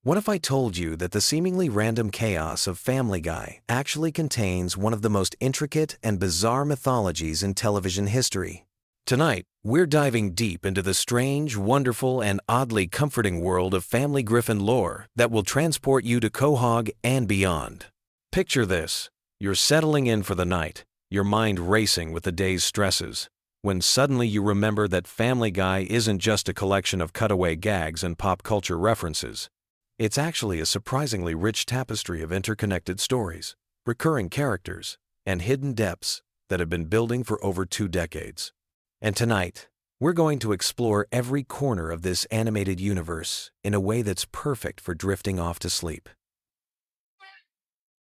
What if I told you that the seemingly random chaos of Family Guy actually contains one of the most intricate and bizarre mythologies in television history? Tonight, we're diving deep into the strange, wonderful, and oddly comforting world of Family Griffin lore that will transport you to Quahog and beyond. Picture this. You're settling in for the night, your mind racing with the day's stresses, when suddenly you remember that Family Guy isn't just a collection of cutaway gags and pop culture references. It's actually a surprisingly rich tapestry of interconnected stories, recurring characters, and hidden depths that have been building for over 2 decades. And tonight, we're going to explore every corner of this animated universe in a way that's perfect for drifting off to sleep.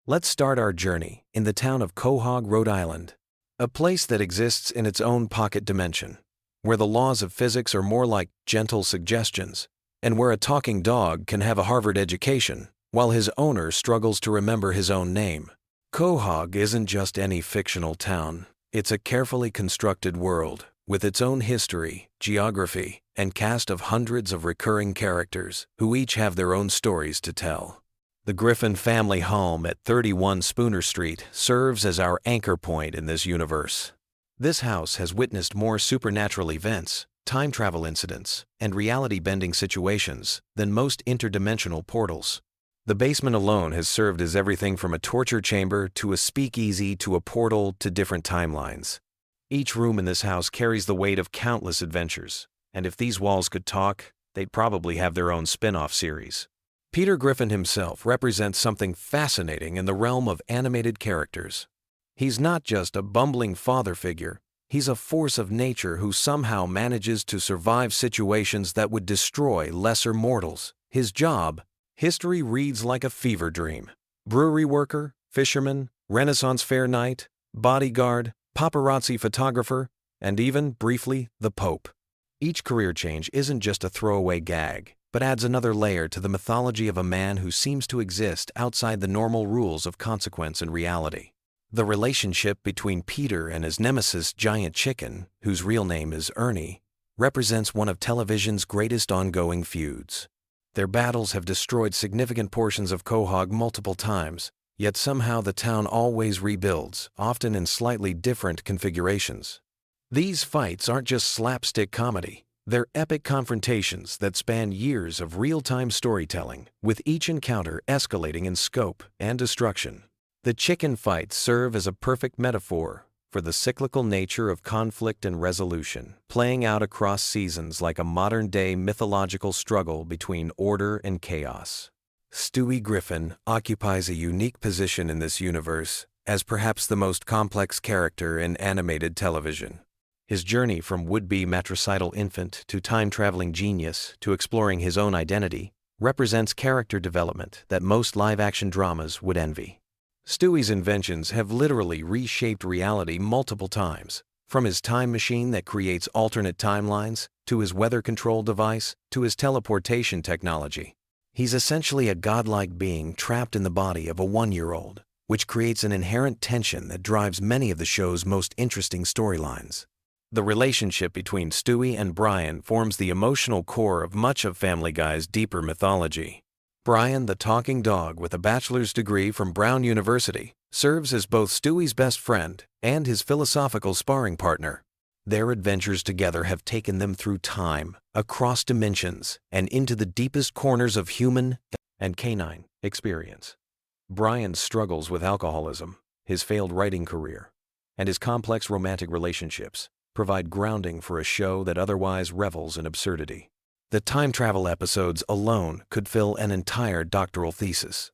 Let's start our journey in the town of Quahog, Rhode Island, a place that exists in its own pocket dimension, where the laws of physics are more like gentle suggestions, and where a talking dog can have a Harvard education, while his owner struggles to remember his own name. Quahog isn't just any fictional town. It's a carefully constructed world, with its own history, geography, and cast of hundreds of recurring characters, who each have their own stories to tell. The Griffin family home at 31 Spooner Street serves as our anchor point in this universe. This house has witnessed more supernatural events, time travel incidents, and reality-bending situations than most interdimensional portals. The basement alone has served as everything from a torture chamber to a speakeasy to a portal to different timelines. Each room in this house carries the weight of countless adventures, and if these walls could talk, they'd probably have their own spin-off series. Peter Griffin himself represents something fascinating in the realm of animated characters. He's not just a bumbling father figure. He's a force of nature who somehow manages to survive situations that would destroy lesser mortals. His job, history reads like a fever dream. Brewery worker, fisherman, Renaissance fair knight, bodyguard, paparazzi photographer, and even, briefly, the Pope. Each career change isn't just a throwaway gag, but adds another layer to the mythology of a man who seems to exist outside the normal rules of consequence and reality. The relationship between Peter and his nemesis Giant Chicken, whose real name is Ernie, represents one of television's greatest ongoing feuds. Their battles have destroyed significant portions of Quahog multiple times, yet somehow the town always rebuilds, often in slightly different configurations. These fights aren't just slapstick comedy. They're epic confrontations that span years of real-time storytelling, with each encounter escalating in scope and destruction. The chicken fights serve as a perfect metaphor for the cyclical nature of conflict and resolution, playing out across seasons like a modern-day mythological struggle between order and chaos. Stewie Griffin occupies a unique position in this universe as perhaps the most complex character in animated television. His journey from would-be matricidal infant to time-traveling genius to exploring his own identity represents character development that most live-action dramas would envy. Stewie's inventions have literally reshaped reality multiple times, from his time machine that creates alternate timelines, to his weather control device, to his teleportation technology. He's essentially a godlike being trapped in the body of a 1-year-old, which creates an inherent tension that drives many of the show's most interesting storylines. The relationship between Stewie and Brian forms the emotional core of much of Family Guy's deeper mythology. Brian, the talking dog with a bachelor's degree from Brown University, serves as both Stewie's best friend and his philosophical sparring partner. Their adventures together have taken them through time, across dimensions, and into the deepest corners of human and canine experience. Brian struggles with alcoholism, his failed writing career, and his complex romantic relationships provide grounding for a show that otherwise revels in absurdity. The time travel episodes alone could fill an entire doctoral thesis.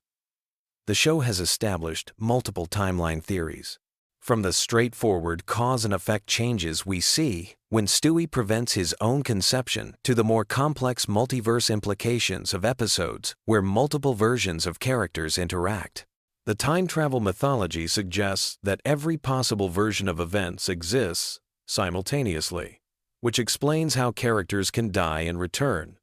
The show has established multiple timeline theories, from the straightforward cause and effect changes we see when Stewie prevents his own conception to the more complex multiverse implications of episodes where multiple versions of characters interact. The time travel mythology suggests that every possible version of events exists simultaneously, which explains how characters can die and return,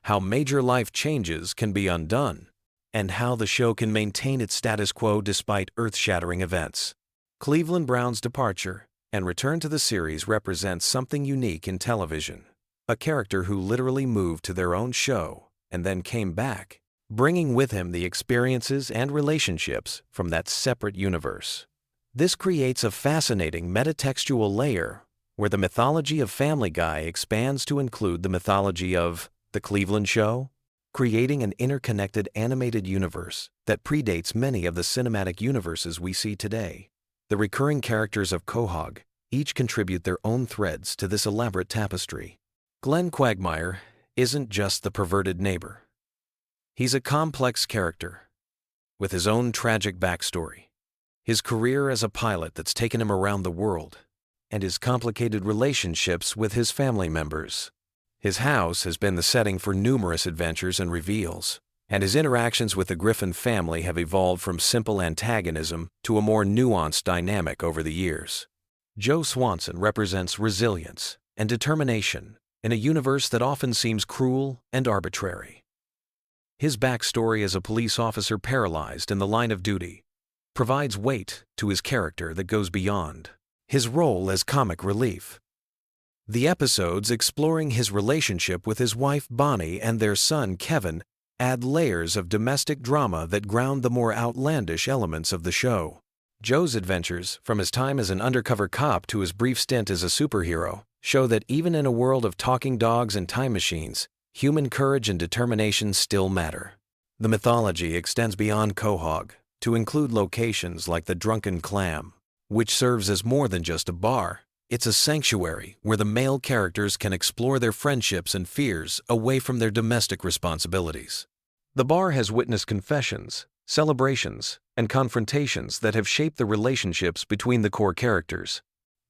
how major life changes can be undone, and how the show can maintain its status quo despite earth-shattering events. Cleveland Brown's departure and return to the series represents something unique in television, a character who literally moved to their own show and then came back, bringing with him the experiences and relationships from that separate universe. This creates a fascinating metatextual layer where the mythology of Family Guy expands to include the mythology of The Cleveland Show, creating an interconnected animated universe that predates many of the cinematic universes we see today. The recurring characters of Quahog each contribute their own threads to this elaborate tapestry. Glenn Quagmire isn't just the perverted neighbor. He's a complex character with his own tragic backstory, his career as a pilot that's taken him around the world, and his complicated relationships with his family members. His house has been the setting for numerous adventures and reveals, and his interactions with the Griffin family have evolved from simple antagonism to a more nuanced dynamic over the years. Joe Swanson represents resilience and determination in a universe that often seems cruel and arbitrary. His backstory as a police officer paralyzed in the line of duty provides weight to his character that goes beyond his role as comic relief. The episodes exploring his relationship with his wife Bonnie and their son Kevin add layers of domestic drama that ground the more outlandish elements of the show. Joe's adventures, from his time as an undercover cop to his brief stint as a superhero, show that even in a world of talking dogs and time machines, human courage and determination still matter. The mythology extends beyond Quahog to include locations like the Drunken Clam, which serves as more than just a bar. It's a sanctuary where the male characters can explore their friendships and fears away from their domestic responsibilities. The bar has witnessed confessions, celebrations, and confrontations that have shaped the relationships between the core characters.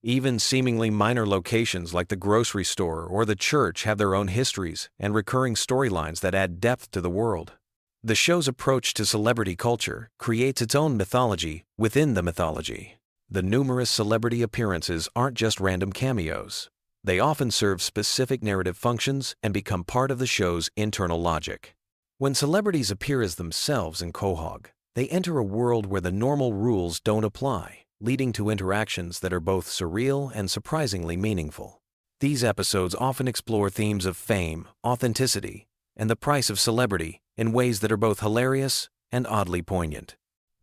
Even seemingly minor locations like the grocery store or the church have their own histories and recurring storylines that add depth to the world. The show's approach to celebrity culture creates its own mythology within the mythology. The numerous celebrity appearances aren't just random cameos. They often serve specific narrative functions and become part of the show's internal logic. When celebrities appear as themselves in Quahog, they enter a world where the normal rules don't apply, leading to interactions that are both surreal and surprisingly meaningful. These episodes often explore themes of fame, authenticity, and the price of celebrity in ways that are both hilarious and oddly poignant.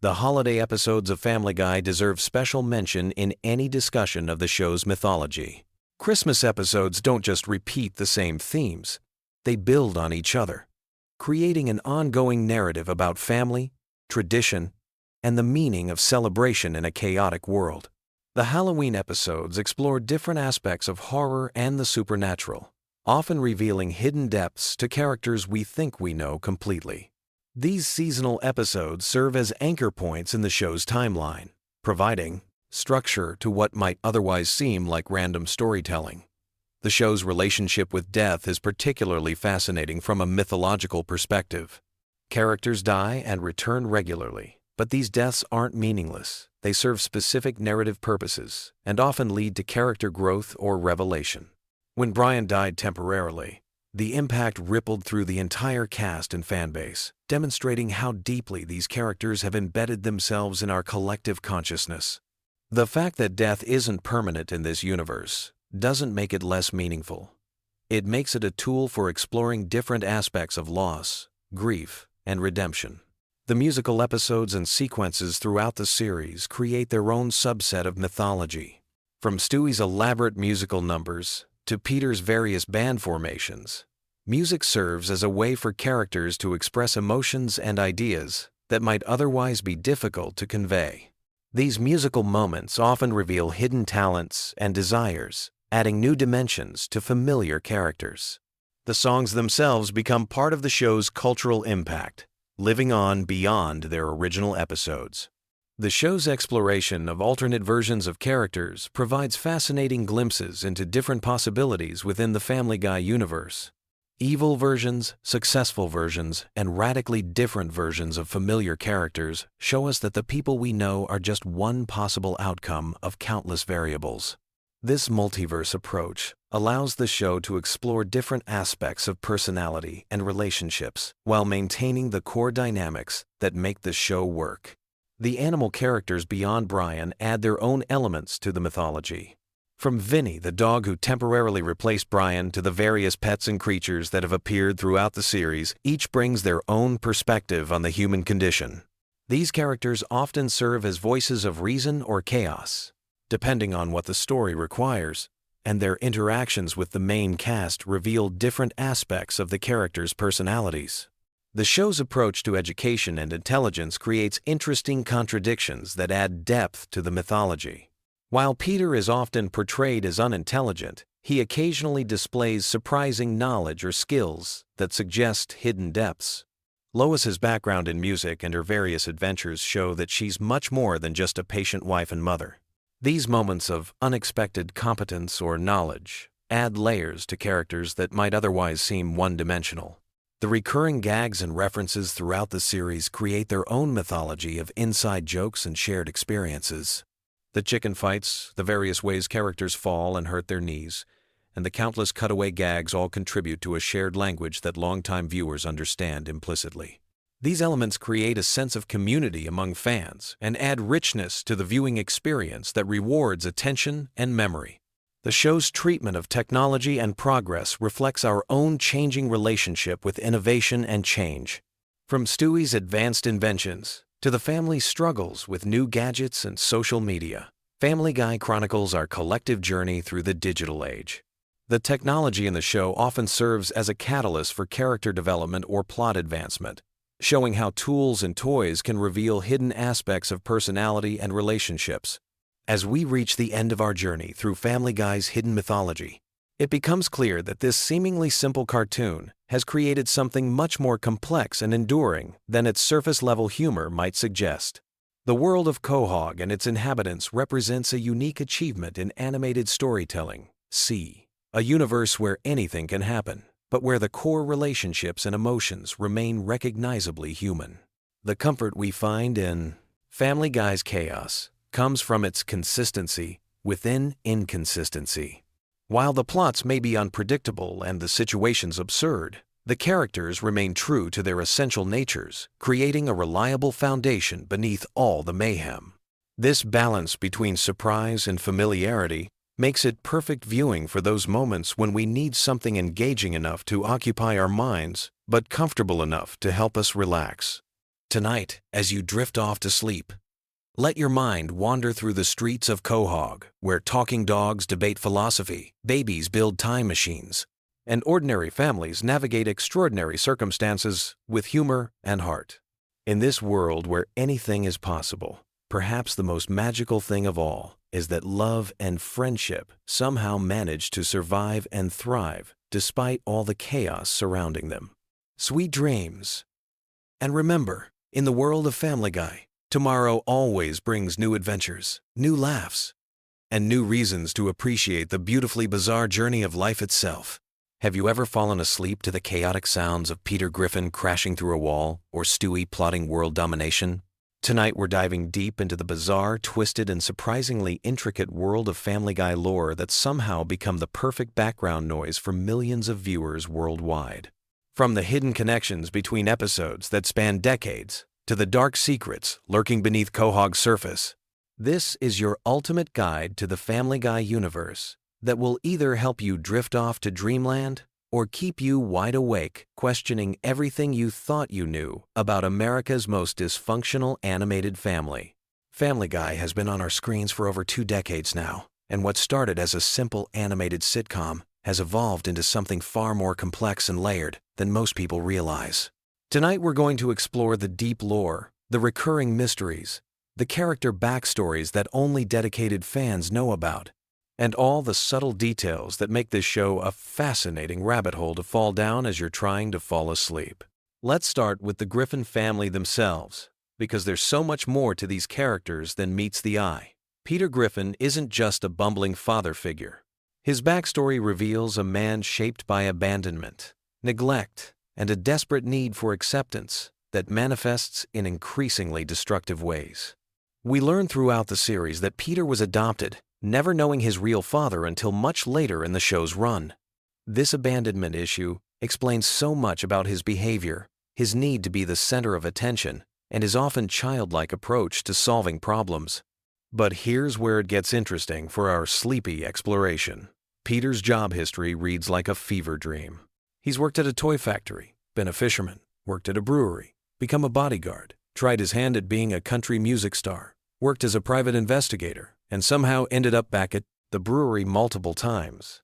The holiday episodes of Family Guy deserve special mention in any discussion of the show's mythology. Christmas episodes don't just repeat the same themes, they build on each other, creating an ongoing narrative about family, tradition, and the meaning of celebration in a chaotic world. The Halloween episodes explore different aspects of horror and the supernatural, often revealing hidden depths to characters we think we know completely. These seasonal episodes serve as anchor points in the show's timeline, providing structure to what might otherwise seem like random storytelling. The show's relationship with death is particularly fascinating from a mythological perspective. Characters die and return regularly, but these deaths aren't meaningless. They serve specific narrative purposes and often lead to character growth or revelation. When Brian died temporarily, the impact rippled through the entire cast and fanbase, demonstrating how deeply these characters have embedded themselves in our collective consciousness. The fact that death isn't permanent in this universe doesn't make it less meaningful. It makes it a tool for exploring different aspects of loss, grief, and redemption. The musical episodes and sequences throughout the series create their own subset of mythology. From Stewie's elaborate musical numbers to Peter's various band formations, music serves as a way for characters to express emotions and ideas that might otherwise be difficult to convey. These musical moments often reveal hidden talents and desires, adding new dimensions to familiar characters. The songs themselves become part of the show's cultural impact, living on beyond their original episodes. The show's exploration of alternate versions of characters provides fascinating glimpses into different possibilities within the Family Guy universe. Evil versions, successful versions, and radically different versions of familiar characters show us that the people we know are just one possible outcome of countless variables. This multiverse approach allows the show to explore different aspects of personality and relationships while maintaining the core dynamics that make the show work. The animal characters beyond Brian add their own elements to the mythology. From Vinny, the dog who temporarily replaced Brian, to the various pets and creatures that have appeared throughout the series, each brings their own perspective on the human condition. These characters often serve as voices of reason or chaos, depending on what the story requires, and their interactions with the main cast reveal different aspects of the characters' personalities. The show's approach to education and intelligence creates interesting contradictions that add depth to the mythology. While Peter is often portrayed as unintelligent, he occasionally displays surprising knowledge or skills that suggest hidden depths. Lois's background in music and her various adventures show that she's much more than just a patient wife and mother. These moments of unexpected competence or knowledge add layers to characters that might otherwise seem one-dimensional. The recurring gags and references throughout the series create their own mythology of inside jokes and shared experiences. The chicken fights, the various ways characters fall and hurt their knees, and the countless cutaway gags all contribute to a shared language that longtime viewers understand implicitly. These elements create a sense of community among fans and add richness to the viewing experience that rewards attention and memory. The show's treatment of technology and progress reflects our own changing relationship with innovation and change. From Stewie's advanced inventions to the family's struggles with new gadgets and social media, Family Guy chronicles our collective journey through the digital age. The technology in the show often serves as a catalyst for character development or plot advancement, showing how tools and toys can reveal hidden aspects of personality and relationships. As we reach the end of our journey through Family Guy's hidden mythology, it becomes clear that this seemingly simple cartoon has created something much more complex and enduring than its surface-level humor might suggest. The world of Quahog and its inhabitants represents a unique achievement in animated storytelling. A universe where anything can happen, but where the core relationships and emotions remain recognizably human. The comfort we find in Family Guy's chaos comes from its consistency within inconsistency. While the plots may be unpredictable and the situations absurd, the characters remain true to their essential natures, creating a reliable foundation beneath all the mayhem. This balance between surprise and familiarity makes it perfect viewing for those moments when we need something engaging enough to occupy our minds, but comfortable enough to help us relax. Tonight, as you drift off to sleep, let your mind wander through the streets of Quahog, where talking dogs debate philosophy, babies build time machines, and ordinary families navigate extraordinary circumstances with humor and heart. In this world where anything is possible, perhaps the most magical thing of all is that love and friendship somehow manage to survive and thrive despite all the chaos surrounding them. Sweet dreams. And remember, in the world of Family Guy, tomorrow always brings new adventures, new laughs, and new reasons to appreciate the beautifully bizarre journey of life itself. Have you ever fallen asleep to the chaotic sounds of Peter Griffin crashing through a wall or Stewie plotting world domination? Tonight we're diving deep into the bizarre, twisted, and surprisingly intricate world of Family Guy lore that's somehow become the perfect background noise for millions of viewers worldwide. From the hidden connections between episodes that span decades to the dark secrets lurking beneath Quahog's surface, this is your ultimate guide to the Family Guy universe that will either help you drift off to dreamland or keep you wide awake, questioning everything you thought you knew about America's most dysfunctional animated family. Family Guy has been on our screens for over 2 decades now, and what started as a simple animated sitcom has evolved into something far more complex and layered than most people realize. Tonight we're going to explore the deep lore, the recurring mysteries, the character backstories that only dedicated fans know about, and all the subtle details that make this show a fascinating rabbit hole to fall down as you're trying to fall asleep. Let's start with the Griffin family themselves, because there's so much more to these characters than meets the eye. Peter Griffin isn't just a bumbling father figure. His backstory reveals a man shaped by abandonment, neglect, and a desperate need for acceptance that manifests in increasingly destructive ways. We learn throughout the series that Peter was adopted, never knowing his real father until much later in the show's run. This abandonment issue explains so much about his behavior, his need to be the center of attention, and his often childlike approach to solving problems. But here's where it gets interesting for our sleepy exploration. Peter's job history reads like a fever dream. He's worked at a toy factory, been a fisherman, worked at a brewery, become a bodyguard, tried his hand at being a country music star, worked as a private investigator, and somehow ended up back at the brewery multiple times.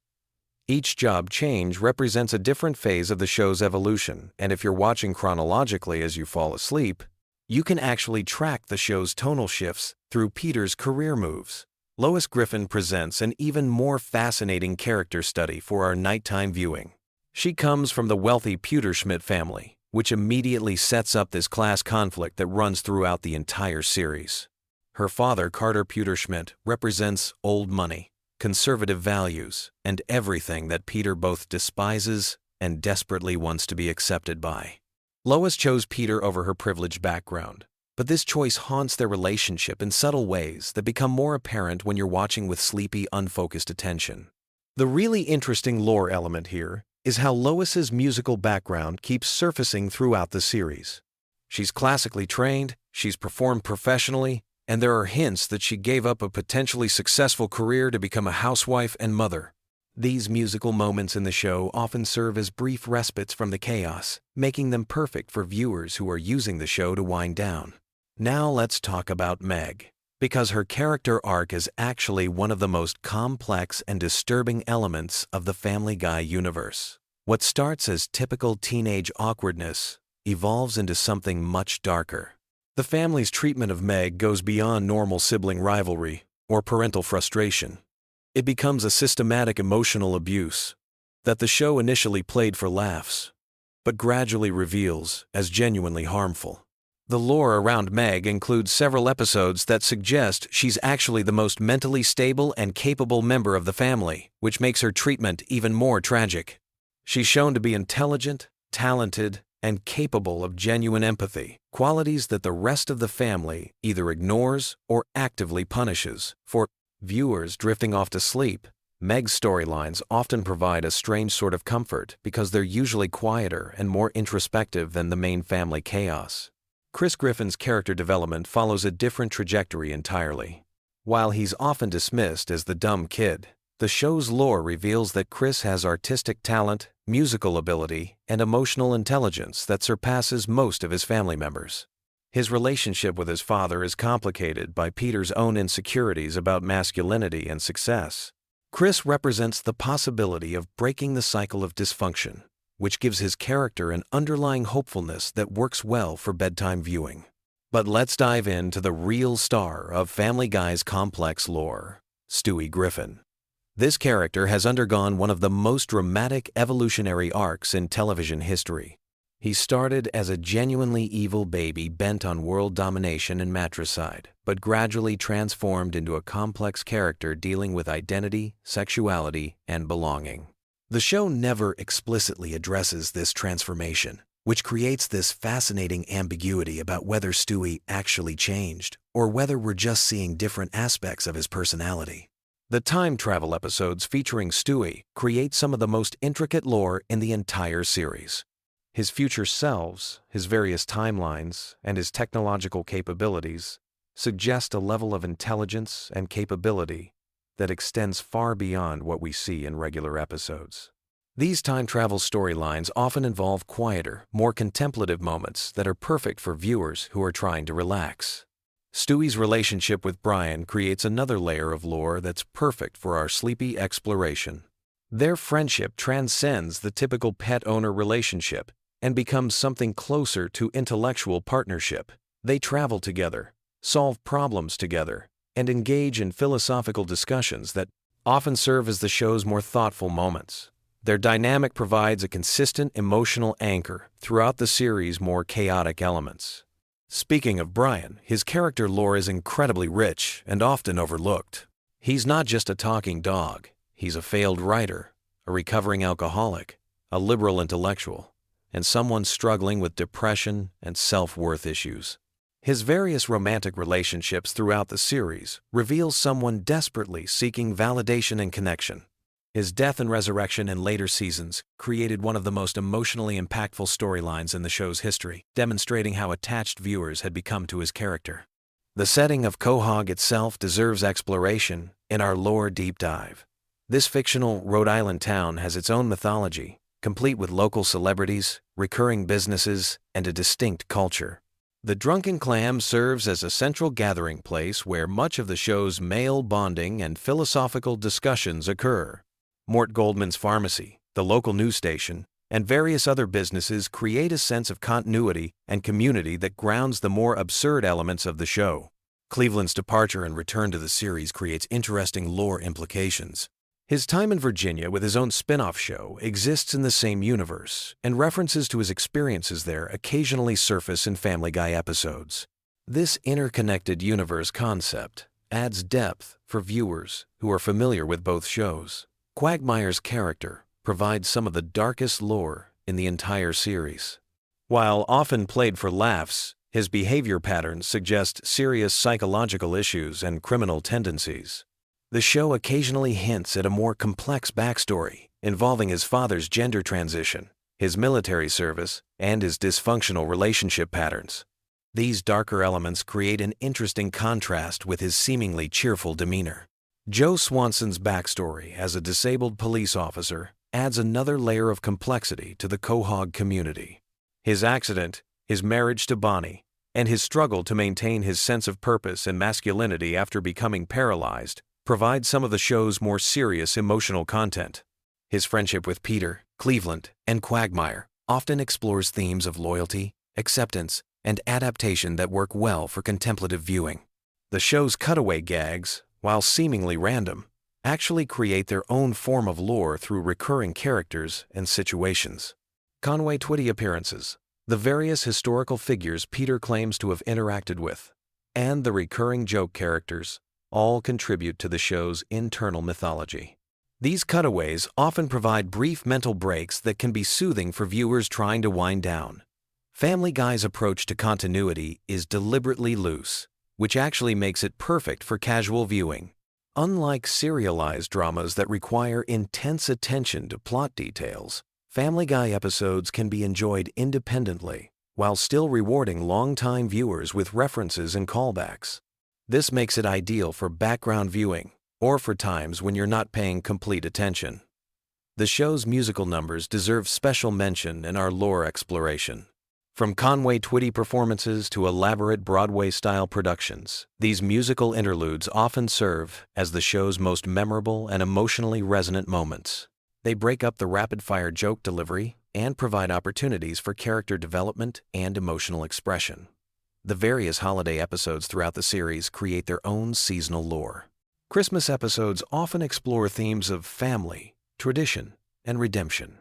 Each job change represents a different phase of the show's evolution, and if you're watching chronologically as you fall asleep, you can actually track the show's tonal shifts through Peter's career moves. Lois Griffin presents an even more fascinating character study for our nighttime viewing. She comes from the wealthy Pewterschmidt family, which immediately sets up this class conflict that runs throughout the entire series. Her father, Carter Pewterschmidt, represents old money, conservative values, and everything that Peter both despises and desperately wants to be accepted by. Lois chose Peter over her privileged background, but this choice haunts their relationship in subtle ways that become more apparent when you're watching with sleepy, unfocused attention. The really interesting lore element here is how Lois's musical background keeps surfacing throughout the series. She's classically trained, she's performed professionally, and there are hints that she gave up a potentially successful career to become a housewife and mother. These musical moments in the show often serve as brief respites from the chaos, making them perfect for viewers who are using the show to wind down. Now let's talk about Meg, because her character arc is actually one of the most complex and disturbing elements of the Family Guy universe. What starts as typical teenage awkwardness evolves into something much darker. The family's treatment of Meg goes beyond normal sibling rivalry or parental frustration. It becomes a systematic emotional abuse that the show initially played for laughs, but gradually reveals as genuinely harmful. The lore around Meg includes several episodes that suggest she's actually the most mentally stable and capable member of the family, which makes her treatment even more tragic. She's shown to be intelligent, talented, and capable of genuine empathy, qualities that the rest of the family either ignores or actively punishes. For viewers drifting off to sleep, Meg's storylines often provide a strange sort of comfort because they're usually quieter and more introspective than the main family chaos. Chris Griffin's character development follows a different trajectory entirely. While he's often dismissed as the dumb kid, the show's lore reveals that Chris has artistic talent, musical ability, and emotional intelligence that surpasses most of his family members. His relationship with his father is complicated by Peter's own insecurities about masculinity and success. Chris represents the possibility of breaking the cycle of dysfunction, which gives his character an underlying hopefulness that works well for bedtime viewing. But let's dive into the real star of Family Guy's complex lore, Stewie Griffin. This character has undergone one of the most dramatic evolutionary arcs in television history. He started as a genuinely evil baby bent on world domination and matricide, but gradually transformed into a complex character dealing with identity, sexuality, and belonging. The show never explicitly addresses this transformation, which creates this fascinating ambiguity about whether Stewie actually changed or whether we're just seeing different aspects of his personality. The time travel episodes featuring Stewie create some of the most intricate lore in the entire series. His future selves, his various timelines, and his technological capabilities suggest a level of intelligence and capability that extends far beyond what we see in regular episodes. These time travel storylines often involve quieter, more contemplative moments that are perfect for viewers who are trying to relax. Stewie's relationship with Brian creates another layer of lore that's perfect for our sleepy exploration. Their friendship transcends the typical pet-owner relationship and becomes something closer to intellectual partnership. They travel together, solve problems together, and engage in philosophical discussions that often serve as the show's more thoughtful moments. Their dynamic provides a consistent emotional anchor throughout the series' more chaotic elements. Speaking of Brian, his character lore is incredibly rich and often overlooked. He's not just a talking dog. He's a failed writer, a recovering alcoholic, a liberal intellectual, and someone struggling with depression and self-worth issues. His various romantic relationships throughout the series reveal someone desperately seeking validation and connection. His death and resurrection in later seasons created one of the most emotionally impactful storylines in the show's history, demonstrating how attached viewers had become to his character. The setting of Quahog itself deserves exploration in our lore deep dive. This fictional Rhode Island town has its own mythology, complete with local celebrities, recurring businesses, and a distinct culture. The Drunken Clam serves as a central gathering place where much of the show's male bonding and philosophical discussions occur. Mort Goldman's pharmacy, the local news station, and various other businesses create a sense of continuity and community that grounds the more absurd elements of the show. Cleveland's departure and return to the series creates interesting lore implications. His time in Virginia with his own spin-off show exists in the same universe, and references to his experiences there occasionally surface in Family Guy episodes. This interconnected universe concept adds depth for viewers who are familiar with both shows. Quagmire's character provides some of the darkest lore in the entire series. While often played for laughs, his behavior patterns suggest serious psychological issues and criminal tendencies. The show occasionally hints at a more complex backstory involving his father's gender transition, his military service, and his dysfunctional relationship patterns. These darker elements create an interesting contrast with his seemingly cheerful demeanor. Joe Swanson's backstory as a disabled police officer adds another layer of complexity to the Quahog community. His accident, his marriage to Bonnie, and his struggle to maintain his sense of purpose and masculinity after becoming paralyzed provide some of the show's more serious emotional content. His friendship with Peter, Cleveland, and Quagmire often explores themes of loyalty, acceptance, and adaptation that work well for contemplative viewing. The show's cutaway gags, while seemingly random, actually create their own form of lore through recurring characters and situations. Conway Twitty appearances, the various historical figures Peter claims to have interacted with, and the recurring joke characters all contribute to the show's internal mythology. These cutaways often provide brief mental breaks that can be soothing for viewers trying to wind down. Family Guy's approach to continuity is deliberately loose, which actually makes it perfect for casual viewing. Unlike serialized dramas that require intense attention to plot details, Family Guy episodes can be enjoyed independently while still rewarding longtime viewers with references and callbacks. This makes it ideal for background viewing or for times when you're not paying complete attention. The show's musical numbers deserve special mention in our lore exploration. From Conway Twitty performances to elaborate Broadway-style productions, these musical interludes often serve as the show's most memorable and emotionally resonant moments. They break up the rapid-fire joke delivery and provide opportunities for character development and emotional expression. The various holiday episodes throughout the series create their own seasonal lore. Christmas episodes often explore themes of family, tradition, and redemption.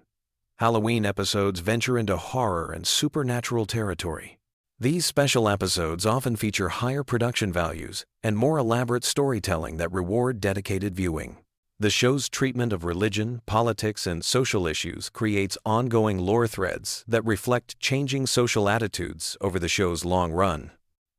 Halloween episodes venture into horror and supernatural territory. These special episodes often feature higher production values and more elaborate storytelling that reward dedicated viewing. The show's treatment of religion, politics, and social issues creates ongoing lore threads that reflect changing social attitudes over the show's long run.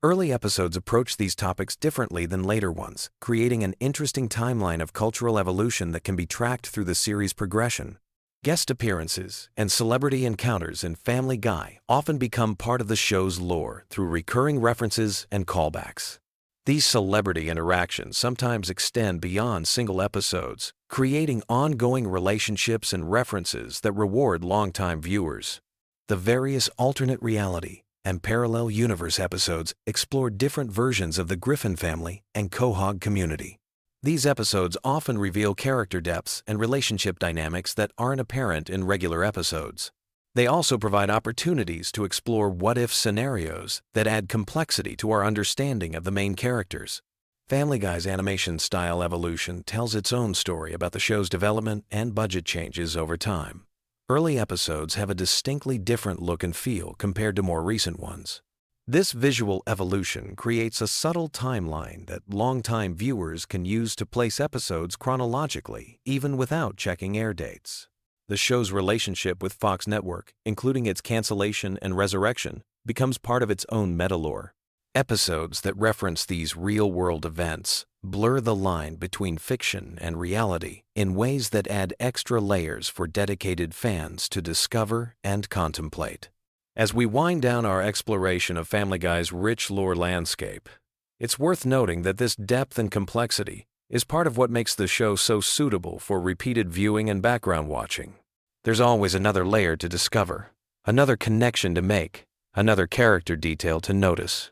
Early episodes approach these topics differently than later ones, creating an interesting timeline of cultural evolution that can be tracked through the series' progression. Guest appearances and celebrity encounters in Family Guy often become part of the show's lore through recurring references and callbacks. These celebrity interactions sometimes extend beyond single episodes, creating ongoing relationships and references that reward longtime viewers. The various alternate reality and parallel universe episodes explore different versions of the Griffin family and Quahog community. These episodes often reveal character depths and relationship dynamics that aren't apparent in regular episodes. They also provide opportunities to explore what-if scenarios that add complexity to our understanding of the main characters. Family Guy's animation style evolution tells its own story about the show's development and budget changes over time. Early episodes have a distinctly different look and feel compared to more recent ones. This visual evolution creates a subtle timeline that longtime viewers can use to place episodes chronologically, even without checking air dates. The show's relationship with Fox Network, including its cancellation and resurrection, becomes part of its own meta-lore. Episodes that reference these real-world events blur the line between fiction and reality in ways that add extra layers for dedicated fans to discover and contemplate. As we wind down our exploration of Family Guy's rich lore landscape, It's worth noting that this depth and complexity is part of what makes the show so suitable for repeated viewing and background watching. There's always another layer to discover, another connection to make, another character detail to notice.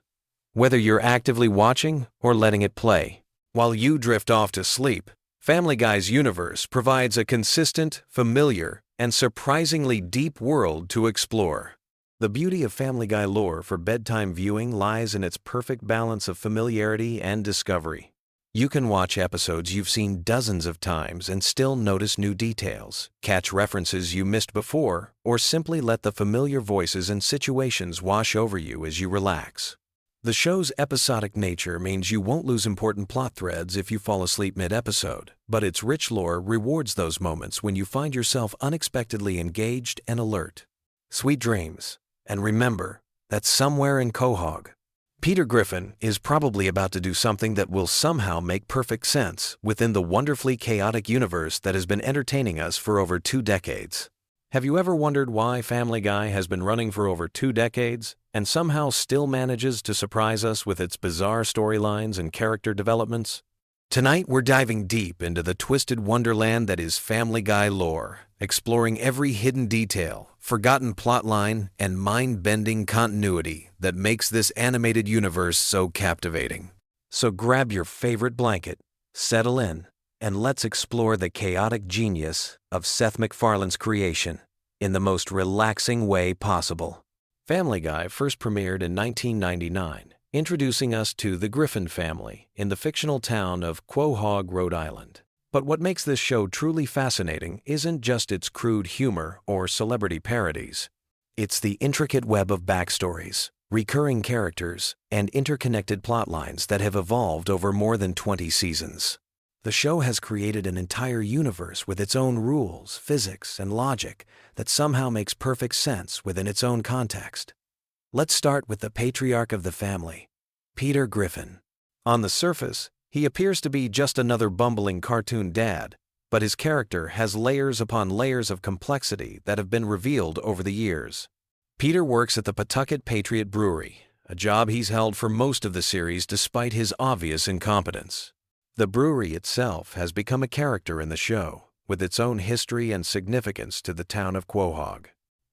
Whether you're actively watching or letting it play, while you drift off to sleep, Family Guy's universe provides a consistent, familiar, and surprisingly deep world to explore. The beauty of Family Guy lore for bedtime viewing lies in its perfect balance of familiarity and discovery. You can watch episodes you've seen dozens of times and still notice new details, catch references you missed before, or simply let the familiar voices and situations wash over you as you relax. The show's episodic nature means you won't lose important plot threads if you fall asleep mid-episode, but its rich lore rewards those moments when you find yourself unexpectedly engaged and alert. Sweet dreams, and remember that somewhere in Quahog, Peter Griffin is probably about to do something that will somehow make perfect sense within the wonderfully chaotic universe that has been entertaining us for over 2 decades. Have you ever wondered why Family Guy has been running for over 2 decades and somehow still manages to surprise us with its bizarre storylines and character developments? Tonight we're diving deep into the twisted wonderland that is Family Guy lore, exploring every hidden detail, forgotten plotline, and mind-bending continuity that makes this animated universe so captivating. So grab your favorite blanket, settle in, and let's explore the chaotic genius of Seth MacFarlane's creation in the most relaxing way possible. Family Guy first premiered in 1999, introducing us to the Griffin family in the fictional town of Quahog, Rhode Island. But what makes this show truly fascinating isn't just its crude humor or celebrity parodies. It's the intricate web of backstories, recurring characters, and interconnected plotlines that have evolved over more than 20 seasons. The show has created an entire universe with its own rules, physics, and logic that somehow makes perfect sense within its own context. Let's start with the patriarch of the family, Peter Griffin. On the surface, he appears to be just another bumbling cartoon dad, but his character has layers upon layers of complexity that have been revealed over the years. Peter works at the Pawtucket Patriot Brewery, a job he's held for most of the series despite his obvious incompetence. The brewery itself has become a character in the show, with its own history and significance to the town of Quahog.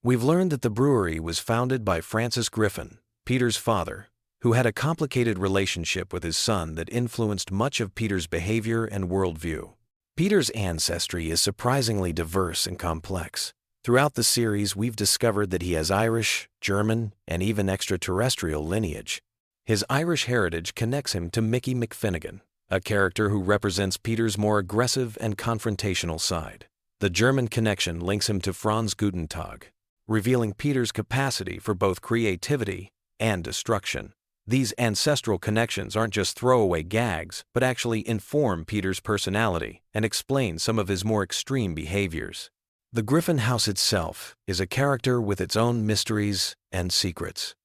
We've learned that the brewery was founded by Francis Griffin, Peter's father, who had a complicated relationship with his son that influenced much of Peter's behavior and worldview. Peter's ancestry is surprisingly diverse and complex. Throughout the series, we've discovered that he has Irish, German, and even extraterrestrial lineage. His Irish heritage connects him to Mickey McFinnigan, a character who represents Peter's more aggressive and confrontational side. The German connection links him to Franz Gutentag, revealing Peter's capacity for both creativity and destruction. These ancestral connections aren't just throwaway gags, but actually inform Peter's personality and explain some of his more extreme behaviors. The Griffin house itself is a character with its own mysteries and secrets.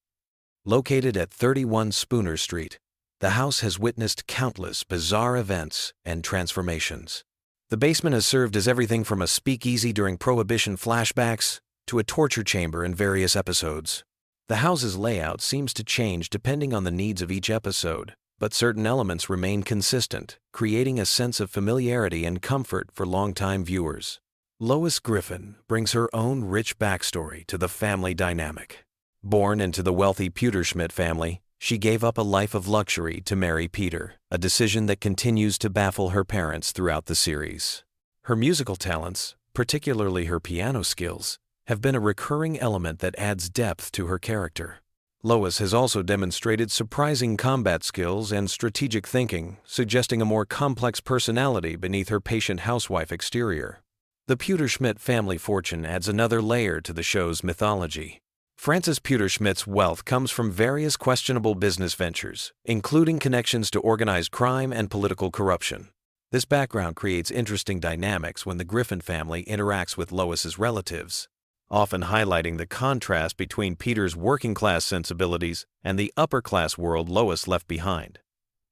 Located at 31 Spooner Street, the house has witnessed countless bizarre events and transformations. The basement has served as everything from a speakeasy during Prohibition flashbacks to a torture chamber in various episodes. The house's layout seems to change depending on the needs of each episode, but certain elements remain consistent, creating a sense of familiarity and comfort for longtime viewers. Lois Griffin brings her own rich backstory to the family dynamic. Born into the wealthy Pewterschmidt family, she gave up a life of luxury to marry Peter, a decision that continues to baffle her parents throughout the series. Her musical talents, particularly her piano skills, have been a recurring element that adds depth to her character. Lois has also demonstrated surprising combat skills and strategic thinking, suggesting a more complex personality beneath her patient housewife exterior. The Pewterschmidt family fortune adds another layer to the show's mythology. Francis Pewterschmidt's wealth comes from various questionable business ventures, including connections to organized crime and political corruption. This background creates interesting dynamics when the Griffin family interacts with Lois's relatives, often highlighting the contrast between Peter's working-class sensibilities and the upper-class world Lois left behind.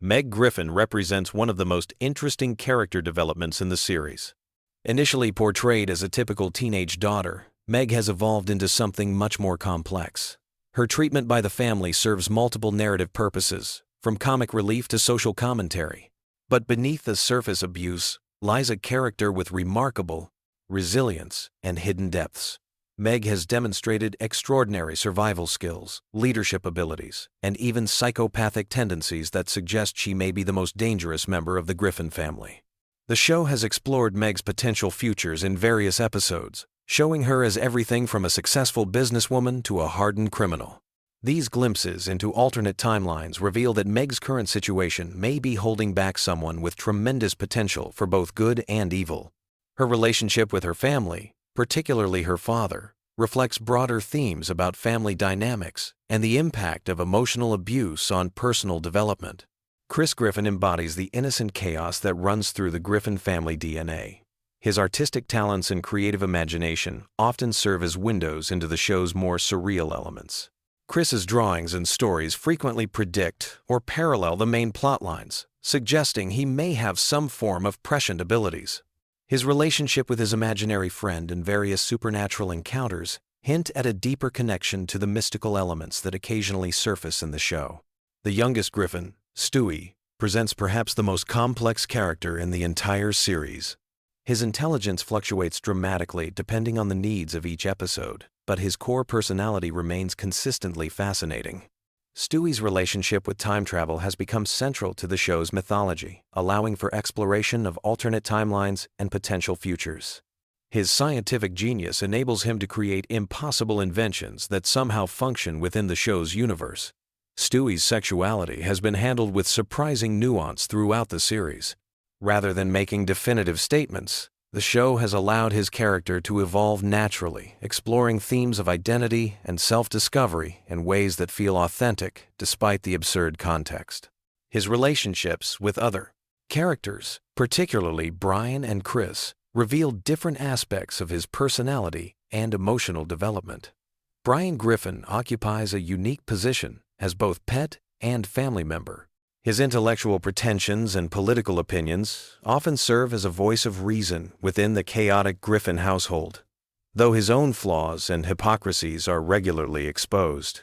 Meg Griffin represents one of the most interesting character developments in the series. Initially portrayed as a typical teenage daughter, Meg has evolved into something much more complex. Her treatment by the family serves multiple narrative purposes, from comic relief to social commentary. But beneath the surface abuse lies a character with remarkable resilience and hidden depths. Meg has demonstrated extraordinary survival skills, leadership abilities, and even psychopathic tendencies that suggest she may be the most dangerous member of the Griffin family. The show has explored Meg's potential futures in various episodes, showing her as everything from a successful businesswoman to a hardened criminal. These glimpses into alternate timelines reveal that Meg's current situation may be holding back someone with tremendous potential for both good and evil. Her relationship with her family, particularly her father, reflects broader themes about family dynamics and the impact of emotional abuse on personal development. Chris Griffin embodies the innocent chaos that runs through the Griffin family DNA. His artistic talents and creative imagination often serve as windows into the show's more surreal elements. Chris's drawings and stories frequently predict or parallel the main plot lines, suggesting he may have some form of prescient abilities. His relationship with his imaginary friend and various supernatural encounters hint at a deeper connection to the mystical elements that occasionally surface in the show. The youngest Griffin, Stewie, presents perhaps the most complex character in the entire series. His intelligence fluctuates dramatically depending on the needs of each episode, but his core personality remains consistently fascinating. Stewie's relationship with time travel has become central to the show's mythology, allowing for exploration of alternate timelines and potential futures. His scientific genius enables him to create impossible inventions that somehow function within the show's universe. Stewie's sexuality has been handled with surprising nuance throughout the series. Rather than making definitive statements, the show has allowed his character to evolve naturally, exploring themes of identity and self-discovery in ways that feel authentic despite the absurd context. His relationships with other characters, particularly Brian and Chris, reveal different aspects of his personality and emotional development. Brian Griffin occupies a unique position as both pet and family member. His intellectual pretensions and political opinions often serve as a voice of reason within the chaotic Griffin household, though his own flaws and hypocrisies are regularly exposed.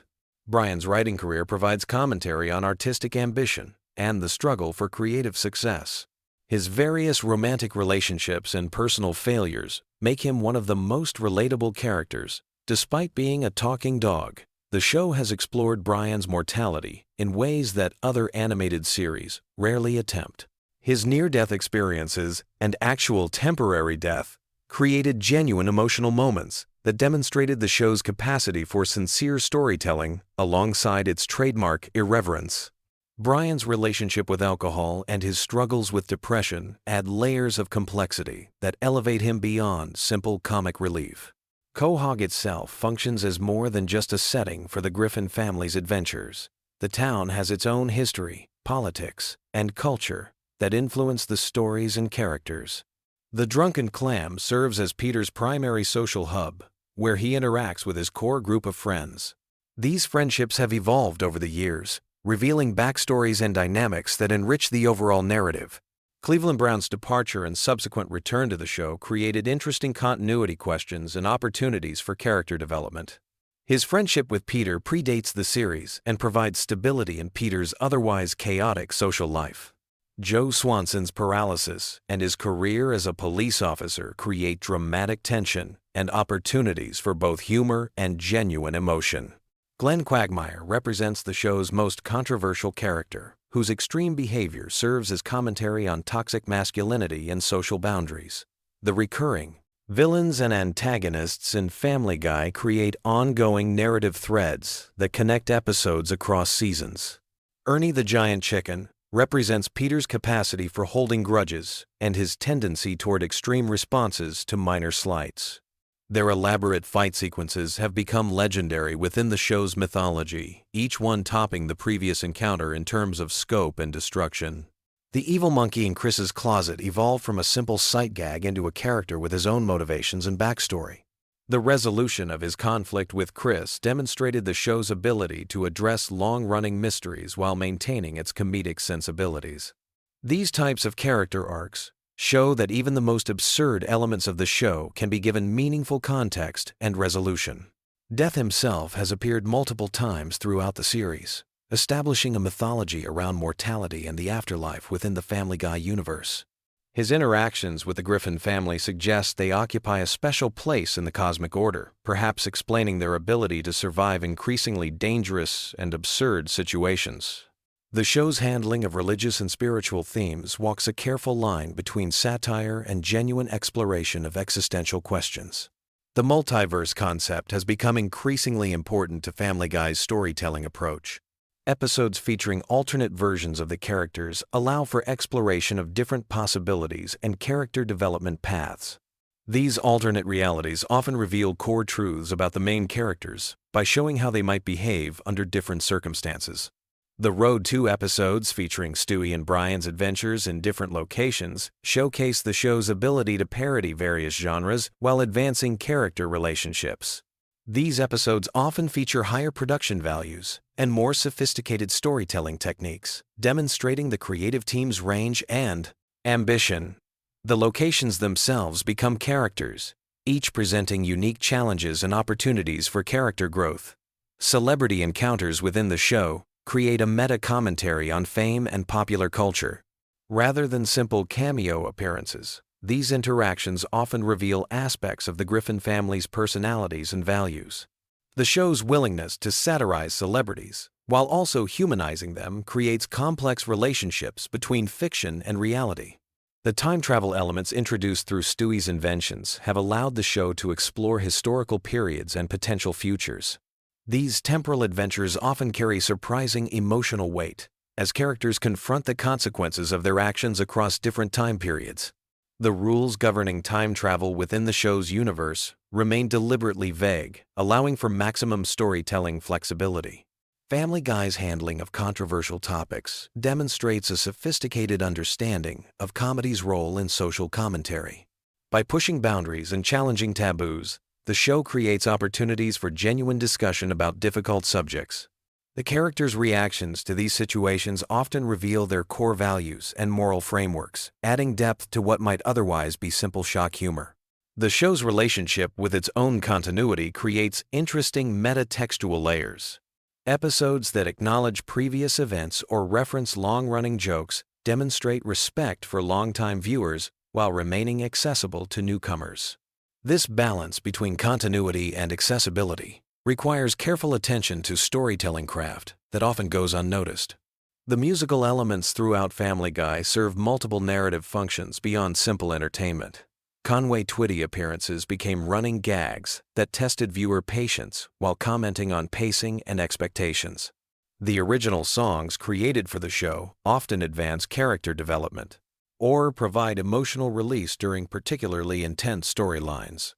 Brian's writing career provides commentary on artistic ambition and the struggle for creative success. His various romantic relationships and personal failures make him one of the most relatable characters, despite being a talking dog. The show has explored Brian's mortality in ways that other animated series rarely attempt. His near-death experiences and actual temporary death created genuine emotional moments that demonstrated the show's capacity for sincere storytelling alongside its trademark irreverence. Brian's relationship with alcohol and his struggles with depression add layers of complexity that elevate him beyond simple comic relief. Quahog itself functions as more than just a setting for the Griffin family's adventures. The town has its own history, politics, and culture that influence the stories and characters. The Drunken Clam serves as Peter's primary social hub, where he interacts with his core group of friends. These friendships have evolved over the years, revealing backstories and dynamics that enrich the overall narrative. Cleveland Brown's departure and subsequent return to the show created interesting continuity questions and opportunities for character development. His friendship with Peter predates the series and provides stability in Peter's otherwise chaotic social life. Joe Swanson's paralysis and his career as a police officer create dramatic tension and opportunities for both humor and genuine emotion. Glenn Quagmire represents the show's most controversial character, whose extreme behavior serves as commentary on toxic masculinity and social boundaries. The recurring villains and antagonists in Family Guy create ongoing narrative threads that connect episodes across seasons. Ernie the Giant Chicken represents Peter's capacity for holding grudges and his tendency toward extreme responses to minor slights. Their elaborate fight sequences have become legendary within the show's mythology, each one topping the previous encounter in terms of scope and destruction. The evil monkey in Chris's closet evolved from a simple sight gag into a character with his own motivations and backstory. The resolution of his conflict with Chris demonstrated the show's ability to address long-running mysteries while maintaining its comedic sensibilities. These types of character arcs show that even the most absurd elements of the show can be given meaningful context and resolution. Death himself has appeared multiple times throughout the series, establishing a mythology around mortality and the afterlife within the Family Guy universe. His interactions with the Griffin family suggest they occupy a special place in the cosmic order, perhaps explaining their ability to survive increasingly dangerous and absurd situations. The show's handling of religious and spiritual themes walks a careful line between satire and genuine exploration of existential questions. The multiverse concept has become increasingly important to Family Guy's storytelling approach. Episodes featuring alternate versions of the characters allow for exploration of different possibilities and character development paths. These alternate realities often reveal core truths about the main characters by showing how they might behave under different circumstances. The Road 2 episodes featuring Stewie and Brian's adventures in different locations showcase the show's ability to parody various genres while advancing character relationships. These episodes often feature higher production values and more sophisticated storytelling techniques, demonstrating the creative team's range and ambition. The locations themselves become characters, each presenting unique challenges and opportunities for character growth. Celebrity encounters within the show create a meta-commentary on fame and popular culture. Rather than simple cameo appearances, these interactions often reveal aspects of the Griffin family's personalities and values. The show's willingness to satirize celebrities, while also humanizing them, creates complex relationships between fiction and reality. The time travel elements introduced through Stewie's inventions have allowed the show to explore historical periods and potential futures. These temporal adventures often carry surprising emotional weight, as characters confront the consequences of their actions across different time periods. The rules governing time travel within the show's universe remain deliberately vague, allowing for maximum storytelling flexibility. Family Guy's handling of controversial topics demonstrates a sophisticated understanding of comedy's role in social commentary. By pushing boundaries and challenging taboos, the show creates opportunities for genuine discussion about difficult subjects. The characters' reactions to these situations often reveal their core values and moral frameworks, adding depth to what might otherwise be simple shock humor. The show's relationship with its own continuity creates interesting meta-textual layers. Episodes that acknowledge previous events or reference long-running jokes demonstrate respect for longtime viewers while remaining accessible to newcomers. This balance between continuity and accessibility requires careful attention to storytelling craft that often goes unnoticed. The musical elements throughout Family Guy serve multiple narrative functions beyond simple entertainment. Conway Twitty appearances became running gags that tested viewer patience while commenting on pacing and expectations. The original songs created for the show often advance character development or provide emotional release during particularly intense storylines.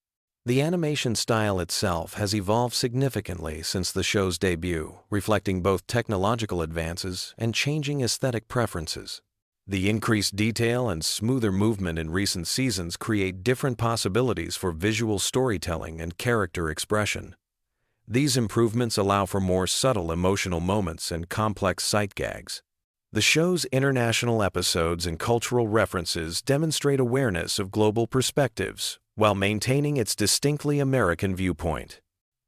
The animation style itself has evolved significantly since the show's debut, reflecting both technological advances and changing aesthetic preferences. The increased detail and smoother movement in recent seasons create different possibilities for visual storytelling and character expression. These improvements allow for more subtle emotional moments and complex sight gags. The show's international episodes and cultural references demonstrate awareness of global perspectives while maintaining its distinctly American viewpoint.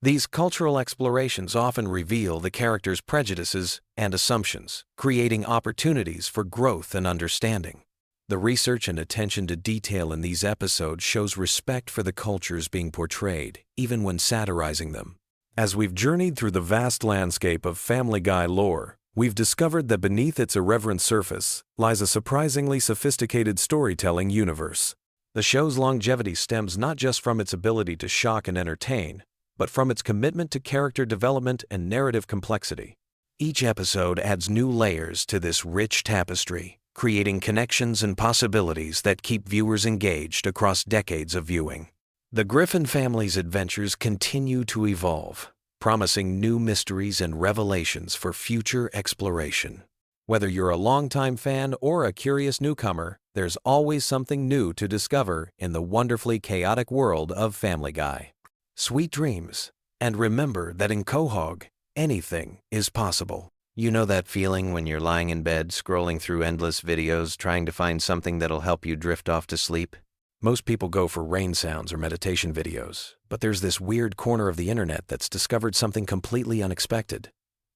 These cultural explorations often reveal the characters' prejudices and assumptions, creating opportunities for growth and understanding. The research and attention to detail in these episodes shows respect for the cultures being portrayed, even when satirizing them. As we've journeyed through the vast landscape of Family Guy lore, we've discovered that beneath its irreverent surface lies a surprisingly sophisticated storytelling universe. The show's longevity stems not just from its ability to shock and entertain, but from its commitment to character development and narrative complexity. Each episode adds new layers to this rich tapestry, creating connections and possibilities that keep viewers engaged across decades of viewing. The Griffin family's adventures continue to evolve, promising new mysteries and revelations for future exploration. Whether you're a longtime fan or a curious newcomer, there's always something new to discover in the wonderfully chaotic world of Family Guy. Sweet dreams, and remember that in Quahog, anything is possible. You know that feeling when you're lying in bed scrolling through endless videos trying to find something that'll help you drift off to sleep? Most people go for rain sounds or meditation videos, but there's this weird corner of the internet that's discovered something completely unexpected.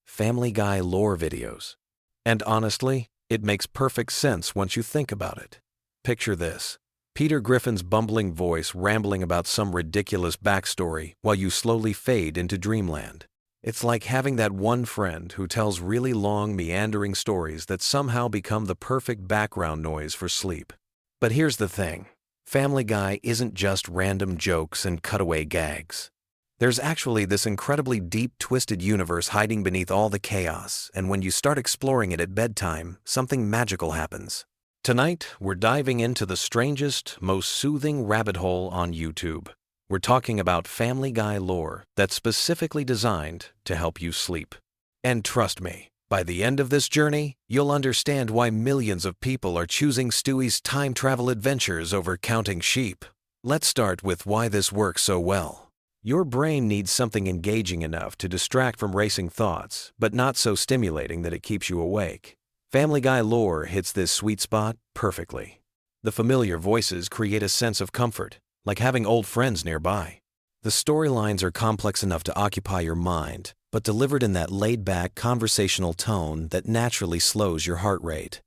Family Guy lore videos. And honestly, it makes perfect sense once you think about it. Picture this. Peter Griffin's bumbling voice rambling about some ridiculous backstory while you slowly fade into dreamland. It's like having that one friend who tells really long, meandering stories that somehow become the perfect background noise for sleep. But here's the thing. Family Guy isn't just random jokes and cutaway gags. There's actually this incredibly deep, twisted universe hiding beneath all the chaos, and when you start exploring it at bedtime, something magical happens. Tonight, we're diving into the strangest, most soothing rabbit hole on YouTube. We're talking about Family Guy lore that's specifically designed to help you sleep. And trust me, by the end of this journey, you'll understand why millions of people are choosing Stewie's time travel adventures over counting sheep. Let's start with why this works so well. Your brain needs something engaging enough to distract from racing thoughts, but not so stimulating that it keeps you awake. Family Guy lore hits this sweet spot perfectly. The familiar voices create a sense of comfort, like having old friends nearby. The storylines are complex enough to occupy your mind, but delivered in that laid-back, conversational tone that naturally slows your heart rate.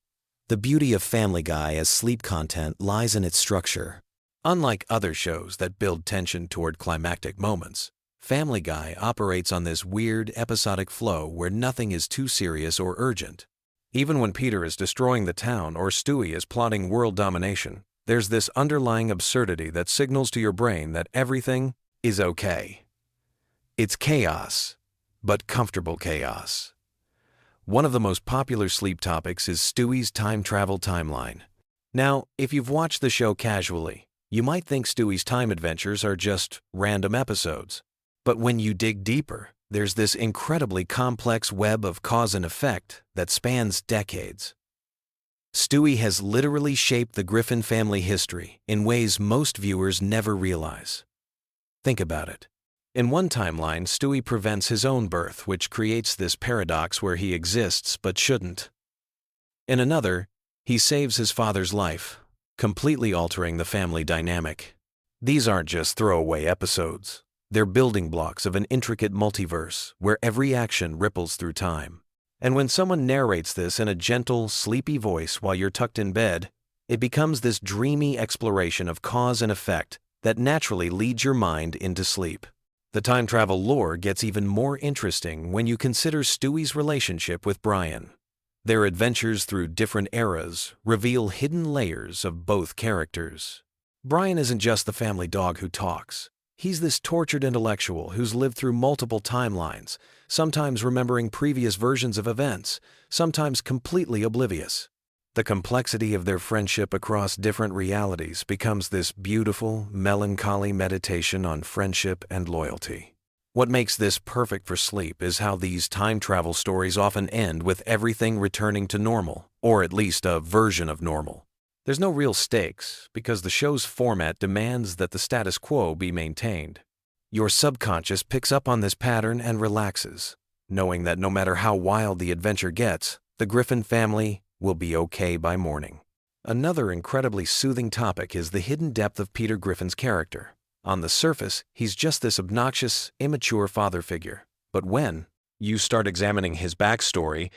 The beauty of Family Guy as sleep content lies in its structure. Unlike other shows that build tension toward climactic moments, Family Guy operates on this weird, episodic flow where nothing is too serious or urgent. Even when Peter is destroying the town or Stewie is plotting world domination, there's this underlying absurdity that signals to your brain that everything is okay. It's chaos, but comfortable chaos. One of the most popular sleep topics is Stewie's time travel timeline. Now, if you've watched the show casually, you might think Stewie's time adventures are just random episodes. But when you dig deeper, there's this incredibly complex web of cause and effect that spans decades. Stewie has literally shaped the Griffin family history in ways most viewers never realize. Think about it. In one timeline, Stewie prevents his own birth, which creates this paradox where he exists but shouldn't. In another, he saves his father's life, completely altering the family dynamic. These aren't just throwaway episodes. They're building blocks of an intricate multiverse where every action ripples through time. And when someone narrates this in a gentle, sleepy voice while you're tucked in bed, it becomes this dreamy exploration of cause and effect that naturally leads your mind into sleep. The time travel lore gets even more interesting when you consider Stewie's relationship with Brian. Their adventures through different eras reveal hidden layers of both characters. Brian isn't just the family dog who talks. He's this tortured intellectual who's lived through multiple timelines, sometimes remembering previous versions of events, sometimes completely oblivious. The complexity of their friendship across different realities becomes this beautiful, melancholy meditation on friendship and loyalty. What makes this perfect for sleep is how these time travel stories often end with everything returning to normal, or at least a version of normal. There's no real stakes because the show's format demands that the status quo be maintained. Your subconscious picks up on this pattern and relaxes, knowing that no matter how wild the adventure gets, the Griffin family will be okay by morning. Another incredibly soothing topic is the hidden depth of Peter Griffin's character. On the surface, he's just this obnoxious, immature father figure. But when you start examining his backstory,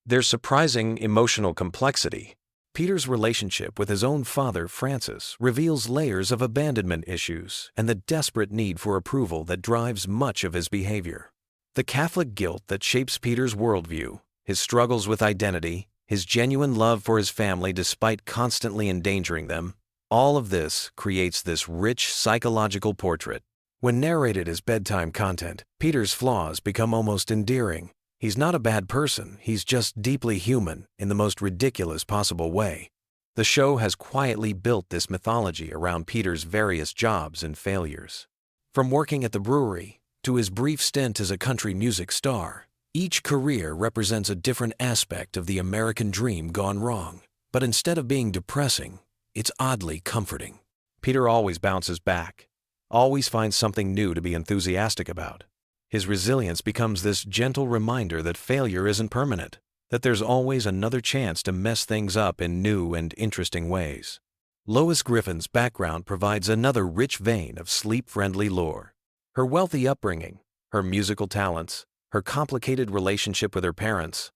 there's surprising emotional complexity. Peter's relationship with his own father, Francis, reveals layers of abandonment issues and the desperate need for approval that drives much of his behavior. The Catholic guilt that shapes Peter's worldview, his struggles with identity, his genuine love for his family despite constantly endangering them, all of this creates this rich psychological portrait. When narrated as bedtime content, Peter's flaws become almost endearing. He's not a bad person, he's just deeply human in the most ridiculous possible way. The show has quietly built this mythology around Peter's various jobs and failures. From working at the brewery to his brief stint as a country music star, each career represents a different aspect of the American dream gone wrong. But instead of being depressing, it's oddly comforting. Peter always bounces back, always finds something new to be enthusiastic about. His resilience becomes this gentle reminder that failure isn't permanent, that there's always another chance to mess things up in new and interesting ways. Lois Griffin's background provides another rich vein of sleep-friendly lore. Her wealthy upbringing, her musical talents, her complicated relationship with her parents.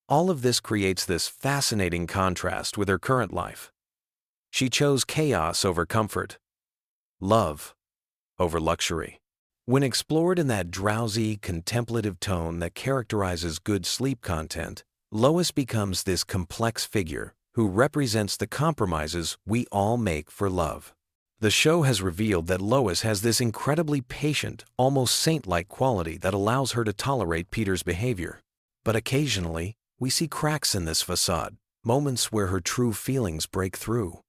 All of this creates this fascinating contrast with her current life. She chose chaos over comfort, love over luxury. When explored in that drowsy, contemplative tone that characterizes good sleep content, Lois becomes this complex figure who represents the compromises we all make for love. The show has revealed that Lois has this incredibly patient, almost saint-like quality that allows her to tolerate Peter's behavior. But occasionally, we see cracks in this facade, moments where her true feelings break through.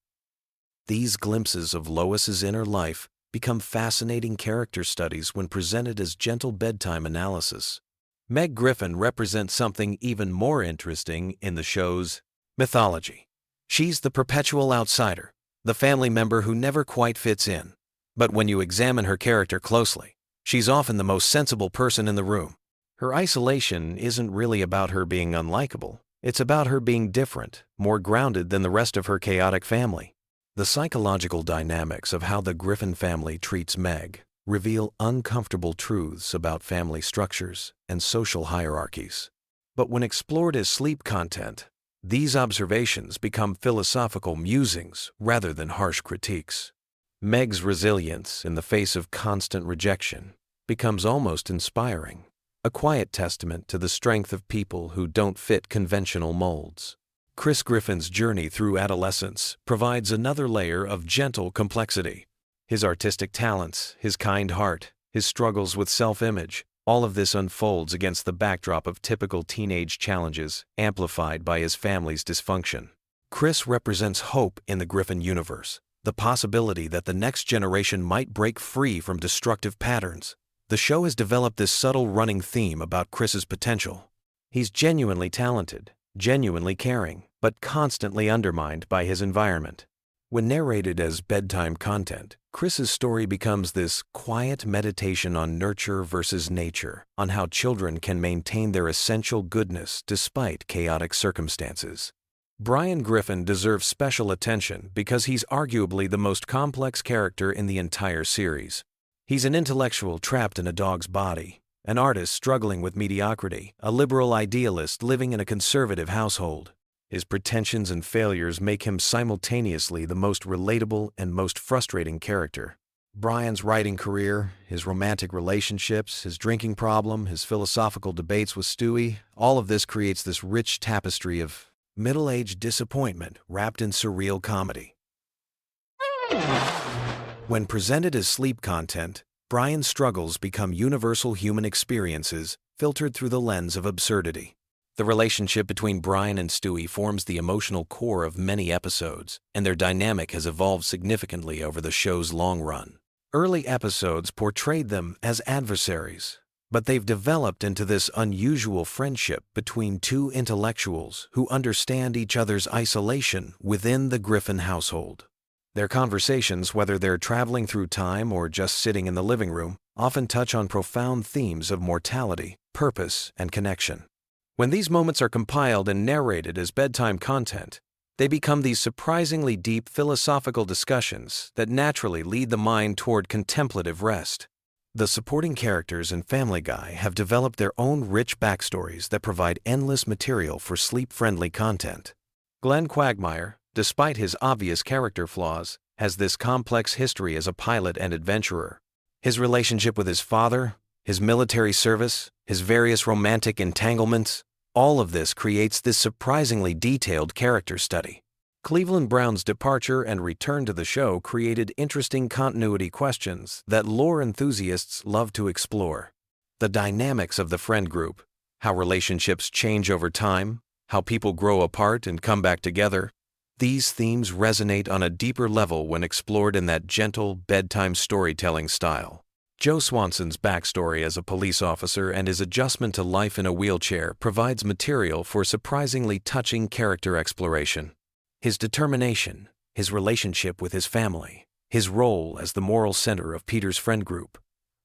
These glimpses of Lois's inner life become fascinating character studies when presented as gentle bedtime analysis. Meg Griffin represents something even more interesting in the show's mythology. She's the perpetual outsider, the family member who never quite fits in. But when you examine her character closely, she's often the most sensible person in the room. Her isolation isn't really about her being unlikable. It's about her being different, more grounded than the rest of her chaotic family. The psychological dynamics of how the Griffin family treats Meg reveal uncomfortable truths about family structures and social hierarchies. But when explored as sleep content, these observations become philosophical musings rather than harsh critiques. Meg's resilience in the face of constant rejection becomes almost inspiring, a quiet testament to the strength of people who don't fit conventional molds. Chris Griffin's journey through adolescence provides another layer of gentle complexity. His artistic talents, his kind heart, his struggles with self-image, all of this unfolds against the backdrop of typical teenage challenges, amplified by his family's dysfunction. Chris represents hope in the Griffin universe, the possibility that the next generation might break free from destructive patterns. The show has developed this subtle running theme about Chris's potential. He's genuinely talented, genuinely caring, but constantly undermined by his environment. When narrated as bedtime content, Chris's story becomes this quiet meditation on nurture versus nature, on how children can maintain their essential goodness despite chaotic circumstances. Brian Griffin deserves special attention because he's arguably the most complex character in the entire series. He's an intellectual trapped in a dog's body, an artist struggling with mediocrity, a liberal idealist living in a conservative household. His pretensions and failures make him simultaneously the most relatable and most frustrating character. Brian's writing career, his romantic relationships, his drinking problem, his philosophical debates with Stewie, all of this creates this rich tapestry of middle-aged disappointment wrapped in surreal comedy. When presented as sleep content, Brian's struggles become universal human experiences filtered through the lens of absurdity. The relationship between Brian and Stewie forms the emotional core of many episodes, and their dynamic has evolved significantly over the show's long run. Early episodes portrayed them as adversaries, but they've developed into this unusual friendship between two intellectuals who understand each other's isolation within the Griffin household. Their conversations, whether they're traveling through time or just sitting in the living room, often touch on profound themes of mortality, purpose, and connection. When these moments are compiled and narrated as bedtime content, they become these surprisingly deep philosophical discussions that naturally lead the mind toward contemplative rest. The supporting characters in Family Guy have developed their own rich backstories that provide endless material for sleep-friendly content. Glenn Quagmire, despite his obvious character flaws, has this complex history as a pilot and adventurer. His relationship with his father, his military service, his various romantic entanglements, all of this creates this surprisingly detailed character study. Cleveland Brown's departure and return to the show created interesting continuity questions that lore enthusiasts love to explore. The dynamics of the friend group, how relationships change over time, how people grow apart and come back together, these themes resonate on a deeper level when explored in that gentle, bedtime storytelling style. Joe Swanson's backstory as a police officer and his adjustment to life in a wheelchair provides material for surprisingly touching character exploration. His determination, his relationship with his family, his role as the moral center of Peter's friend group,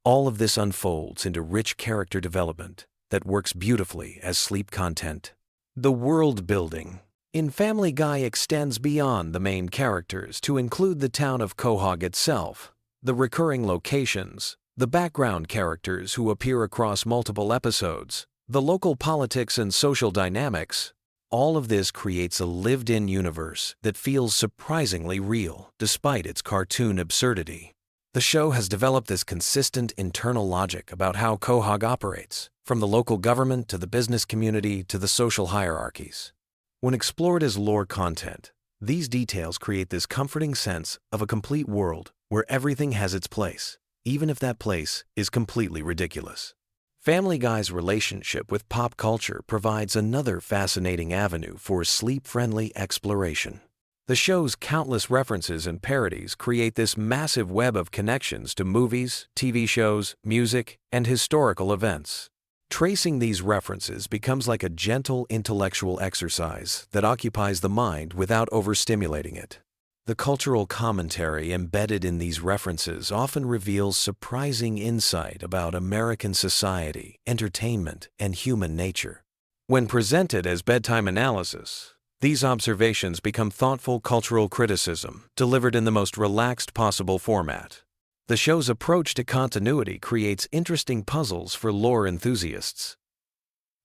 all of this unfolds into rich character development that works beautifully as sleep content. The world building in Family Guy extends beyond the main characters to include the town of Quahog itself, the recurring locations, The background characters who appear across multiple episodes, the local politics and social dynamics, all of this creates a lived-in universe that feels surprisingly real despite its cartoon absurdity. The show has developed this consistent internal logic about how Quahog operates, from the local government to the business community to the social hierarchies. When explored as lore content, these details create this comforting sense of a complete world where everything has its place, even if that place is completely ridiculous. Family Guy's relationship with pop culture provides another fascinating avenue for sleep-friendly exploration. The show's countless references and parodies create this massive web of connections to movies, TV shows, music, and historical events. Tracing these references becomes like a gentle intellectual exercise that occupies the mind without overstimulating it. The cultural commentary embedded in these references often reveals surprising insight about American society, entertainment, and human nature. When presented as bedtime analysis, these observations become thoughtful cultural criticism delivered in the most relaxed possible format. The show's approach to continuity creates interesting puzzles for lore enthusiasts.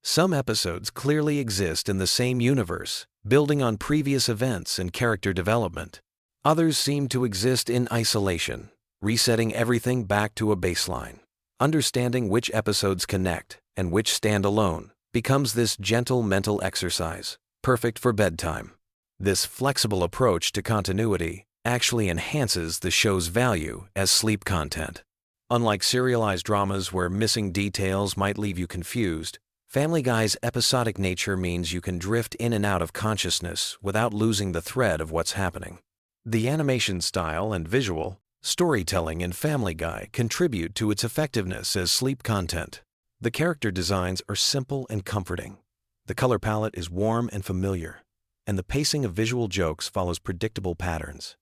Some episodes clearly exist in the same universe, building on previous events and character development. Others seem to exist in isolation, resetting everything back to a baseline. Understanding which episodes connect and which stand alone becomes this gentle mental exercise, perfect for bedtime. This flexible approach to continuity actually enhances the show's value as sleep content. Unlike serialized dramas where missing details might leave you confused, Family Guy's episodic nature means you can drift in and out of consciousness without losing the thread of what's happening. The animation style and visual storytelling in Family Guy contribute to its effectiveness as sleep content. The character designs are simple and comforting. The color palette is warm and familiar, and the pacing of visual jokes follows predictable patterns.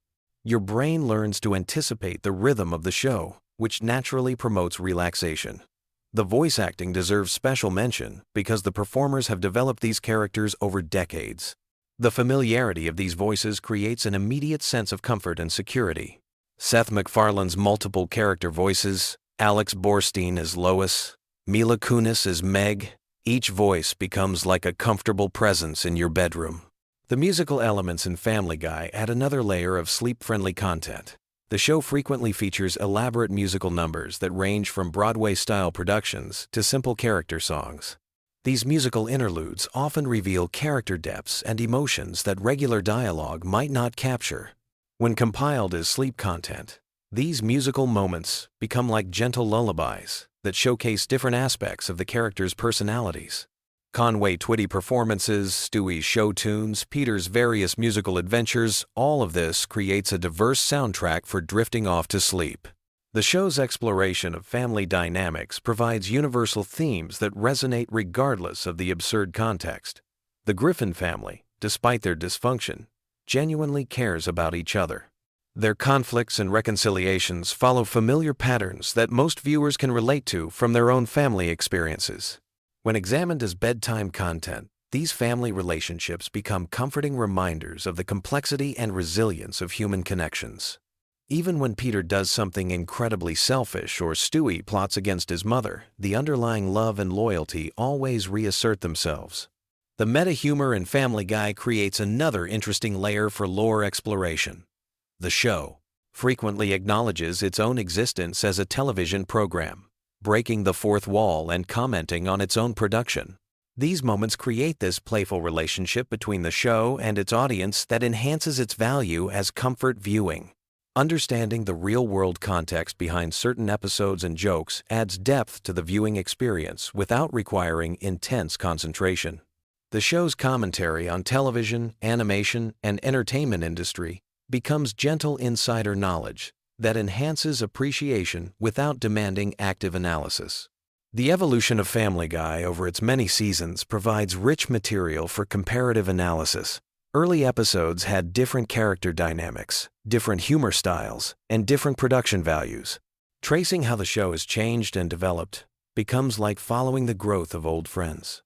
Your brain learns to anticipate the rhythm of the show, which naturally promotes relaxation. The voice acting deserves special mention because the performers have developed these characters over decades. The familiarity of these voices creates an immediate sense of comfort and security. Seth MacFarlane's multiple character voices, Alex Borstein as Lois, Mila Kunis as Meg, each voice becomes like a comfortable presence in your bedroom. The musical elements in Family Guy add another layer of sleep-friendly content. The show frequently features elaborate musical numbers that range from Broadway-style productions to simple character songs. These musical interludes often reveal character depths and emotions that regular dialogue might not capture. When compiled as sleep content, these musical moments become like gentle lullabies that showcase different aspects of the characters' personalities. Conway Twitty performances, Stewie's show tunes, Peter's various musical adventures, all of this creates a diverse soundtrack for drifting off to sleep. The show's exploration of family dynamics provides universal themes that resonate regardless of the absurd context. The Griffin family, despite their dysfunction, genuinely cares about each other. Their conflicts and reconciliations follow familiar patterns that most viewers can relate to from their own family experiences. When examined as bedtime content, these family relationships become comforting reminders of the complexity and resilience of human connections. Even when Peter does something incredibly selfish or Stewie plots against his mother, the underlying love and loyalty always reassert themselves. The meta-humor in Family Guy creates another interesting layer for lore exploration. The show frequently acknowledges its own existence as a television program, breaking the fourth wall and commenting on its own production. These moments create this playful relationship between the show and its audience that enhances its value as comfort viewing. Understanding the real-world context behind certain episodes and jokes adds depth to the viewing experience without requiring intense concentration. The show's commentary on television, animation, and entertainment industry becomes gentle insider knowledge that enhances appreciation without demanding active analysis. The evolution of Family Guy over its many seasons provides rich material for comparative analysis. Early episodes had different character dynamics, different humor styles, and different production values. Tracing how the show has changed and developed becomes like following the growth of old friends.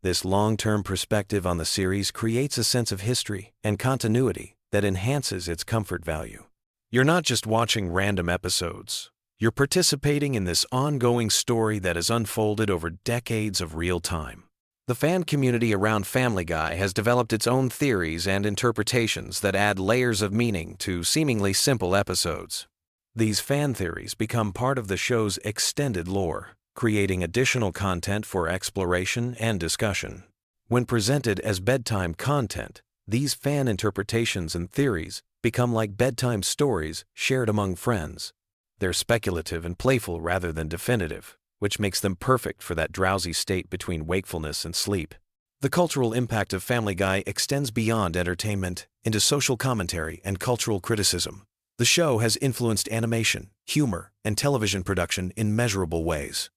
This long-term perspective on the series creates a sense of history and continuity that enhances its comfort value. You're not just watching random episodes. You're participating in this ongoing story that has unfolded over decades of real time. The fan community around Family Guy has developed its own theories and interpretations that add layers of meaning to seemingly simple episodes. These fan theories become part of the show's extended lore, creating additional content for exploration and discussion. When presented as bedtime content, these fan interpretations and theories become like bedtime stories shared among friends. They're speculative and playful rather than definitive, which makes them perfect for that drowsy state between wakefulness and sleep. The cultural impact of Family Guy extends beyond entertainment into social commentary and cultural criticism. The show has influenced animation, humor, and television production in measurable ways.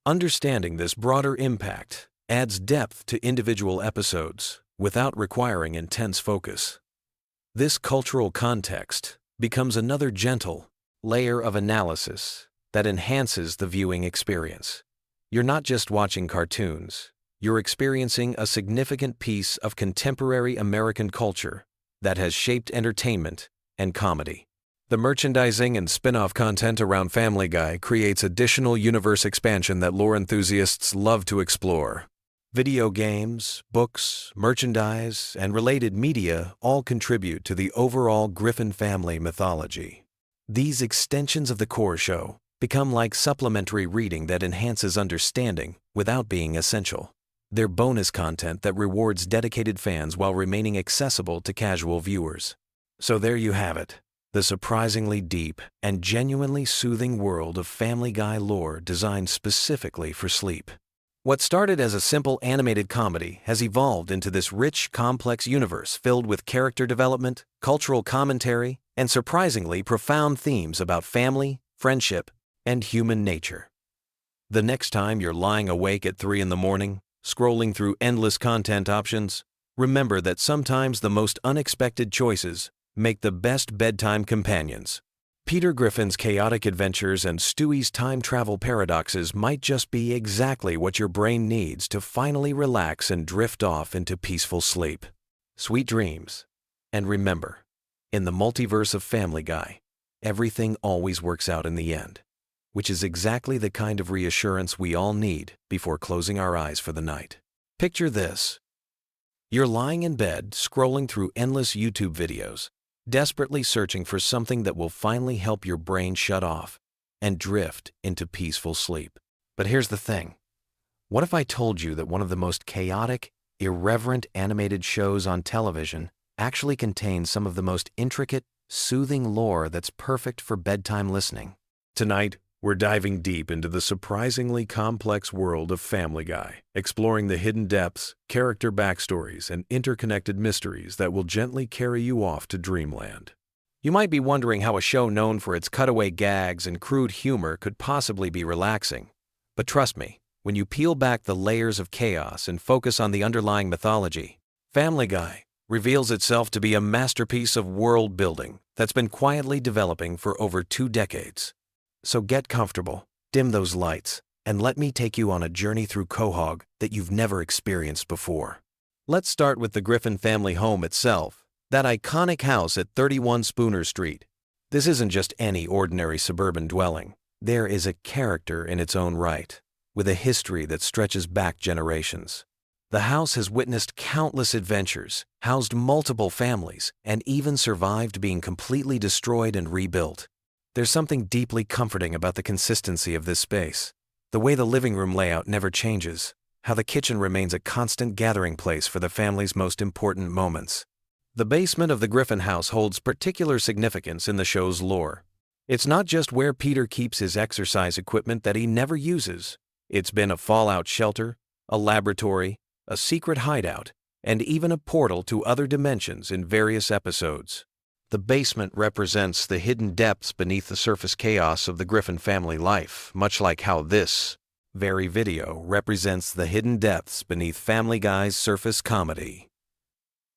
Understanding this broader impact adds depth to individual episodes without requiring intense focus. This cultural context becomes another gentle layer of analysis that enhances the viewing experience. You're not just watching cartoons, you're experiencing a significant piece of contemporary American culture that has shaped entertainment and comedy. The merchandising and spin-off content around Family Guy creates additional universe expansion that lore enthusiasts love to explore. Video games, books, merchandise, and related media all contribute to the overall Griffin family mythology. These extensions of the core show become like supplementary reading that enhances understanding without being essential. They're bonus content that rewards dedicated fans while remaining accessible to casual viewers. So there you have it, the surprisingly deep and genuinely soothing world of Family Guy lore designed specifically for sleep. What started as a simple animated comedy has evolved into this rich, complex universe filled with character development, cultural commentary, and surprisingly profound themes about family, friendship, and human nature. The next time you're lying awake at 3 a.m, scrolling through endless content options, remember that sometimes the most unexpected choices make the best bedtime companions. Peter Griffin's chaotic adventures and Stewie's time travel paradoxes might just be exactly what your brain needs to finally relax and drift off into peaceful sleep. Sweet dreams. And remember, in the multiverse of Family Guy, everything always works out in the end, which is exactly the kind of reassurance we all need before closing our eyes for the night. Picture this. You're lying in bed, scrolling through endless YouTube videos, desperately searching for something that will finally help your brain shut off and drift into peaceful sleep. But here's the thing. What if I told you that one of the most chaotic, irreverent animated shows on television actually contains some of the most intricate, soothing lore that's perfect for bedtime listening? Tonight, we're diving deep into the surprisingly complex world of Family Guy, exploring the hidden depths, character backstories, and interconnected mysteries that will gently carry you off to dreamland. You might be wondering how a show known for its cutaway gags and crude humor could possibly be relaxing. But trust me, when you peel back the layers of chaos and focus on the underlying mythology, Family Guy reveals itself to be a masterpiece of world building that's been quietly developing for over 2 decades. So get comfortable, dim those lights, and let me take you on a journey through Quahog that you've never experienced before. Let's start with the Griffin family home itself, that iconic house at 31 Spooner Street. This isn't just any ordinary suburban dwelling. There is a character in its own right, with a history that stretches back generations. The house has witnessed countless adventures, housed multiple families, and even survived being completely destroyed and rebuilt. There's something deeply comforting about the consistency of this space. The way the living room layout never changes, how the kitchen remains a constant gathering place for the family's most important moments. The basement of the Griffin house holds particular significance in the show's lore. It's not just where Peter keeps his exercise equipment that he never uses. It's been a fallout shelter, a laboratory, a secret hideout, and even a portal to other dimensions in various episodes. The basement represents the hidden depths beneath the surface chaos of the Griffin family life, much like how this very video represents the hidden depths beneath Family Guy's surface comedy.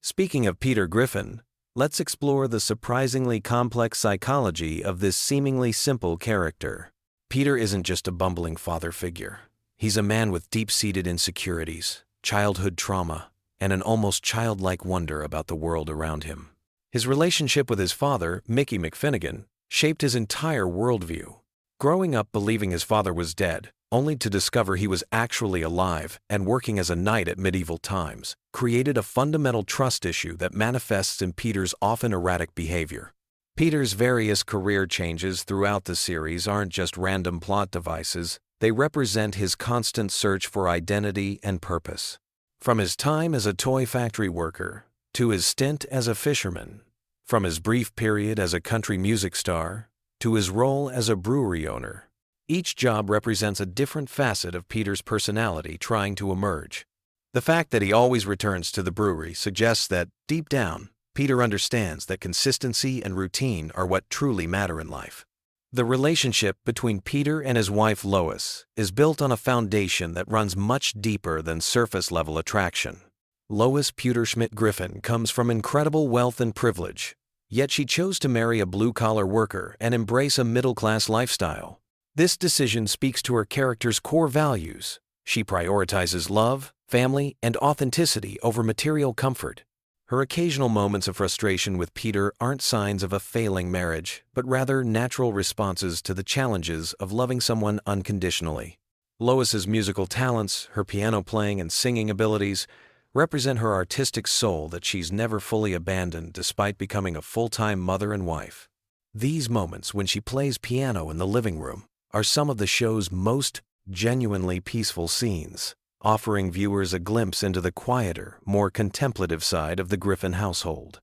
Speaking of Peter Griffin, let's explore the surprisingly complex psychology of this seemingly simple character. Peter isn't just a bumbling father figure. He's a man with deep-seated insecurities, childhood trauma, and an almost childlike wonder about the world around him. His relationship with his father, Mickey McFinnigan, shaped his entire worldview. Growing up believing his father was dead, only to discover he was actually alive and working as a knight at medieval times, created a fundamental trust issue that manifests in Peter's often erratic behavior. Peter's various career changes throughout the series aren't just random plot devices, they represent his constant search for identity and purpose. From his time as a toy factory worker, to his stint as a fisherman, from his brief period as a country music star, to his role as a brewery owner, each job represents a different facet of Peter's personality trying to emerge. The fact that he always returns to the brewery suggests that, deep down, Peter understands that consistency and routine are what truly matter in life. The relationship between Peter and his wife Lois is built on a foundation that runs much deeper than surface-level attraction. Lois Pewterschmidt-Griffin comes from incredible wealth and privilege, yet she chose to marry a blue-collar worker and embrace a middle-class lifestyle. This decision speaks to her character's core values. She prioritizes love, family, and authenticity over material comfort. Her occasional moments of frustration with Peter aren't signs of a failing marriage, but rather natural responses to the challenges of loving someone unconditionally. Lois's musical talents, her piano playing and singing abilities, represent her artistic soul that she's never fully abandoned despite becoming a full-time mother and wife. These moments when she plays piano in the living room are some of the show's most genuinely peaceful scenes, offering viewers a glimpse into the quieter, more contemplative side of the Griffin household.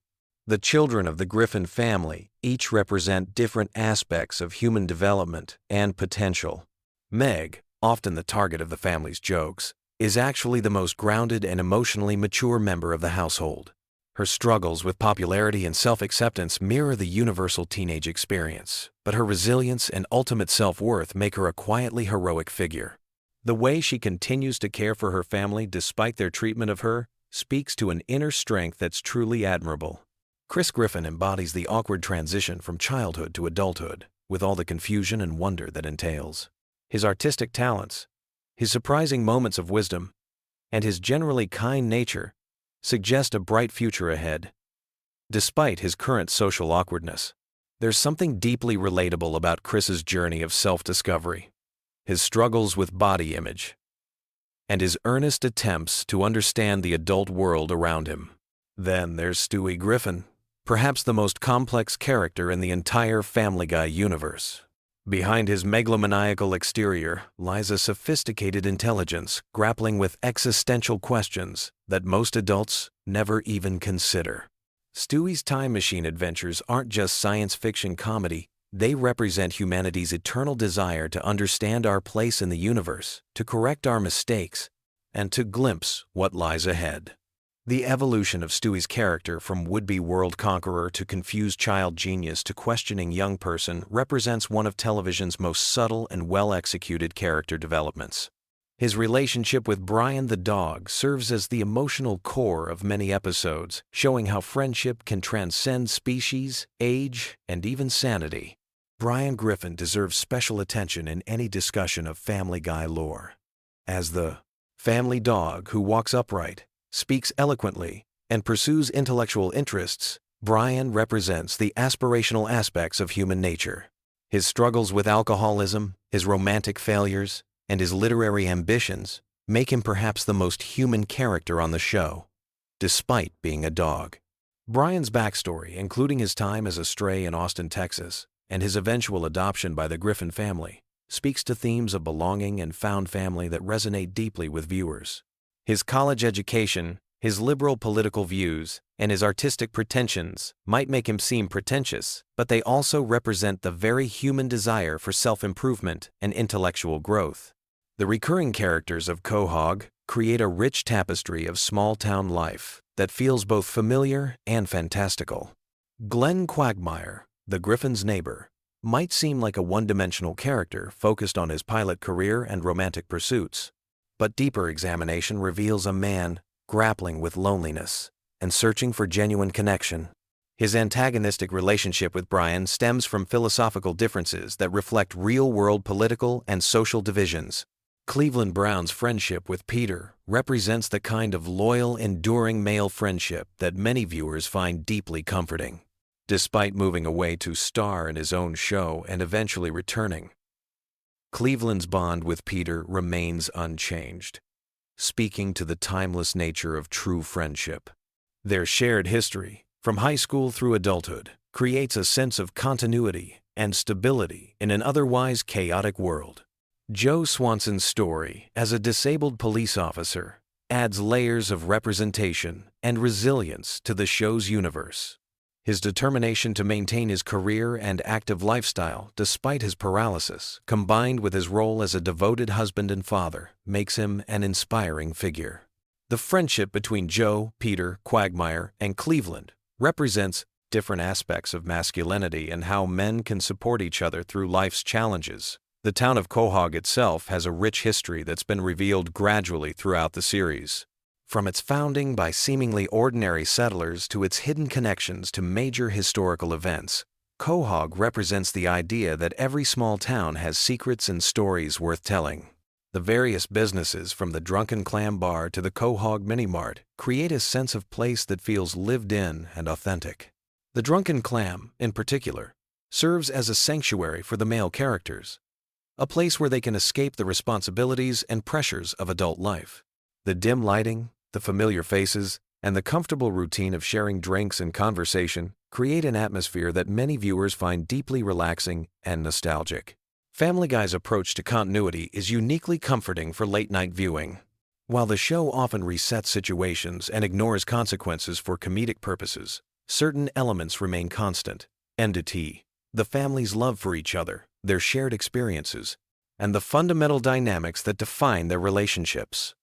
The children of the Griffin family each represent different aspects of human development and potential. Meg, often the target of the family's jokes, is actually the most grounded and emotionally mature member of the household. Her struggles with popularity and self-acceptance mirror the universal teenage experience, but her resilience and ultimate self-worth make her a quietly heroic figure. The way she continues to care for her family despite their treatment of her speaks to an inner strength that's truly admirable. Chris Griffin embodies the awkward transition from childhood to adulthood, with all the confusion and wonder that entails. His artistic talents, his surprising moments of wisdom, and his generally kind nature suggest a bright future ahead. Despite his current social awkwardness, there's something deeply relatable about Chris's journey of self-discovery, his struggles with body image, and his earnest attempts to understand the adult world around him. Then there's Stewie Griffin, perhaps the most complex character in the entire Family Guy universe. Behind his megalomaniacal exterior lies a sophisticated intelligence grappling with existential questions that most adults never even consider. Stewie's time machine adventures aren't just science fiction comedy, they represent humanity's eternal desire to understand our place in the universe, to correct our mistakes, and to glimpse what lies ahead. The evolution of Stewie's character from would-be world conqueror to confused child genius to questioning young person represents one of television's most subtle and well-executed character developments. His relationship with Brian the dog serves as the emotional core of many episodes, showing how friendship can transcend species, age, and even sanity. Brian Griffin deserves special attention in any discussion of Family Guy lore. As the family dog who walks upright, speaks eloquently, and pursues intellectual interests, Brian represents the aspirational aspects of human nature. His struggles with alcoholism, his romantic failures, and his literary ambitions make him perhaps the most human character on the show, despite being a dog. Brian's backstory, including his time as a stray in Austin, Texas, and his eventual adoption by the Griffin family, speaks to themes of belonging and found family that resonate deeply with viewers. His college education, his liberal political views, and his artistic pretensions might make him seem pretentious, but they also represent the very human desire for self-improvement and intellectual growth. The recurring characters of Quahog create a rich tapestry of small-town life that feels both familiar and fantastical. Glenn Quagmire, the Griffin's neighbor, might seem like a one-dimensional character focused on his pilot career and romantic pursuits, but deeper examination reveals a man grappling with loneliness and searching for genuine connection. His antagonistic relationship with Brian stems from philosophical differences that reflect real-world political and social divisions. Cleveland Brown's friendship with Peter represents the kind of loyal, enduring male friendship that many viewers find deeply comforting. Despite moving away to star in his own show and eventually returning, Cleveland's bond with Peter remains unchanged, speaking to the timeless nature of true friendship. Their shared history, from high school through adulthood, creates a sense of continuity and stability in an otherwise chaotic world. Joe Swanson's story as a disabled police officer adds layers of representation and resilience to the show's universe. His determination to maintain his career and active lifestyle despite his paralysis, combined with his role as a devoted husband and father, makes him an inspiring figure. The friendship between Joe, Peter, Quagmire, and Cleveland represents different aspects of masculinity and how men can support each other through life's challenges. The town of Quahog itself has a rich history that's been revealed gradually throughout the series. From its founding by seemingly ordinary settlers to its hidden connections to major historical events, Quahog represents the idea that every small town has secrets and stories worth telling. The various businesses, from the Drunken Clam Bar to the Quahog Mini Mart, create a sense of place that feels lived in and authentic. The Drunken Clam, in particular, serves as a sanctuary for the male characters, a place where they can escape the responsibilities and pressures of adult life. The dim lighting, the familiar faces, and the comfortable routine of sharing drinks and conversation create an atmosphere that many viewers find deeply relaxing and nostalgic. Family Guy's approach to continuity is uniquely comforting for late-night viewing. While the show often resets situations and ignores consequences for comedic purposes, certain elements remain constant. Entity, the family's love for each other, their shared experiences, and the fundamental dynamics that define their relationships.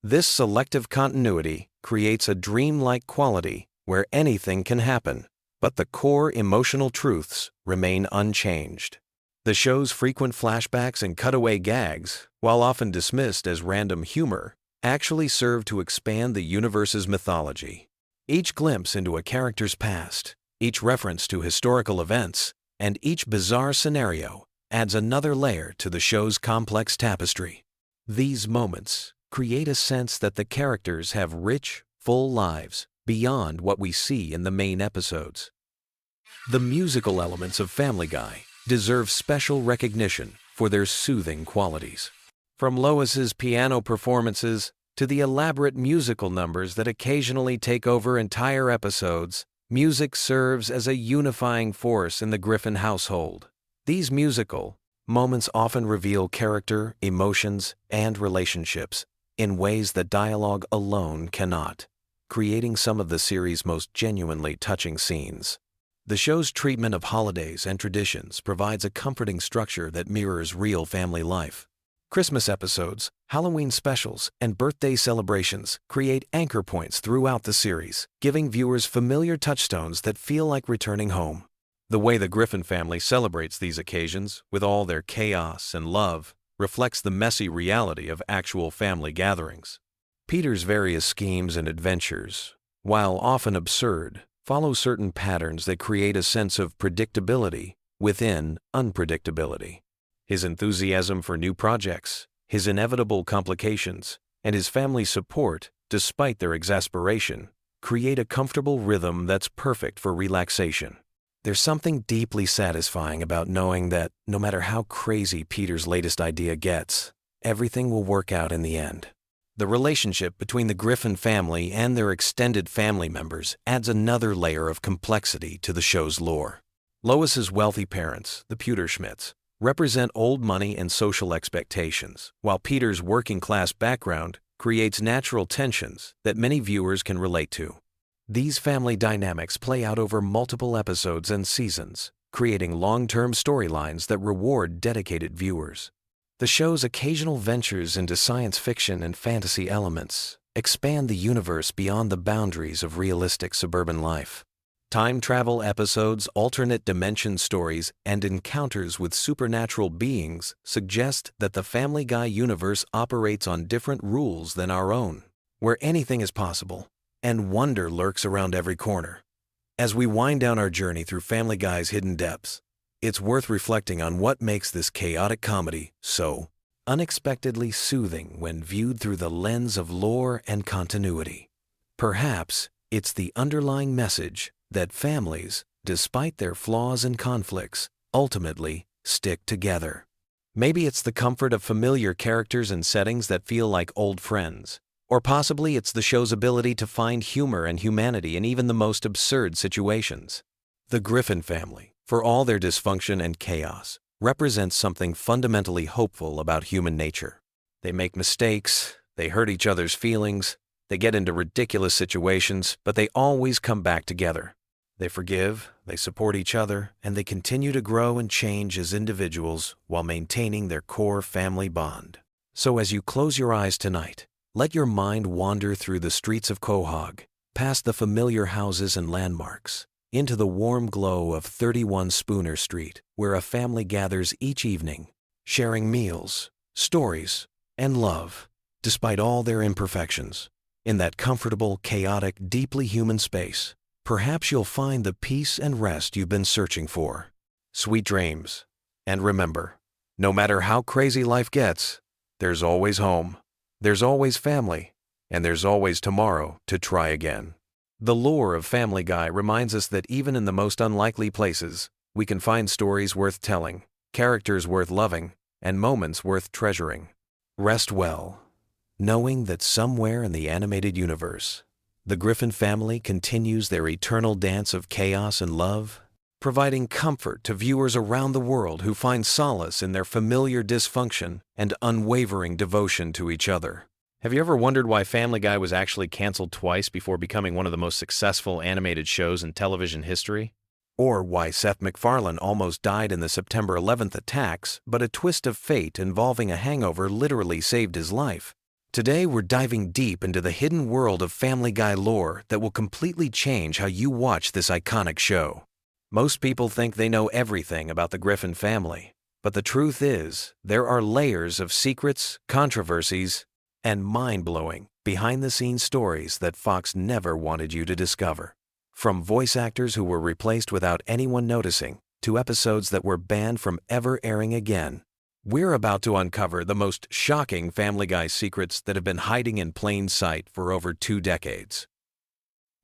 This selective continuity creates a dreamlike quality where anything can happen, but the core emotional truths remain unchanged. The show's frequent flashbacks and cutaway gags, while often dismissed as random humor, actually serve to expand the universe's mythology. Each glimpse into a character's past, each reference to historical events, and each bizarre scenario adds another layer to the show's complex tapestry. These moments create a sense that the characters have rich, full lives beyond what we see in the main episodes. The musical elements of Family Guy deserve special recognition for their soothing qualities. From Lois's piano performances to the elaborate musical numbers that occasionally take over entire episodes, music serves as a unifying force in the Griffin household. These musical moments often reveal character, emotions, and relationships in ways that dialogue alone cannot, creating some of the series' most genuinely touching scenes. The show's treatment of holidays and traditions provides a comforting structure that mirrors real family life. Christmas episodes, Halloween specials, and birthday celebrations create anchor points throughout the series, giving viewers familiar touchstones that feel like returning home. The way the Griffin family celebrates these occasions, with all their chaos and love, reflects the messy reality of actual family gatherings. Peter's various schemes and adventures, while often absurd, follow certain patterns that create a sense of predictability within unpredictability. His enthusiasm for new projects, his inevitable complications, and his family's support, despite their exasperation, create a comfortable rhythm that's perfect for relaxation. There's something deeply satisfying about knowing that no matter how crazy Peter's latest idea gets, everything will work out in the end. The relationship between the Griffin family and their extended family members adds another layer of complexity to the show's lore. Lois's wealthy parents, the Pewterschmidts, represent old money and social expectations, while Peter's working-class background creates natural tensions that many viewers can relate to. These family dynamics play out over multiple episodes and seasons, creating long-term storylines that reward dedicated viewers. The show's occasional ventures into science fiction and fantasy elements expand the universe beyond the boundaries of realistic suburban life. Time travel episodes, alternate dimension stories, and encounters with supernatural beings suggest that the Family Guy universe operates on different rules than our own, where anything is possible and wonder lurks around every corner. As we wind down our journey through Family Guy's hidden depths, it's worth reflecting on what makes this chaotic comedy so unexpectedly soothing when viewed through the lens of lore and continuity. Perhaps it's the underlying message that families, despite their flaws and conflicts, ultimately stick together. Maybe it's the comfort of familiar characters and settings that feel like old friends. Or possibly it's the show's ability to find humor and humanity in even the most absurd situations. The Griffin family, for all their dysfunction and chaos, represents something fundamentally hopeful about human nature. They make mistakes, they hurt each other's feelings, they get into ridiculous situations, but they always come back together. They forgive, they support each other, and they continue to grow and change as individuals while maintaining their core family bond. So as you close your eyes tonight, let your mind wander through the streets of Quahog, past the familiar houses and landmarks, into the warm glow of 31 Spooner Street, where a family gathers each evening, sharing meals, stories, and love, despite all their imperfections. In that comfortable, chaotic, deeply human space, perhaps you'll find the peace and rest you've been searching for. Sweet dreams. And remember, no matter how crazy life gets, there's always home, there's always family, and there's always tomorrow to try again. The lore of Family Guy reminds us that even in the most unlikely places, we can find stories worth telling, characters worth loving, and moments worth treasuring. Rest well, knowing that somewhere in the animated universe, the Griffin family continues their eternal dance of chaos and love, providing comfort to viewers around the world who find solace in their familiar dysfunction and unwavering devotion to each other. Have you ever wondered why Family Guy was actually canceled twice before becoming one of the most successful animated shows in television history? Or why Seth MacFarlane almost died in the September 11th attacks, but a twist of fate involving a hangover literally saved his life? Today we're diving deep into the hidden world of Family Guy lore that will completely change how you watch this iconic show. Most people think they know everything about the Griffin family, but the truth is, there are layers of secrets, controversies, and mind-blowing, behind-the-scenes stories that Fox never wanted you to discover. From voice actors who were replaced without anyone noticing, to episodes that were banned from ever airing again, we're about to uncover the most shocking Family Guy secrets that have been hiding in plain sight for over 2 decades.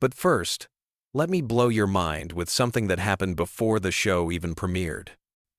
But first, let me blow your mind with something that happened before the show even premiered.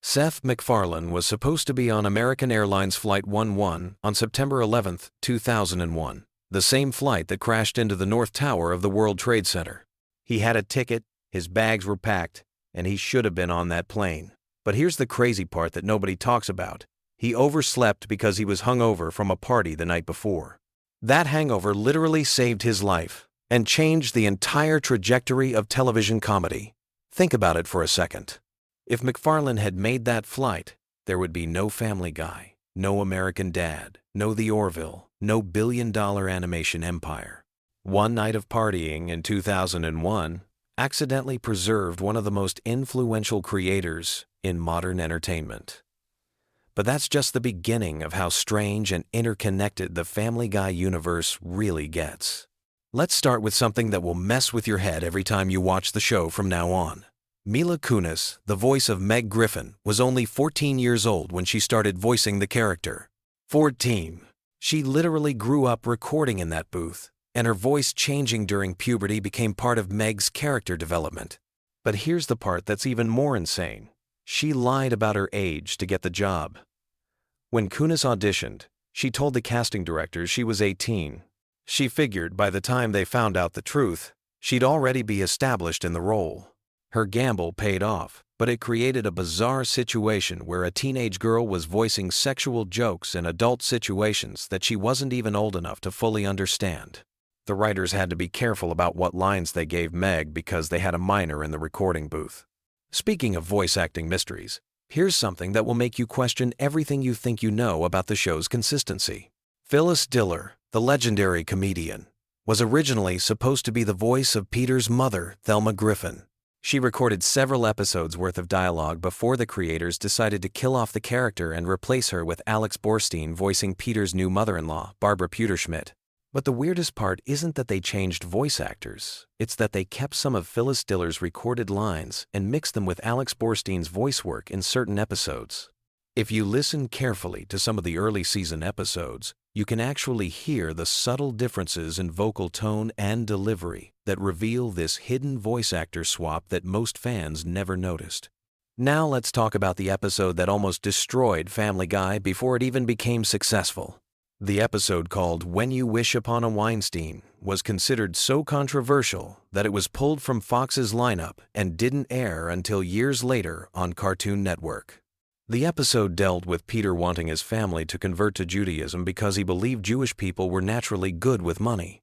Seth MacFarlane was supposed to be on American Airlines Flight 11 on September 11, 2001, the same flight that crashed into the North Tower of the World Trade Center. He had a ticket, his bags were packed, and he should have been on that plane. But here's the crazy part that nobody talks about. He overslept because he was hungover from a party the night before. That hangover literally saved his life and changed the entire trajectory of television comedy. Think about it for a second. If MacFarlane had made that flight, there would be no Family Guy, no American Dad, no The Orville, no billion-dollar animation empire. One night of partying in 2001 accidentally preserved one of the most influential creators in modern entertainment. But that's just the beginning of how strange and interconnected the Family Guy universe really gets. Let's start with something that will mess with your head every time you watch the show from now on. Mila Kunis, the voice of Meg Griffin, was only 14 years old when she started voicing the character. 14. She literally grew up recording in that booth, and her voice changing during puberty became part of Meg's character development. But here's the part that's even more insane. She lied about her age to get the job. When Kunis auditioned, she told the casting directors she was 18. She figured by the time they found out the truth, she'd already be established in the role. Her gamble paid off, but it created a bizarre situation where a teenage girl was voicing sexual jokes in adult situations that she wasn't even old enough to fully understand. The writers had to be careful about what lines they gave Meg because they had a minor in the recording booth. Speaking of voice acting mysteries, here's something that will make you question everything you think you know about the show's consistency. Phyllis Diller, the legendary comedian, was originally supposed to be the voice of Peter's mother, Thelma Griffin. She recorded several episodes worth of dialogue before the creators decided to kill off the character and replace her with Alex Borstein voicing Peter's new mother-in-law, Barbara Puderschmidt. But the weirdest part isn't that they changed voice actors, it's that they kept some of Phyllis Diller's recorded lines and mixed them with Alex Borstein's voice work in certain episodes. If you listen carefully to some of the early season episodes, you can actually hear the subtle differences in vocal tone and delivery that reveal this hidden voice actor swap that most fans never noticed. Now let's talk about the episode that almost destroyed Family Guy before it even became successful. The episode called When You Wish Upon a Weinstein was considered so controversial that it was pulled from Fox's lineup and didn't air until years later on Cartoon Network. The episode dealt with Peter wanting his family to convert to Judaism because he believed Jewish people were naturally good with money.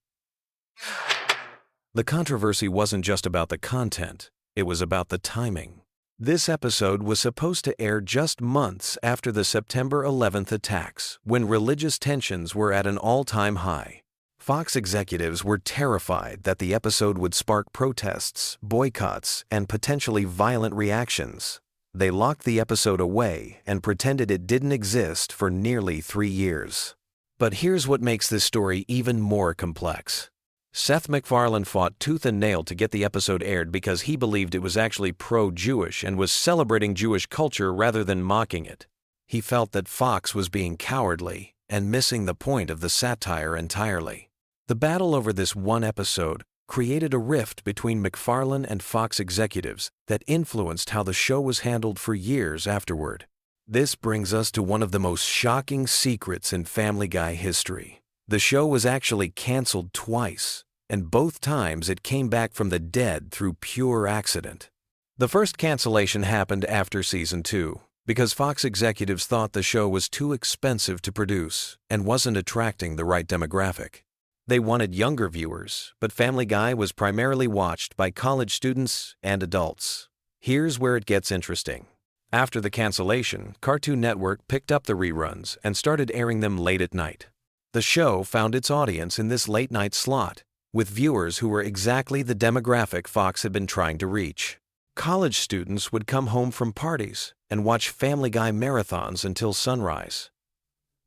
The controversy wasn't just about the content, it was about the timing. This episode was supposed to air just months after the September 11th attacks, when religious tensions were at an all-time high. Fox executives were terrified that the episode would spark protests, boycotts, and potentially violent reactions. They locked the episode away and pretended it didn't exist for nearly 3 years. But here's what makes this story even more complex. Seth MacFarlane fought tooth and nail to get the episode aired because he believed it was actually pro-Jewish and was celebrating Jewish culture rather than mocking it. He felt that Fox was being cowardly and missing the point of the satire entirely. The battle over this one episode created a rift between MacFarlane and Fox executives that influenced how the show was handled for years afterward. This brings us to one of the most shocking secrets in Family Guy history. The show was actually canceled twice, and both times it came back from the dead through pure accident. The first cancellation happened after season 2, because Fox executives thought the show was too expensive to produce and wasn't attracting the right demographic. They wanted younger viewers, but Family Guy was primarily watched by college students and adults. Here's where it gets interesting. After the cancellation, Cartoon Network picked up the reruns and started airing them late at night. The show found its audience in this late-night slot, with viewers who were exactly the demographic Fox had been trying to reach. College students would come home from parties and watch Family Guy marathons until sunrise.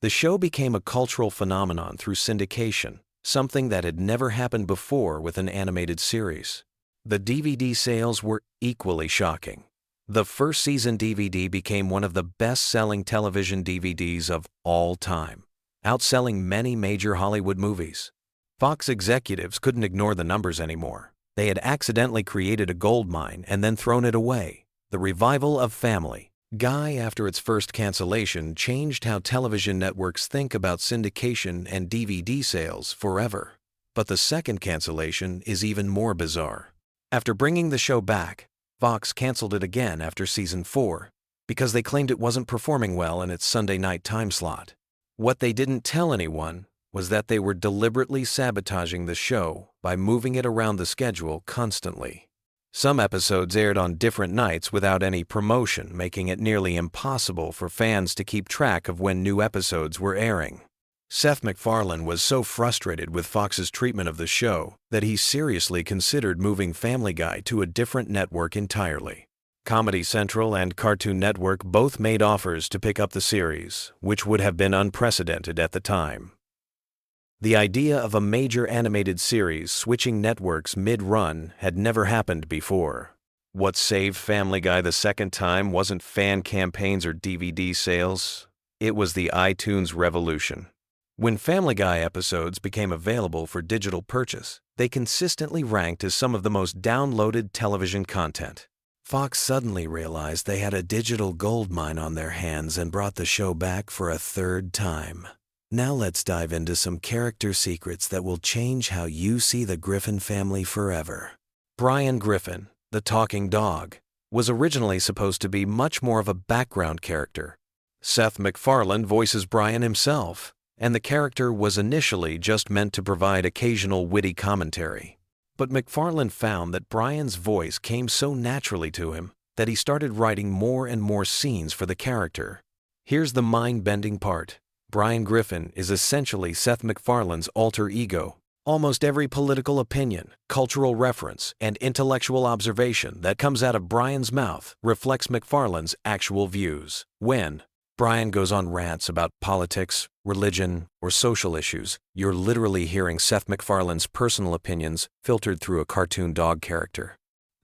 The show became a cultural phenomenon through syndication, something that had never happened before with an animated series. The DVD sales were equally shocking. The first season DVD became one of the best-selling television DVDs of all time, outselling many major Hollywood movies. Fox executives couldn't ignore the numbers anymore. They had accidentally created a gold mine and then thrown it away. The revival of Family Guy after its first cancellation changed how television networks think about syndication and DVD sales forever. But the second cancellation is even more bizarre. After bringing the show back, Fox canceled it again after season 4 because they claimed it wasn't performing well in its Sunday night time slot. What they didn't tell anyone was that they were deliberately sabotaging the show by moving it around the schedule constantly. Some episodes aired on different nights without any promotion, making it nearly impossible for fans to keep track of when new episodes were airing. Seth MacFarlane was so frustrated with Fox's treatment of the show that he seriously considered moving Family Guy to a different network entirely. Comedy Central and Cartoon Network both made offers to pick up the series, which would have been unprecedented at the time. The idea of a major animated series switching networks mid-run had never happened before. What saved Family Guy the second time wasn't fan campaigns or DVD sales. It was the iTunes revolution. When Family Guy episodes became available for digital purchase, they consistently ranked as some of the most downloaded television content. Fox suddenly realized they had a digital gold mine on their hands and brought the show back for a third time. Now let's dive into some character secrets that will change how you see the Griffin family forever. Brian Griffin, the talking dog, was originally supposed to be much more of a background character. Seth MacFarlane voices Brian himself, and the character was initially just meant to provide occasional witty commentary. But MacFarlane found that Brian's voice came so naturally to him that he started writing more and more scenes for the character. Here's the mind-bending part. Brian Griffin is essentially Seth MacFarlane's alter ego. Almost every political opinion, cultural reference, and intellectual observation that comes out of Brian's mouth reflects MacFarlane's actual views. When Brian goes on rants about politics, religion, or social issues, you're literally hearing Seth MacFarlane's personal opinions filtered through a cartoon dog character.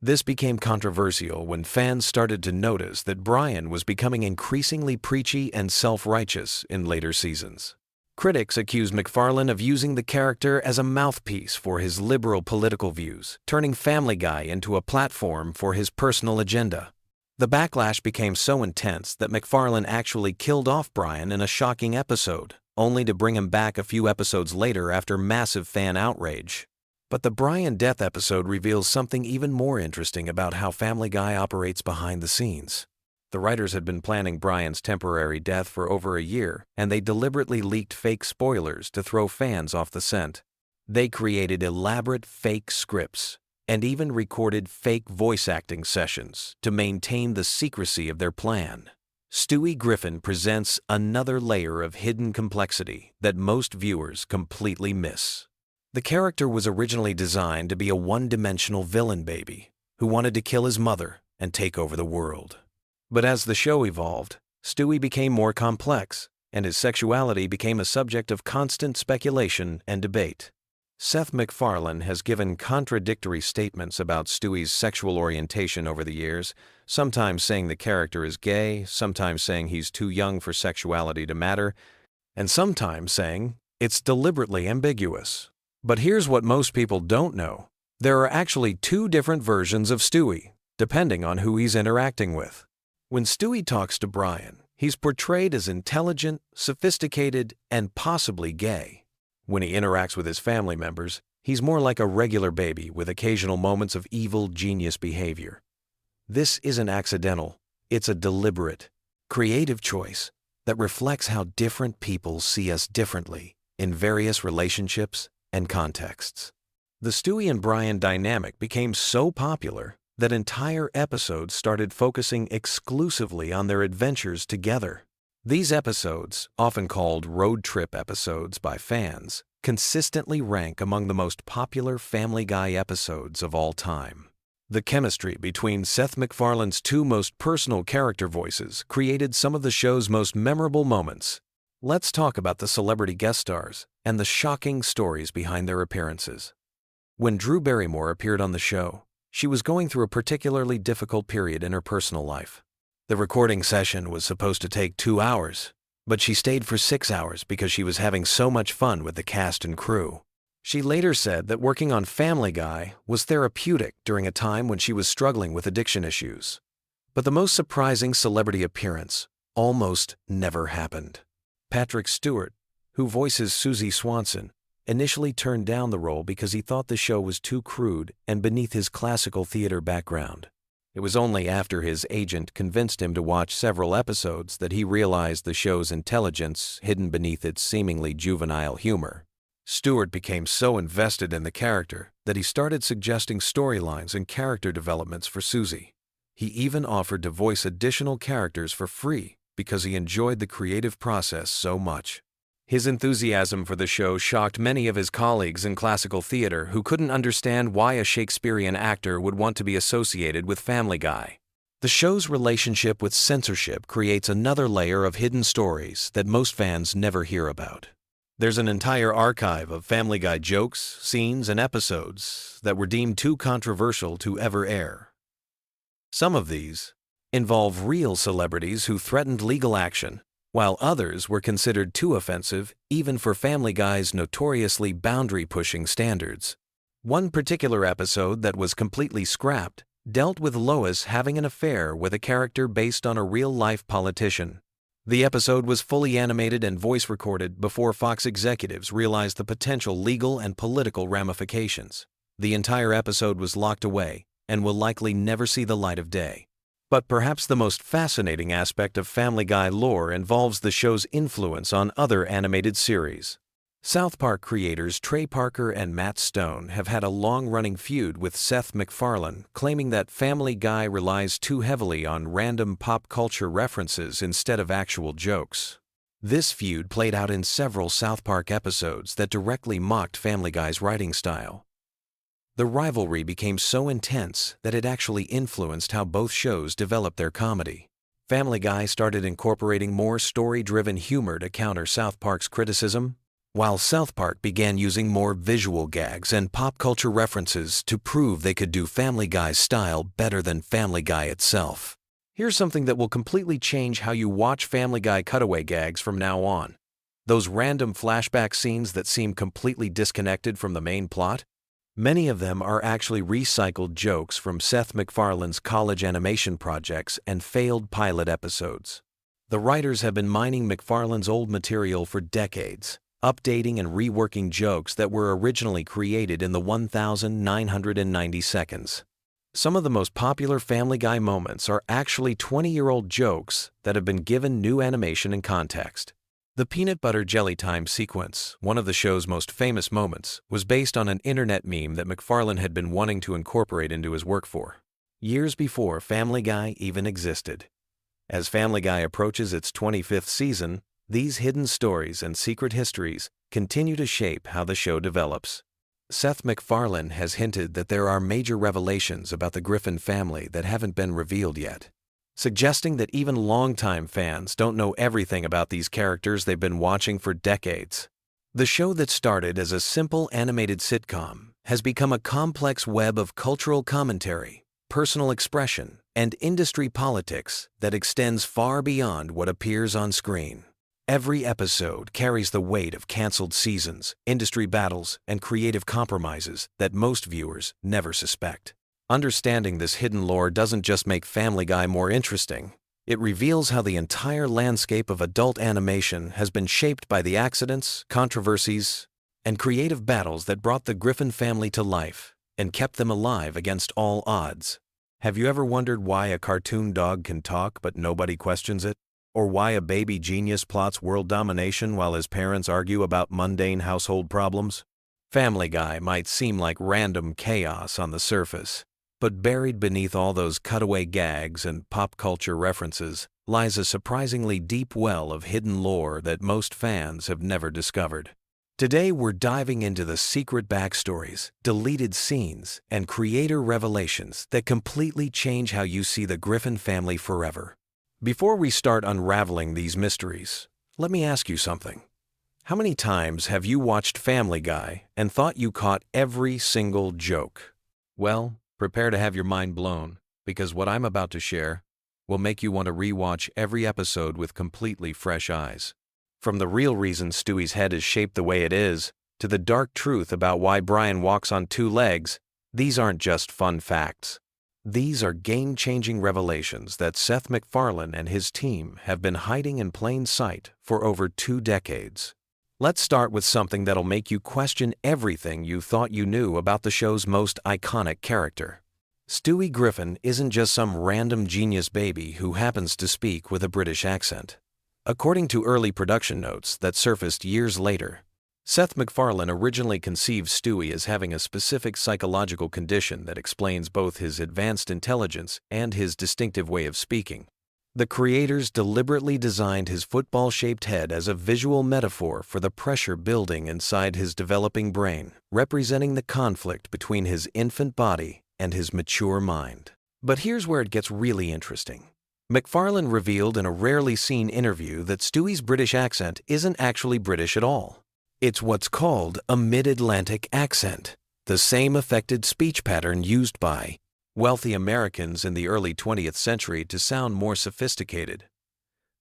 This became controversial when fans started to notice that Brian was becoming increasingly preachy and self-righteous in later seasons. Critics accused MacFarlane of using the character as a mouthpiece for his liberal political views, turning Family Guy into a platform for his personal agenda. The backlash became so intense that MacFarlane actually killed off Brian in a shocking episode, only to bring him back a few episodes later after massive fan outrage. But the Brian death episode reveals something even more interesting about how Family Guy operates behind the scenes. The writers had been planning Brian's temporary death for over a year, and they deliberately leaked fake spoilers to throw fans off the scent. They created elaborate fake scripts and even recorded fake voice acting sessions to maintain the secrecy of their plan. Stewie Griffin presents another layer of hidden complexity that most viewers completely miss. The character was originally designed to be a one-dimensional villain baby who wanted to kill his mother and take over the world. But as the show evolved, Stewie became more complex, and his sexuality became a subject of constant speculation and debate. Seth MacFarlane has given contradictory statements about Stewie's sexual orientation over the years, sometimes saying the character is gay, sometimes saying he's too young for sexuality to matter, and sometimes saying it's deliberately ambiguous. But here's what most people don't know. There are actually two different versions of Stewie, depending on who he's interacting with. When Stewie talks to Brian, he's portrayed as intelligent, sophisticated, and possibly gay. When he interacts with his family members, he's more like a regular baby with occasional moments of evil genius behavior. This isn't accidental. It's a deliberate, creative choice that reflects how different people see us differently in various relationships and contexts. The Stewie and Brian dynamic became so popular that entire episodes started focusing exclusively on their adventures together. These episodes, often called road trip episodes by fans, consistently rank among the most popular Family Guy episodes of all time. The chemistry between Seth MacFarlane's two most personal character voices created some of the show's most memorable moments. Let's talk about the celebrity guest stars and the shocking stories behind their appearances. When Drew Barrymore appeared on the show, she was going through a particularly difficult period in her personal life. The recording session was supposed to take 2 hours, but she stayed for 6 hours because she was having so much fun with the cast and crew. She later said that working on Family Guy was therapeutic during a time when she was struggling with addiction issues. But the most surprising celebrity appearance almost never happened. Patrick Stewart, who voices Susie Swanson, initially turned down the role because he thought the show was too crude and beneath his classical theater background. It was only after his agent convinced him to watch several episodes that he realized the show's intelligence hidden beneath its seemingly juvenile humor. Stewart became so invested in the character that he started suggesting storylines and character developments for Susie. He even offered to voice additional characters for free because he enjoyed the creative process so much. His enthusiasm for the show shocked many of his colleagues in classical theater who couldn't understand why a Shakespearean actor would want to be associated with Family Guy. The show's relationship with censorship creates another layer of hidden stories that most fans never hear about. There's an entire archive of Family Guy jokes, scenes, and episodes that were deemed too controversial to ever air. Some of these involve real celebrities who threatened legal action, while others were considered too offensive even for Family Guy's notoriously boundary-pushing standards. One particular episode that was completely scrapped dealt with Lois having an affair with a character based on a real-life politician. The episode was fully animated and voice-recorded before Fox executives realized the potential legal and political ramifications. The entire episode was locked away and will likely never see the light of day. But perhaps the most fascinating aspect of Family Guy lore involves the show's influence on other animated series. South Park creators Trey Parker and Matt Stone have had a long-running feud with Seth MacFarlane, claiming that Family Guy relies too heavily on random pop culture references instead of actual jokes. This feud played out in several South Park episodes that directly mocked Family Guy's writing style. The rivalry became so intense that it actually influenced how both shows developed their comedy. Family Guy started incorporating more story-driven humor to counter South Park's criticism, while South Park began using more visual gags and pop culture references to prove they could do Family Guy's style better than Family Guy itself. Here's something that will completely change how you watch Family Guy cutaway gags from now on. Those random flashback scenes that seem completely disconnected from the main plot? Many of them are actually recycled jokes from Seth MacFarlane's college animation projects and failed pilot episodes. The writers have been mining MacFarlane's old material for decades, updating and reworking jokes that were originally created in the 1,990 seconds. Some of the most popular Family Guy moments are actually 20-year-old jokes that have been given new animation and context. The peanut butter jelly time sequence, one of the show's most famous moments, was based on an internet meme that MacFarlane had been wanting to incorporate into his work for years before Family Guy even existed. As Family Guy approaches its 25th season, these hidden stories and secret histories continue to shape how the show develops. Seth MacFarlane has hinted that there are major revelations about the Griffin family that haven't been revealed yet, suggesting that even longtime fans don't know everything about these characters they've been watching for decades. The show that started as a simple animated sitcom has become a complex web of cultural commentary, personal expression, and industry politics that extends far beyond what appears on screen. Every episode carries the weight of canceled seasons, industry battles, and creative compromises that most viewers never suspect. Understanding this hidden lore doesn't just make Family Guy more interesting. It reveals how the entire landscape of adult animation has been shaped by the accidents, controversies, and creative battles that brought the Griffin family to life and kept them alive against all odds. Have you ever wondered why a cartoon dog can talk but nobody questions it? Or why a baby genius plots world domination while his parents argue about mundane household problems? Family Guy might seem like random chaos on the surface, but buried beneath all those cutaway gags and pop culture references lies a surprisingly deep well of hidden lore that most fans have never discovered. Today we're diving into the secret backstories, deleted scenes, and creator revelations that completely change how you see the Griffin family forever. Before we start unraveling these mysteries, let me ask you something. How many times have you watched Family Guy and thought you caught every single joke? Well, prepare to have your mind blown, because what I'm about to share will make you want to rewatch every episode with completely fresh eyes. From the real reason Stewie's head is shaped the way it is, to the dark truth about why Brian walks on two legs, these aren't just fun facts. These are game-changing revelations that Seth MacFarlane and his team have been hiding in plain sight for over 2 decades. Let's start with something that'll make you question everything you thought you knew about the show's most iconic character. Stewie Griffin isn't just some random genius baby who happens to speak with a British accent. According to early production notes that surfaced years later, Seth MacFarlane originally conceived Stewie as having a specific psychological condition that explains both his advanced intelligence and his distinctive way of speaking. The creators deliberately designed his football-shaped head as a visual metaphor for the pressure building inside his developing brain, representing the conflict between his infant body and his mature mind. But here's where it gets really interesting. MacFarlane revealed in a rarely seen interview that Stewie's British accent isn't actually British at all. It's what's called a mid-Atlantic accent, the same affected speech pattern used by wealthy Americans in the early 20th century to sound more sophisticated.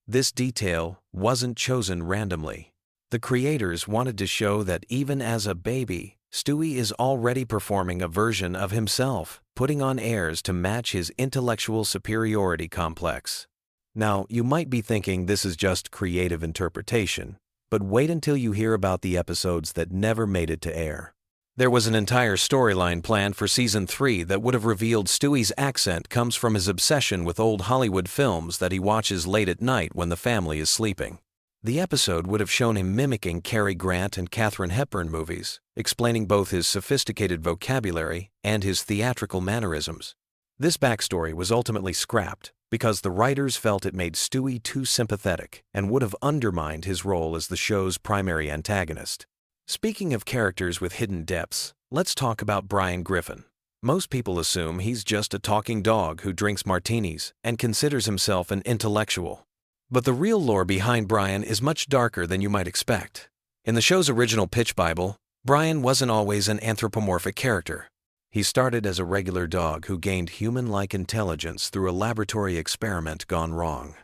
This detail wasn't chosen randomly. The creators wanted to show that even as a baby, Stewie is already performing a version of himself, putting on airs to match his intellectual superiority complex. Now, you might be thinking this is just creative interpretation, but wait until you hear about the episodes that never made it to air. There was an entire storyline planned for Season 3 that would have revealed Stewie's accent comes from his obsession with old Hollywood films that he watches late at night when the family is sleeping. The episode would have shown him mimicking Cary Grant and Katharine Hepburn movies, explaining both his sophisticated vocabulary and his theatrical mannerisms. This backstory was ultimately scrapped because the writers felt it made Stewie too sympathetic and would have undermined his role as the show's primary antagonist. Speaking of characters with hidden depths, let's talk about Brian Griffin. Most people assume he's just a talking dog who drinks martinis and considers himself an intellectual. But the real lore behind Brian is much darker than you might expect. In the show's original pitch Bible, Brian wasn't always an anthropomorphic character. He started as a regular dog who gained human-like intelligence through a laboratory experiment gone wrong.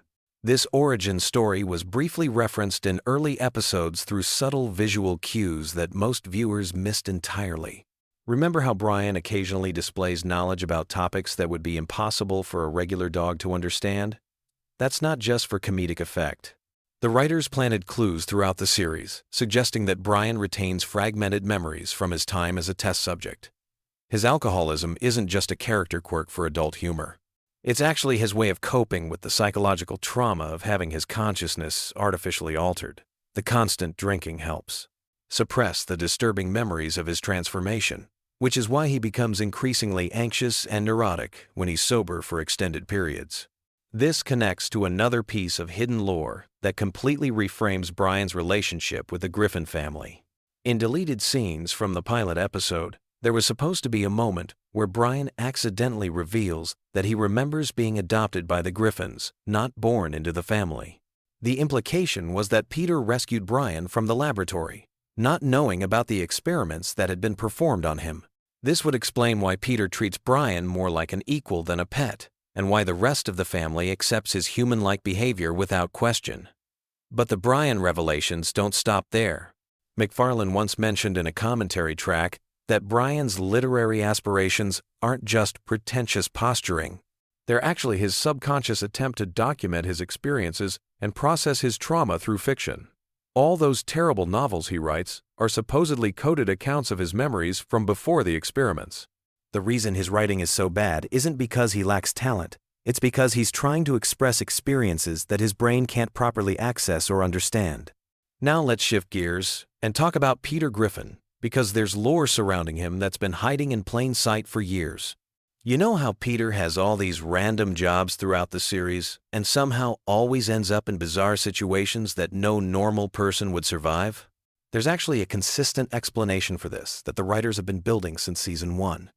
This origin story was briefly referenced in early episodes through subtle visual cues that most viewers missed entirely. Remember how Brian occasionally displays knowledge about topics that would be impossible for a regular dog to understand? That's not just for comedic effect. The writers planted clues throughout the series, suggesting that Brian retains fragmented memories from his time as a test subject. His alcoholism isn't just a character quirk for adult humor. It's actually his way of coping with the psychological trauma of having his consciousness artificially altered. The constant drinking helps suppress the disturbing memories of his transformation, which is why he becomes increasingly anxious and neurotic when he's sober for extended periods. This connects to another piece of hidden lore that completely reframes Brian's relationship with the Griffin family. In deleted scenes from the pilot episode, there was supposed to be a moment where Brian accidentally reveals that he remembers being adopted by the Griffins, not born into the family. The implication was that Peter rescued Brian from the laboratory, not knowing about the experiments that had been performed on him. This would explain why Peter treats Brian more like an equal than a pet, and why the rest of the family accepts his human-like behavior without question. But the Brian revelations don't stop there. McFarlane once mentioned in a commentary track that Brian's literary aspirations aren't just pretentious posturing. They're actually his subconscious attempt to document his experiences and process his trauma through fiction. All those terrible novels he writes are supposedly coded accounts of his memories from before the experiments. The reason his writing is so bad isn't because he lacks talent. It's because he's trying to express experiences that his brain can't properly access or understand. Now let's shift gears and talk about Peter Griffin, because there's lore surrounding him that's been hiding in plain sight for years. You know how Peter has all these random jobs throughout the series and somehow always ends up in bizarre situations that no normal person would survive? There's actually a consistent explanation for this that the writers have been building since season 1.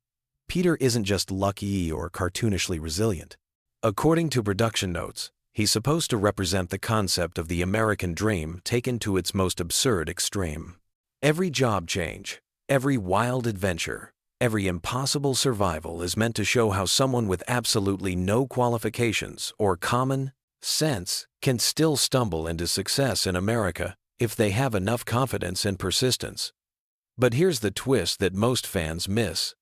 Peter isn't just lucky or cartoonishly resilient. According to production notes, he's supposed to represent the concept of the American dream taken to its most absurd extreme. Every job change, every wild adventure, every impossible survival is meant to show how someone with absolutely no qualifications or common sense can still stumble into success in America if they have enough confidence and persistence. But here's the twist that most fans miss.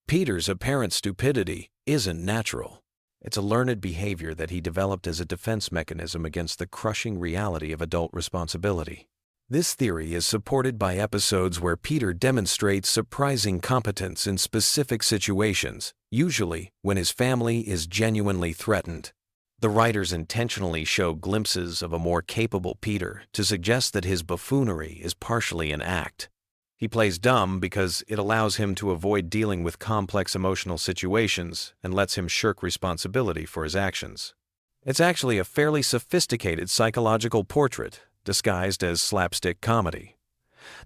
Peter's apparent stupidity isn't natural. It's a learned behavior that he developed as a defense mechanism against the crushing reality of adult responsibility. This theory is supported by episodes where Peter demonstrates surprising competence in specific situations, usually when his family is genuinely threatened. The writers intentionally show glimpses of a more capable Peter to suggest that his buffoonery is partially an act. He plays dumb because it allows him to avoid dealing with complex emotional situations and lets him shirk responsibility for his actions. It's actually a fairly sophisticated psychological portrait disguised as slapstick comedy.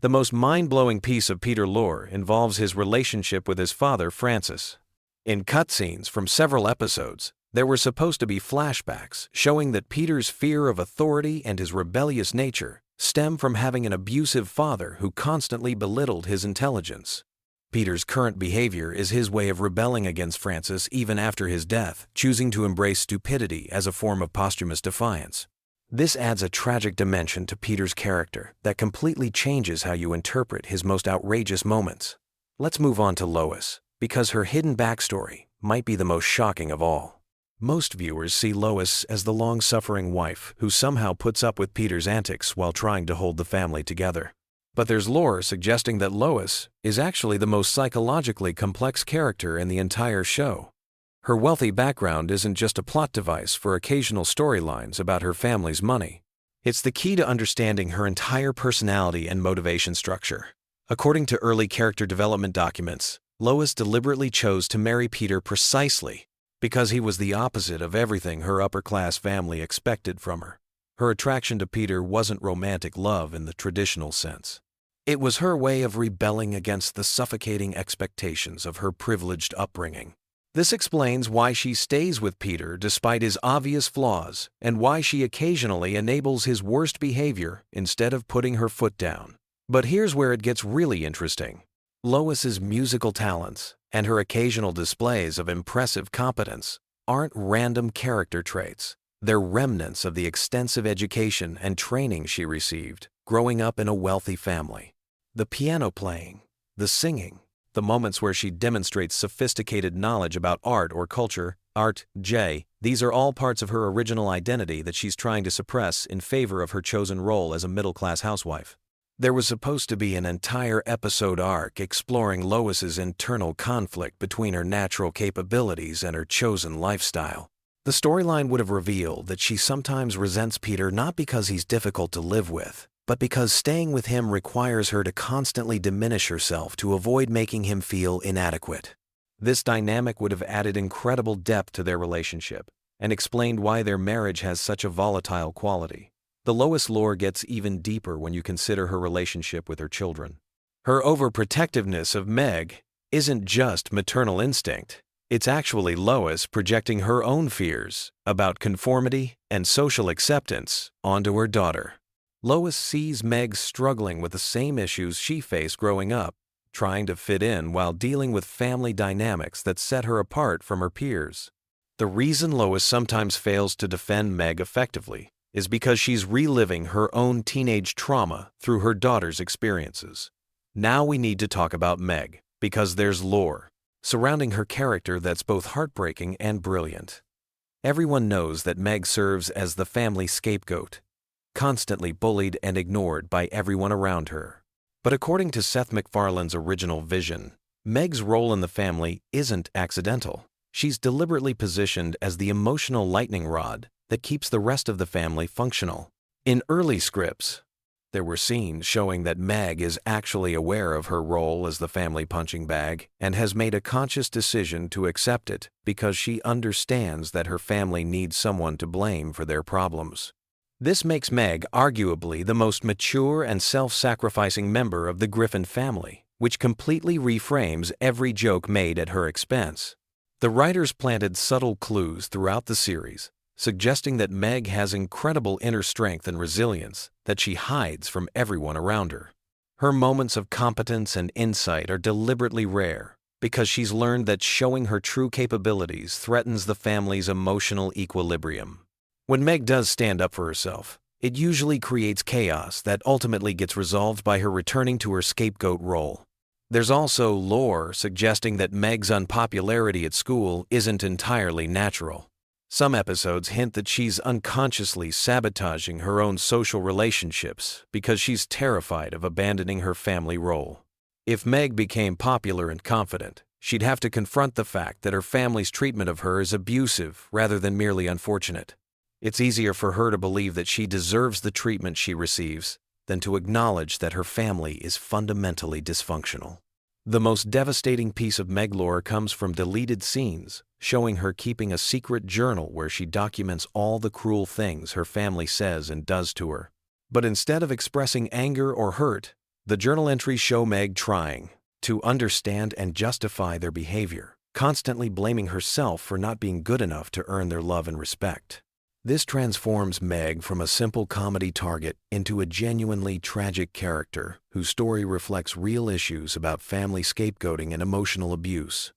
The most mind-blowing piece of Peter lore involves his relationship with his father, Francis. In cutscenes from several episodes, there were supposed to be flashbacks showing that Peter's fear of authority and his rebellious nature stem from having an abusive father who constantly belittled his intelligence. Peter's current behavior is his way of rebelling against Francis even after his death, choosing to embrace stupidity as a form of posthumous defiance. This adds a tragic dimension to Peter's character that completely changes how you interpret his most outrageous moments. Let's move on to Lois, because her hidden backstory might be the most shocking of all. Most viewers see Lois as the long-suffering wife who somehow puts up with Peter's antics while trying to hold the family together. But there's lore suggesting that Lois is actually the most psychologically complex character in the entire show. Her wealthy background isn't just a plot device for occasional storylines about her family's money. It's the key to understanding her entire personality and motivation structure. According to early character development documents, Lois deliberately chose to marry Peter precisely because he was the opposite of everything her upper-class family expected from her. Her attraction to Peter wasn't romantic love in the traditional sense. It was her way of rebelling against the suffocating expectations of her privileged upbringing. This explains why she stays with Peter despite his obvious flaws and why she occasionally enables his worst behavior instead of putting her foot down. But here's where it gets really interesting. Lois's musical talents and her occasional displays of impressive competence aren't random character traits. They're remnants of the extensive education and training she received growing up in a wealthy family. The piano playing, the singing, The moments where she demonstrates sophisticated knowledge about art or culture, these are all parts of her original identity that she's trying to suppress in favor of her chosen role as a middle-class housewife. There was supposed to be an entire episode arc exploring Lois's internal conflict between her natural capabilities and her chosen lifestyle. The storyline would have revealed that she sometimes resents Peter not because he's difficult to live with, but because staying with him requires her to constantly diminish herself to avoid making him feel inadequate. This dynamic would have added incredible depth to their relationship and explained why their marriage has such a volatile quality. The Lois lore gets even deeper when you consider her relationship with her children. Her overprotectiveness of Meg isn't just maternal instinct. It's actually Lois projecting her own fears about conformity and social acceptance onto her daughter. Lois sees Meg struggling with the same issues she faced growing up, trying to fit in while dealing with family dynamics that set her apart from her peers. The reason Lois sometimes fails to defend Meg effectively is because she's reliving her own teenage trauma through her daughter's experiences. Now we need to talk about Meg, because there's lore surrounding her character that's both heartbreaking and brilliant. Everyone knows that Meg serves as the family scapegoat, constantly bullied and ignored by everyone around her. But according to Seth MacFarlane's original vision, Meg's role in the family isn't accidental. She's deliberately positioned as the emotional lightning rod that keeps the rest of the family functional. In early scripts, there were scenes showing that Meg is actually aware of her role as the family punching bag and has made a conscious decision to accept it because she understands that her family needs someone to blame for their problems. This makes Meg arguably the most mature and self-sacrificing member of the Griffin family, which completely reframes every joke made at her expense. The writers planted subtle clues throughout the series, suggesting that Meg has incredible inner strength and resilience that she hides from everyone around her. Her moments of competence and insight are deliberately rare because she's learned that showing her true capabilities threatens the family's emotional equilibrium. When Meg does stand up for herself, it usually creates chaos that ultimately gets resolved by her returning to her scapegoat role. There's also lore suggesting that Meg's unpopularity at school isn't entirely natural. Some episodes hint that she's unconsciously sabotaging her own social relationships because she's terrified of abandoning her family role. If Meg became popular and confident, she'd have to confront the fact that her family's treatment of her is abusive rather than merely unfortunate. It's easier for her to believe that she deserves the treatment she receives than to acknowledge that her family is fundamentally dysfunctional. The most devastating piece of Meg lore comes from deleted scenes showing her keeping a secret journal where she documents all the cruel things her family says and does to her. But instead of expressing anger or hurt, the journal entries show Meg trying to understand and justify their behavior, constantly blaming herself for not being good enough to earn their love and respect. This transforms Meg from a simple comedy target into a genuinely tragic character whose story reflects real issues about family scapegoating and emotional abuse.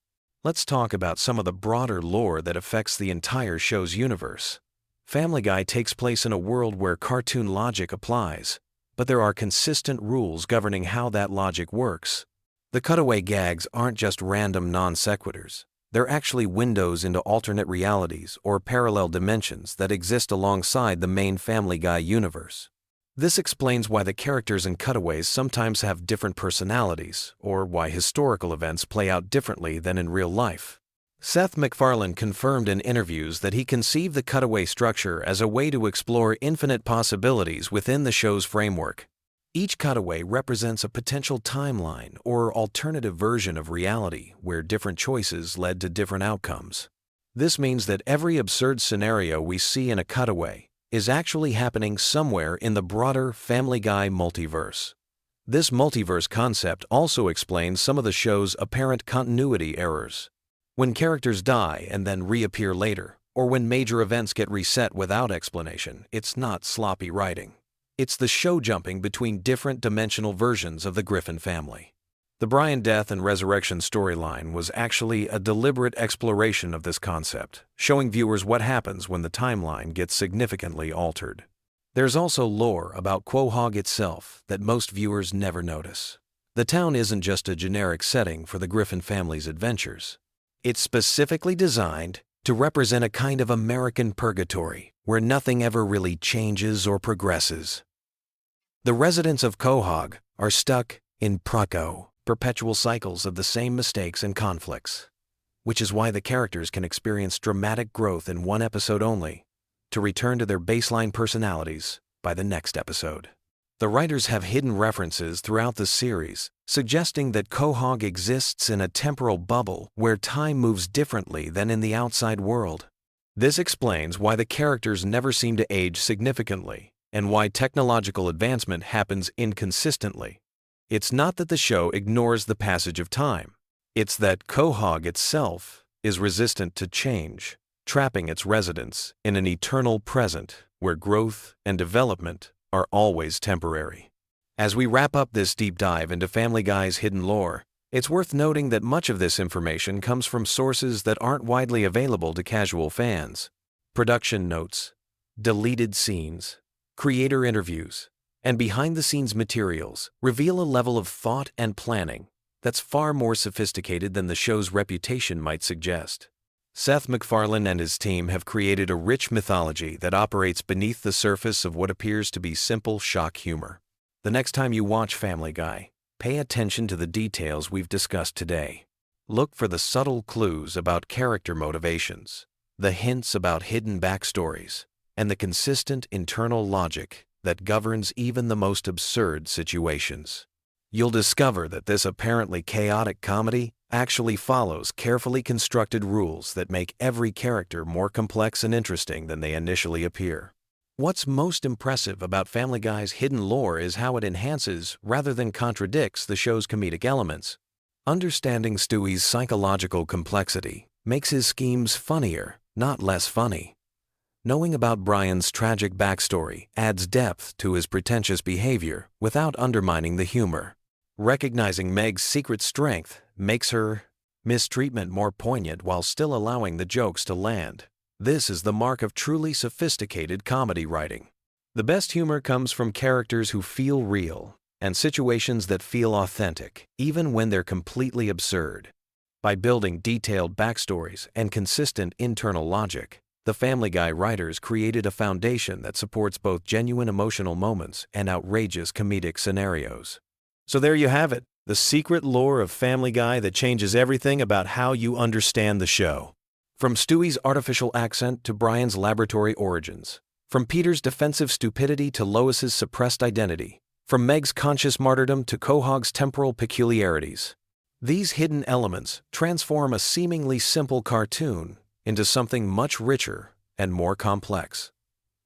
Let's talk about some of the broader lore that affects the entire show's universe. Family Guy takes place in a world where cartoon logic applies, but there are consistent rules governing how that logic works. The cutaway gags aren't just random non sequiturs. They're actually windows into alternate realities or parallel dimensions that exist alongside the main Family Guy universe. This explains why the characters in cutaways sometimes have different personalities, or why historical events play out differently than in real life. Seth MacFarlane confirmed in interviews that he conceived the cutaway structure as a way to explore infinite possibilities within the show's framework. Each cutaway represents a potential timeline or alternative version of reality where different choices led to different outcomes. This means that every absurd scenario we see in a cutaway is actually happening somewhere in the broader Family Guy multiverse. This multiverse concept also explains some of the show's apparent continuity errors. When characters die and then reappear later, or when major events get reset without explanation, it's not sloppy writing. It's the show jumping between different dimensional versions of the Griffin family. The Brian death and resurrection storyline was actually a deliberate exploration of this concept, showing viewers what happens when the timeline gets significantly altered. There's also lore about Quahog itself that most viewers never notice. The town isn't just a generic setting for the Griffin family's adventures. It's specifically designed to represent a kind of American purgatory where nothing ever really changes or progresses. The residents of Quahog are stuck in perpetual cycles of the same mistakes and conflicts, which is why the characters can experience dramatic growth in one episode only, to return to their baseline personalities by the next episode. The writers have hidden references throughout the series, suggesting that Quahog exists in a temporal bubble where time moves differently than in the outside world. This explains why the characters never seem to age significantly, and why technological advancement happens inconsistently. It's not that the show ignores the passage of time. It's that Quahog itself is resistant to change, trapping its residents in an eternal present where growth and development are always temporary. As we wrap up this deep dive into Family Guy's hidden lore, it's worth noting that much of this information comes from sources that aren't widely available to casual fans. Production notes, deleted scenes, creator interviews, and behind-the-scenes materials reveal a level of thought and planning that's far more sophisticated than the show's reputation might suggest. Seth MacFarlane and his team have created a rich mythology that operates beneath the surface of what appears to be simple shock humor. The next time you watch Family Guy, pay attention to the details we've discussed today. Look for the subtle clues about character motivations, the hints about hidden backstories, and the consistent internal logic that governs even the most absurd situations. You'll discover that this apparently chaotic comedy actually follows carefully constructed rules that make every character more complex and interesting than they initially appear. What's most impressive about Family Guy's hidden lore is how it enhances rather than contradicts the show's comedic elements. Understanding Stewie's psychological complexity makes his schemes funnier, not less funny. Knowing about Brian's tragic backstory adds depth to his pretentious behavior without undermining the humor. Recognizing Meg's secret strength makes her mistreatment more poignant while still allowing the jokes to land. This is the mark of truly sophisticated comedy writing. The best humor comes from characters who feel real and situations that feel authentic, even when they're completely absurd. By building detailed backstories and consistent internal logic, the Family Guy writers created a foundation that supports both genuine emotional moments and outrageous comedic scenarios. So there you have it, the secret lore of Family Guy that changes everything about how you understand the show. From Stewie's artificial accent to Brian's laboratory origins, from Peter's defensive stupidity to Lois's suppressed identity, from Meg's conscious martyrdom to Quahog's temporal peculiarities. These hidden elements transform a seemingly simple cartoon into something much richer and more complex.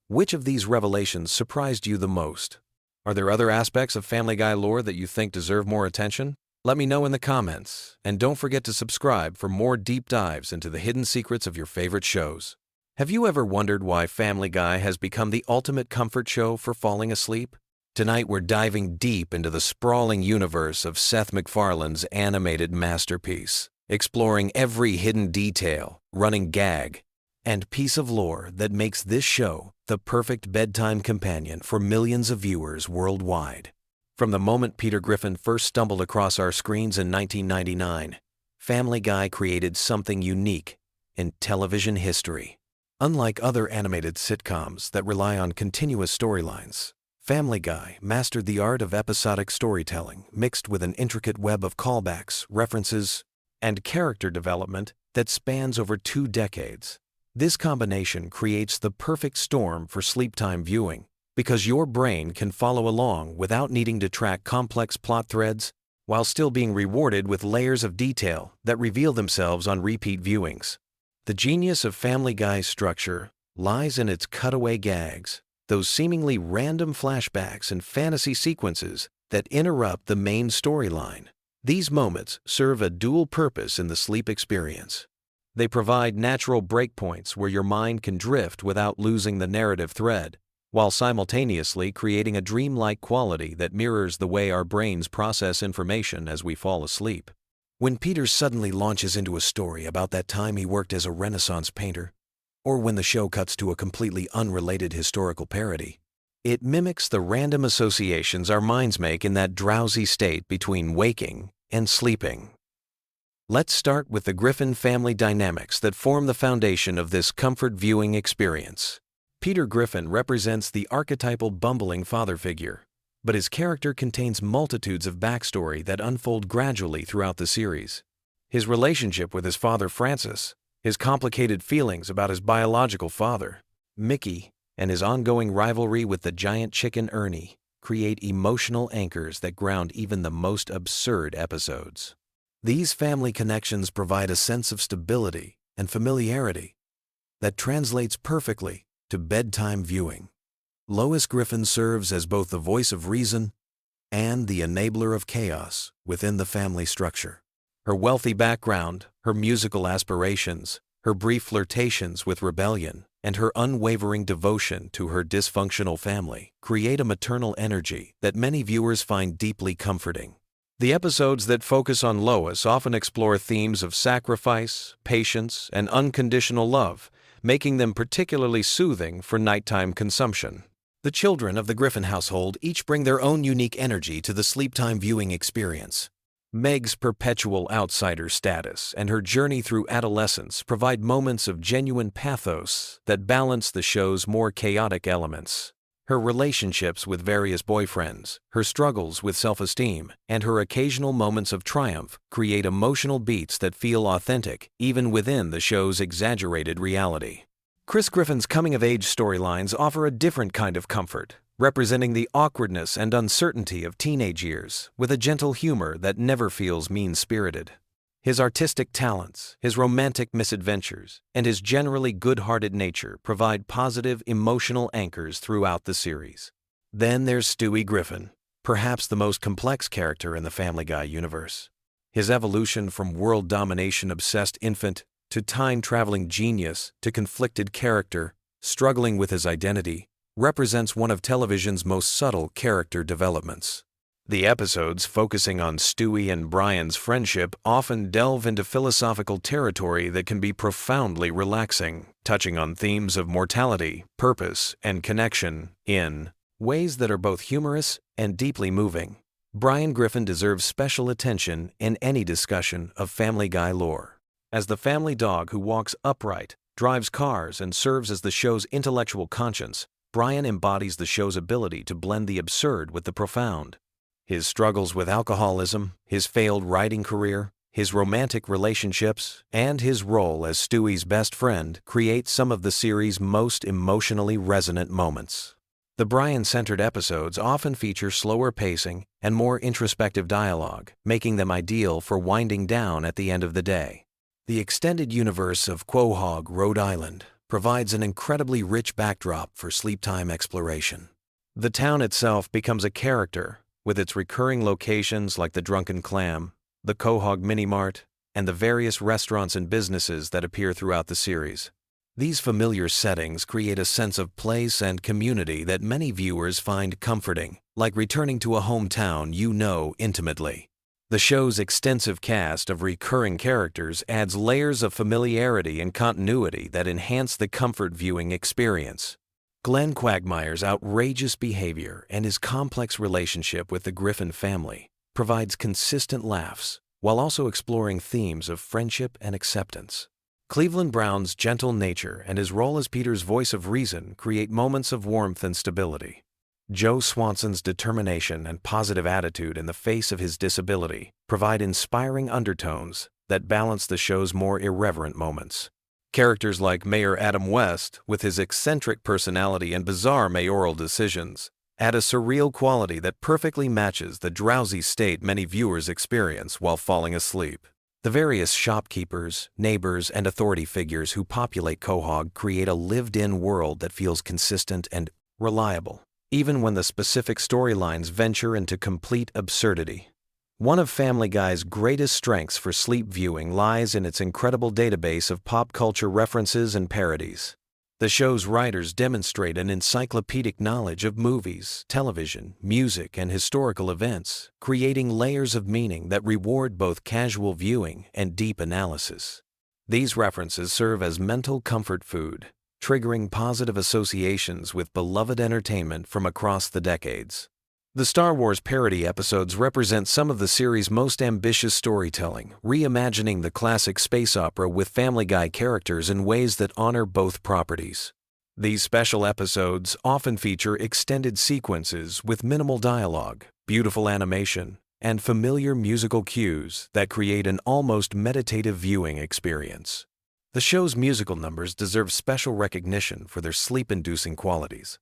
Which of these revelations surprised you the most? Are there other aspects of Family Guy lore that you think deserve more attention? Let me know in the comments, and don't forget to subscribe for more deep dives into the hidden secrets of your favorite shows. Have you ever wondered why Family Guy has become the ultimate comfort show for falling asleep? Tonight we're diving deep into the sprawling universe of Seth MacFarlane's animated masterpiece, exploring every hidden detail, running gag, and piece of lore that makes this show the perfect bedtime companion for millions of viewers worldwide. From the moment Peter Griffin first stumbled across our screens in 1999, Family Guy created something unique in television history. Unlike other animated sitcoms that rely on continuous storylines, Family Guy mastered the art of episodic storytelling mixed with an intricate web of callbacks, references, and character development that spans over 2 decades. This combination creates the perfect storm for sleep-time viewing because your brain can follow along without needing to track complex plot threads while still being rewarded with layers of detail that reveal themselves on repeat viewings. The genius of Family Guy's structure lies in its cutaway gags, those seemingly random flashbacks and fantasy sequences that interrupt the main storyline. These moments serve a dual purpose in the sleep experience. They provide natural breakpoints where your mind can drift without losing the narrative thread, while simultaneously creating a dreamlike quality that mirrors the way our brains process information as we fall asleep. When Peter suddenly launches into a story about that time he worked as a Renaissance painter, or when the show cuts to a completely unrelated historical parody, It mimics the random associations our minds make in that drowsy state between waking and sleeping. Let's start with the Griffin family dynamics that form the foundation of this comfort viewing experience. Peter Griffin represents the archetypal bumbling father figure, but his character contains multitudes of backstory that unfold gradually throughout the series. His relationship with his father Francis, his complicated feelings about his biological father, Mickey, and his ongoing rivalry with the giant chicken Ernie create emotional anchors that ground even the most absurd episodes. These family connections provide a sense of stability and familiarity that translates perfectly to bedtime viewing. Lois Griffin serves as both the voice of reason and the enabler of chaos within the family structure. Her wealthy background, her musical aspirations, her brief flirtations with rebellion, and her unwavering devotion to her dysfunctional family create a maternal energy that many viewers find deeply comforting. The episodes that focus on Lois often explore themes of sacrifice, patience, and unconditional love, making them particularly soothing for nighttime consumption. The children of the Griffin household each bring their own unique energy to the sleep-time viewing experience. Meg's perpetual outsider status and her journey through adolescence provide moments of genuine pathos that balance the show's more chaotic elements. Her relationships with various boyfriends, her struggles with self-esteem, and her occasional moments of triumph create emotional beats that feel authentic even within the show's exaggerated reality. Chris Griffin's coming-of-age storylines offer a different kind of comfort, representing the awkwardness and uncertainty of teenage years with a gentle humor that never feels mean-spirited. His artistic talents, his romantic misadventures, and his generally good-hearted nature provide positive emotional anchors throughout the series. Then there's Stewie Griffin, perhaps the most complex character in the Family Guy universe. His evolution from world domination-obsessed infant to time-traveling genius to conflicted character, struggling with his identity, represents one of television's most subtle character developments. The episodes focusing on Stewie and Brian's friendship often delve into philosophical territory that can be profoundly relaxing, touching on themes of mortality, purpose, and connection in ways that are both humorous and deeply moving. Brian Griffin deserves special attention in any discussion of Family Guy lore. As the family dog who walks upright, drives cars, and serves as the show's intellectual conscience, Brian embodies the show's ability to blend the absurd with the profound. His struggles with alcoholism, his failed writing career, his romantic relationships, and his role as Stewie's best friend create some of the series' most emotionally resonant moments. The Brian-centered episodes often feature slower pacing and more introspective dialogue, making them ideal for winding down at the end of the day. The extended universe of Quahog, Rhode Island, provides an incredibly rich backdrop for sleep-time exploration. The town itself becomes a character, with its recurring locations like the Drunken Clam, the Quahog Mini Mart, and the various restaurants and businesses that appear throughout the series. These familiar settings create a sense of place and community that many viewers find comforting, like returning to a hometown you know intimately. The show's extensive cast of recurring characters adds layers of familiarity and continuity that enhance the comfort viewing experience. Glenn Quagmire's outrageous behavior and his complex relationship with the Griffin family provides consistent laughs while also exploring themes of friendship and acceptance. Cleveland Brown's gentle nature and his role as Peter's voice of reason create moments of warmth and stability. Joe Swanson's determination and positive attitude in the face of his disability provide inspiring undertones that balance the show's more irreverent moments. Characters like Mayor Adam West, with his eccentric personality and bizarre mayoral decisions, add a surreal quality that perfectly matches the drowsy state many viewers experience while falling asleep. The various shopkeepers, neighbors, and authority figures who populate Quahog create a lived-in world that feels consistent and reliable, even when the specific storylines venture into complete absurdity. One of Family Guy's greatest strengths for sleep viewing lies in its incredible database of pop culture references and parodies. The show's writers demonstrate an encyclopedic knowledge of movies, television, music, and historical events, creating layers of meaning that reward both casual viewing and deep analysis. These references serve as mental comfort food, triggering positive associations with beloved entertainment from across the decades. The Star Wars parody episodes represent some of the series' most ambitious storytelling, reimagining the classic space opera with Family Guy characters in ways that honor both properties. These special episodes often feature extended sequences with minimal dialogue, beautiful animation, and familiar musical cues that create an almost meditative viewing experience. The show's musical numbers deserve special recognition for their sleep-inducing qualities.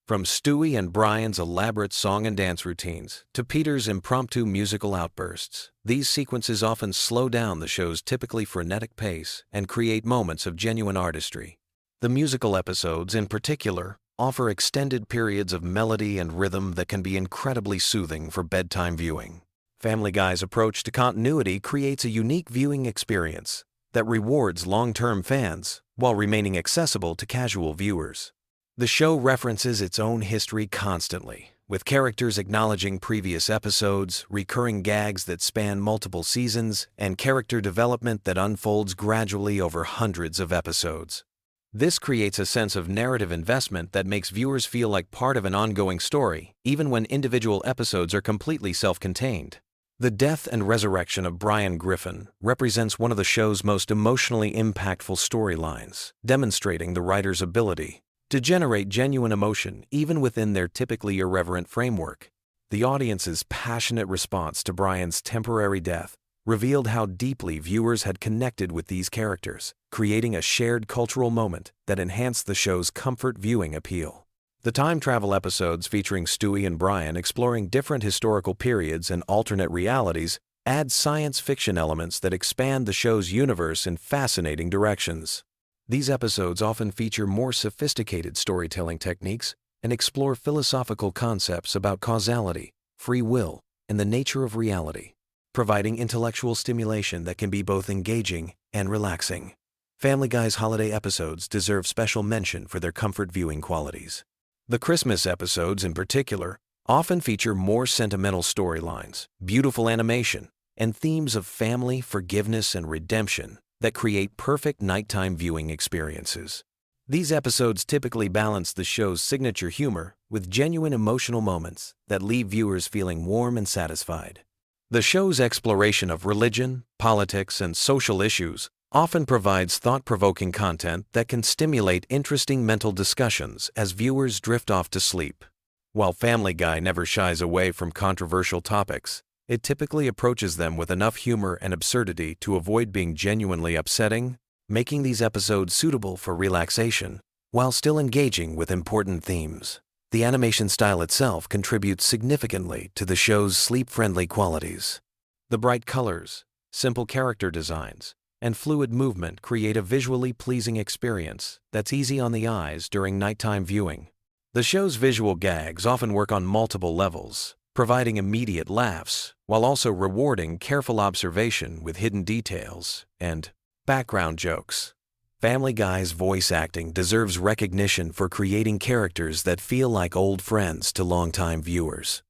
From Stewie and Brian's elaborate song and dance routines to Peter's impromptu musical outbursts, these sequences often slow down the show's typically frenetic pace and create moments of genuine artistry. The musical episodes, in particular, offer extended periods of melody and rhythm that can be incredibly soothing for bedtime viewing. Family Guy's approach to continuity creates a unique viewing experience that rewards long-term fans while remaining accessible to casual viewers. The show references its own history constantly, with characters acknowledging previous episodes, recurring gags that span multiple seasons, and character development that unfolds gradually over hundreds of episodes. This creates a sense of narrative investment that makes viewers feel like part of an ongoing story, even when individual episodes are completely self-contained. The death and resurrection of Brian Griffin represents one of the show's most emotionally impactful storylines, demonstrating the writer's ability to generate genuine emotion even within their typically irreverent framework. The audience's passionate response to Brian's temporary death revealed how deeply viewers had connected with these characters, creating a shared cultural moment that enhanced the show's comfort viewing appeal. The time travel episodes featuring Stewie and Brian exploring different historical periods and alternate realities add science fiction elements that expand the show's universe in fascinating directions. These episodes often feature more sophisticated storytelling techniques and explore philosophical concepts about causality, free will, and the nature of reality, providing intellectual stimulation that can be both engaging and relaxing. Family Guy's holiday episodes deserve special mention for their comfort viewing qualities. The Christmas episodes, in particular, often feature more sentimental storylines, beautiful animation, and themes of family, forgiveness, and redemption that create perfect nighttime viewing experiences. These episodes typically balance the show's signature humor with genuine emotional moments that leave viewers feeling warm and satisfied. The show's exploration of religion, politics, and social issues often provides thought-provoking content that can stimulate interesting mental discussions as viewers drift off to sleep. While Family Guy never shies away from controversial topics, it typically approaches them with enough humor and absurdity to avoid being genuinely upsetting, making these episodes suitable for relaxation while still engaging with important themes. The animation style itself contributes significantly to the show's sleep-friendly qualities. The bright colors, simple character designs, and fluid movement create a visually pleasing experience that's easy on the eyes during nighttime viewing. The show's visual gags often work on multiple levels, providing immediate laughs while also rewarding careful observation with hidden details and background jokes. Family Guy's voice acting deserves recognition for creating characters that feel like old friends to longtime viewers.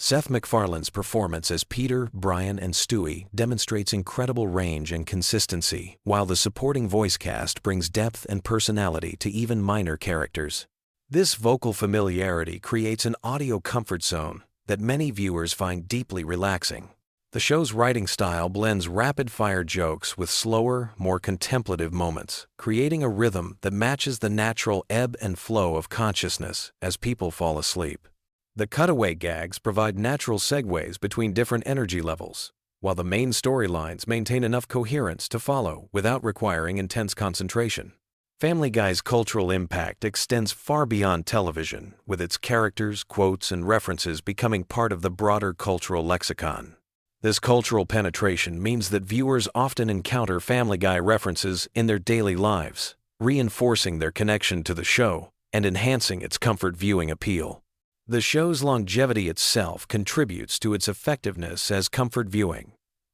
Seth MacFarlane's performance as Peter, Brian, and Stewie demonstrates incredible range and consistency, while the supporting voice cast brings depth and personality to even minor characters. This vocal familiarity creates an audio comfort zone that many viewers find deeply relaxing. The show's writing style blends rapid-fire jokes with slower, more contemplative moments, creating a rhythm that matches the natural ebb and flow of consciousness as people fall asleep. The cutaway gags provide natural segues between different energy levels, while the main storylines maintain enough coherence to follow without requiring intense concentration. Family Guy's cultural impact extends far beyond television, with its characters, quotes, and references becoming part of the broader cultural lexicon. This cultural penetration means that viewers often encounter Family Guy references in their daily lives, reinforcing their connection to the show and enhancing its comfort viewing appeal. The show's longevity itself contributes to its effectiveness as comfort viewing.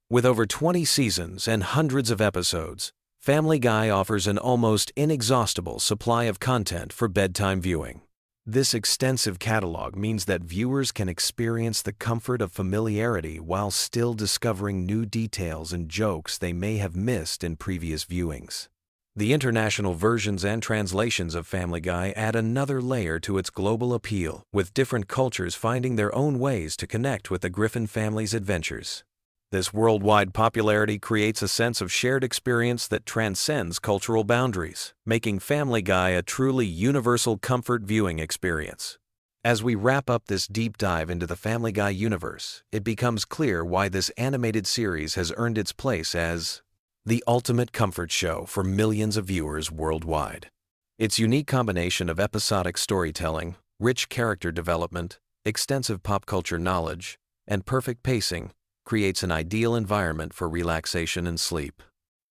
With over 20 seasons and hundreds of episodes, Family Guy offers an almost inexhaustible supply of content for bedtime viewing. This extensive catalog means that viewers can experience the comfort of familiarity while still discovering new details and jokes they may have missed in previous viewings. The international versions and translations of Family Guy add another layer to its global appeal, with different cultures finding their own ways to connect with the Griffin family's adventures. This worldwide popularity creates a sense of shared experience that transcends cultural boundaries, making Family Guy a truly universal comfort viewing experience. As we wrap up this deep dive into the Family Guy universe, it becomes clear why this animated series has earned its place as the ultimate comfort show for millions of viewers worldwide. Its unique combination of episodic storytelling, rich character development, extensive pop culture knowledge, and perfect pacing creates an ideal environment for relaxation and sleep.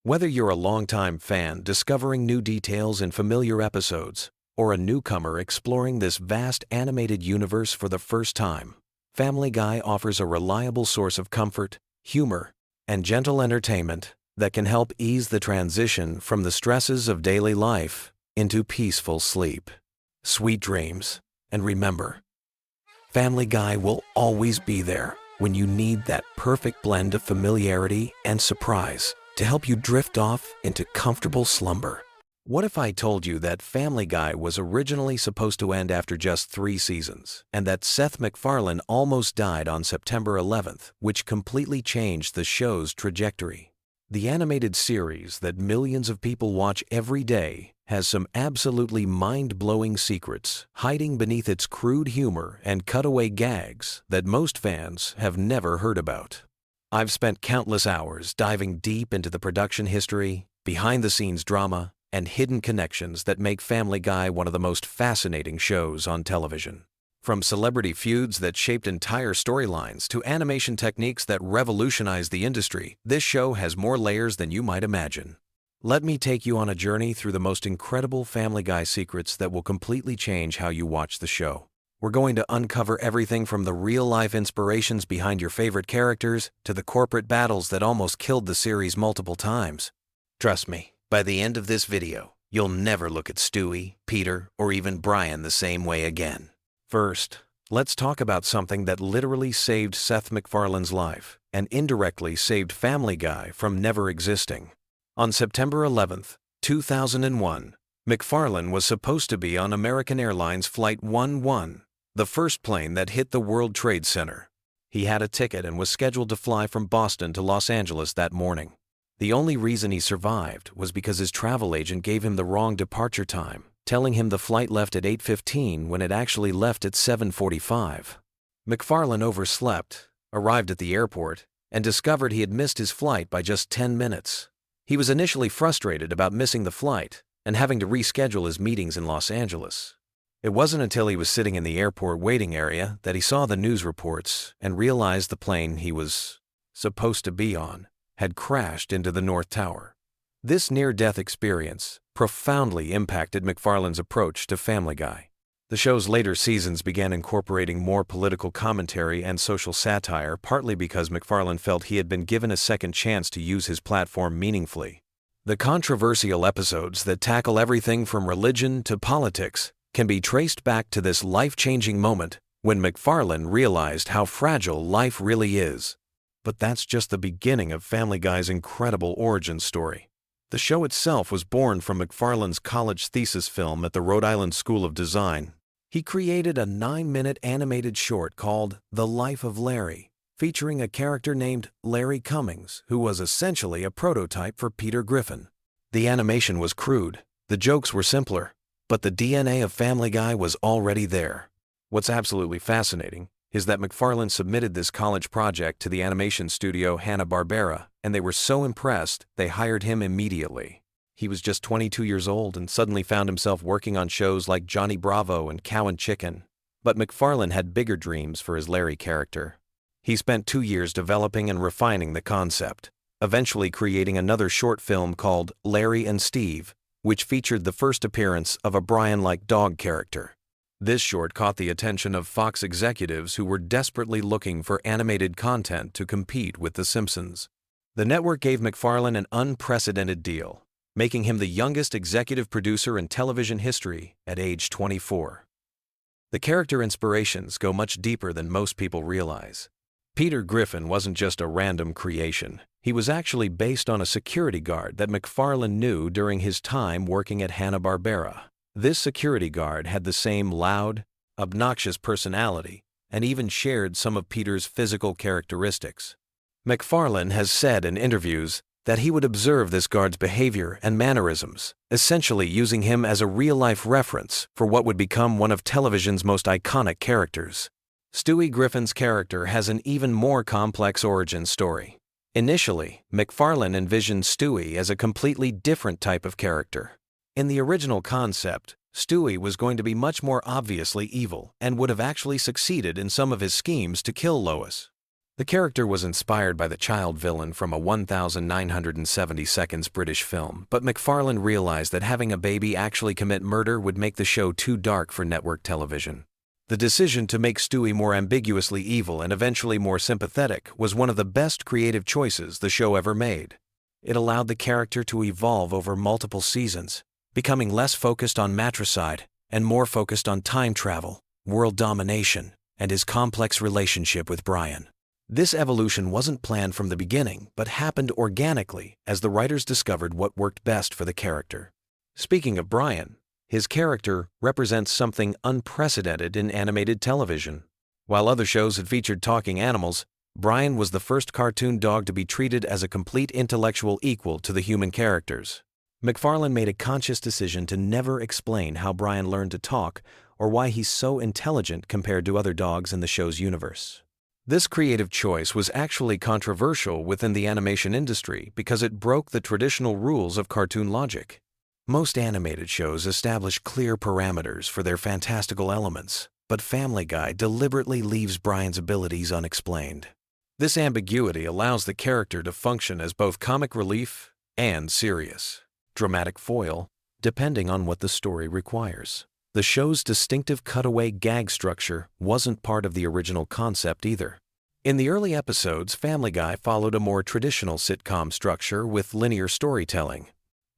Whether you're a longtime fan discovering new details in familiar episodes, or a newcomer exploring this vast animated universe for the first time, Family Guy offers a reliable source of comfort, humor, and gentle entertainment that can help ease the transition from the stresses of daily life into peaceful sleep. Sweet dreams, and remember, Family Guy will always be there when you need that perfect blend of familiarity and surprise to help you drift off into comfortable slumber. What if I told you that Family Guy was originally supposed to end after just 3 seasons, and that Seth MacFarlane almost died on September 11th, which completely changed the show's trajectory? The animated series that millions of people watch every day has some absolutely mind-blowing secrets hiding beneath its crude humor and cutaway gags that most fans have never heard about. I've spent countless hours diving deep into the production history, behind-the-scenes drama, and hidden connections that make Family Guy one of the most fascinating shows on television. From celebrity feuds that shaped entire storylines to animation techniques that revolutionized the industry, this show has more layers than you might imagine. Let me take you on a journey through the most incredible Family Guy secrets that will completely change how you watch the show. We're going to uncover everything from the real-life inspirations behind your favorite characters to the corporate battles that almost killed the series multiple times. Trust me, by the end of this video, you'll never look at Stewie, Peter, or even Brian the same way again. First, let's talk about something that literally saved Seth MacFarlane's life and indirectly saved Family Guy from never existing. On September 11th, 2001, MacFarlane was supposed to be on American Airlines Flight 11, the first plane that hit the World Trade Center. He had a ticket and was scheduled to fly from Boston to Los Angeles that morning. The only reason he survived was because his travel agent gave him the wrong departure time, telling him the flight left at 8:15 when it actually left at 7:45. MacFarlane overslept, arrived at the airport, and discovered he had missed his flight by just 10 minutes. He was initially frustrated about missing the flight and having to reschedule his meetings in Los Angeles. It wasn't until he was sitting in the airport waiting area that he saw the news reports and realized the plane he was supposed to be on had crashed into the North Tower. This near-death experience profoundly impacted MacFarlane's approach to Family Guy. The show's later seasons began incorporating more political commentary and social satire, partly because MacFarlane felt he had been given a second chance to use his platform meaningfully. The controversial episodes that tackle everything from religion to politics can be traced back to this life-changing moment when MacFarlane realized how fragile life really is. But that's just the beginning of Family Guy's incredible origin story. The show itself was born from MacFarlane's college thesis film at the Rhode Island School of Design. He created a 9-minute animated short called The Life of Larry, featuring a character named Larry Cummings, who was essentially a prototype for Peter Griffin. The animation was crude, the jokes were simpler, but the DNA of Family Guy was already there. What's absolutely fascinating is that MacFarlane submitted this college project to the animation studio Hanna-Barbera, and they were so impressed they hired him immediately. He was just 22 years old and suddenly found himself working on shows like Johnny Bravo and Cow and Chicken. But MacFarlane had bigger dreams for his Larry character. He spent 2 years developing and refining the concept, eventually creating another short film called Larry and Steve, which featured the first appearance of a Brian-like dog character. This short caught the attention of Fox executives who were desperately looking for animated content to compete with The Simpsons. The network gave MacFarlane an unprecedented deal, making him the youngest executive producer in television history at age 24. The character inspirations go much deeper than most people realize. Peter Griffin wasn't just a random creation. He was actually based on a security guard that McFarlane knew during his time working at Hanna-Barbera. This security guard had the same loud, obnoxious personality and even shared some of Peter's physical characteristics. McFarlane has said in interviews that he would observe this guard's behavior and mannerisms, essentially using him as a real-life reference for what would become one of television's most iconic characters. Stewie Griffin's character has an even more complex origin story. Initially, McFarlane envisioned Stewie as a completely different type of character. In the original concept, Stewie was going to be much more obviously evil and would have actually succeeded in some of his schemes to kill Lois. The character was inspired by the child villain from a 1970 British film, but McFarlane realized that having a baby actually commit murder would make the show too dark for network television. The decision to make Stewie more ambiguously evil and eventually more sympathetic was one of the best creative choices the show ever made. It allowed the character to evolve over multiple seasons, becoming less focused on matricide and more focused on time travel, world domination, and his complex relationship with Brian. This evolution wasn't planned from the beginning, but happened organically as the writers discovered what worked best for the character. Speaking of Brian, his character represents something unprecedented in animated television. While other shows had featured talking animals, Brian was the first cartoon dog to be treated as a complete intellectual equal to the human characters. McFarlane made a conscious decision to never explain how Brian learned to talk or why he's so intelligent compared to other dogs in the show's universe. This creative choice was actually controversial within the animation industry because it broke the traditional rules of cartoon logic. Most animated shows establish clear parameters for their fantastical elements, but Family Guy deliberately leaves Brian's abilities unexplained. This ambiguity allows the character to function as both comic relief and serious, dramatic foil, depending on what the story requires. The show's distinctive cutaway gag structure wasn't part of the original concept either. In the early episodes, Family Guy followed a more traditional sitcom structure with linear storytelling.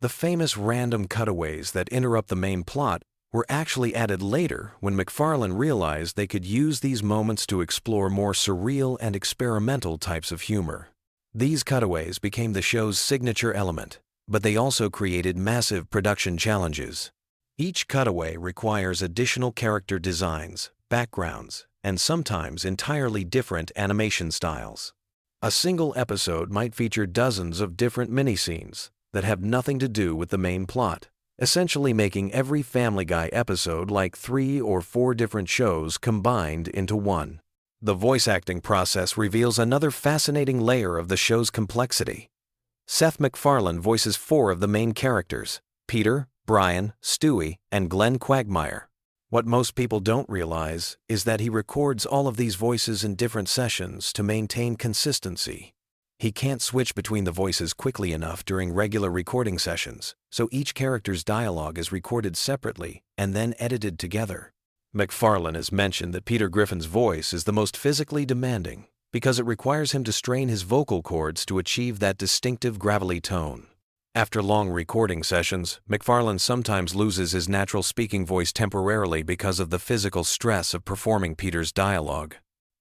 The famous random cutaways that interrupt the main plot were actually added later when McFarlane realized they could use these moments to explore more surreal and experimental types of humor. These cutaways became the show's signature element, but they also created massive production challenges. Each cutaway requires additional character designs, backgrounds, and sometimes entirely different animation styles. A single episode might feature dozens of different mini-scenes that have nothing to do with the main plot, essentially making every Family Guy episode like 3 or 4 different shows combined into one. The voice acting process reveals another fascinating layer of the show's complexity. Seth MacFarlane voices 4 of the main characters: Peter, Brian, Stewie, and Glenn Quagmire. What most people don't realize is that he records all of these voices in different sessions to maintain consistency. He can't switch between the voices quickly enough during regular recording sessions, so each character's dialogue is recorded separately and then edited together. McFarlane has mentioned that Peter Griffin's voice is the most physically demanding because it requires him to strain his vocal cords to achieve that distinctive gravelly tone. After long recording sessions, McFarlane sometimes loses his natural speaking voice temporarily because of the physical stress of performing Peter's dialogue.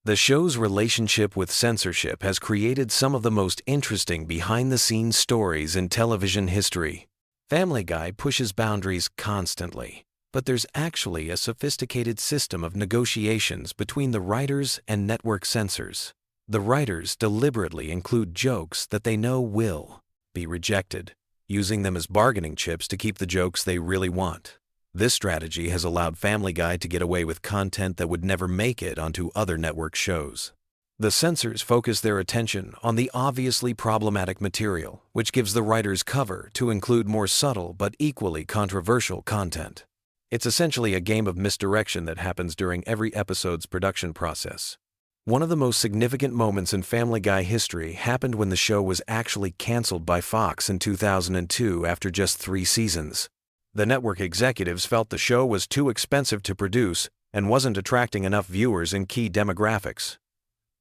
The show's relationship with censorship has created some of the most interesting behind-the-scenes stories in television history. Family Guy pushes boundaries constantly, but there's actually a sophisticated system of negotiations between the writers and network censors. The writers deliberately include jokes that they know will be rejected, using them as bargaining chips to keep the jokes they really want. This strategy has allowed Family Guy to get away with content that would never make it onto other network shows. The censors focus their attention on the obviously problematic material, which gives the writers cover to include more subtle but equally controversial content. It's essentially a game of misdirection that happens during every episode's production process. One of the most significant moments in Family Guy history happened when the show was actually canceled by Fox in 2002 after just 3 seasons. The network executives felt the show was too expensive to produce and wasn't attracting enough viewers in key demographics.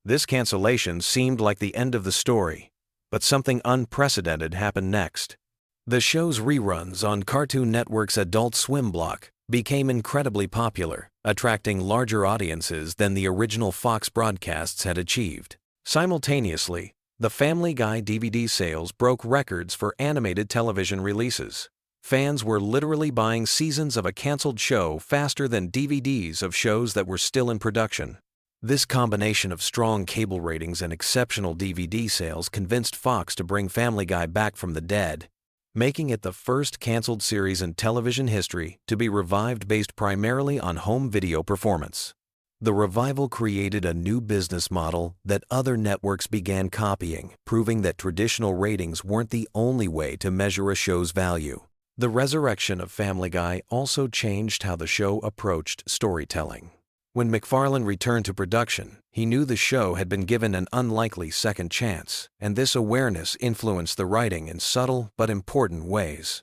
This cancellation seemed like the end of the story, but something unprecedented happened next. The show's reruns on Cartoon Network's Adult Swim block became incredibly popular, attracting larger audiences than the original Fox broadcasts had achieved. Simultaneously, the Family Guy DVD sales broke records for animated television releases. Fans were literally buying seasons of a canceled show faster than DVDs of shows that were still in production. This combination of strong cable ratings and exceptional DVD sales convinced Fox to bring Family Guy back from the dead, making it the first canceled series in television history to be revived based primarily on home video performance. The revival created a new business model that other networks began copying, proving that traditional ratings weren't the only way to measure a show's value. The resurrection of Family Guy also changed how the show approached storytelling. When MacFarlane returned to production, he knew the show had been given an unlikely second chance, and this awareness influenced the writing in subtle but important ways.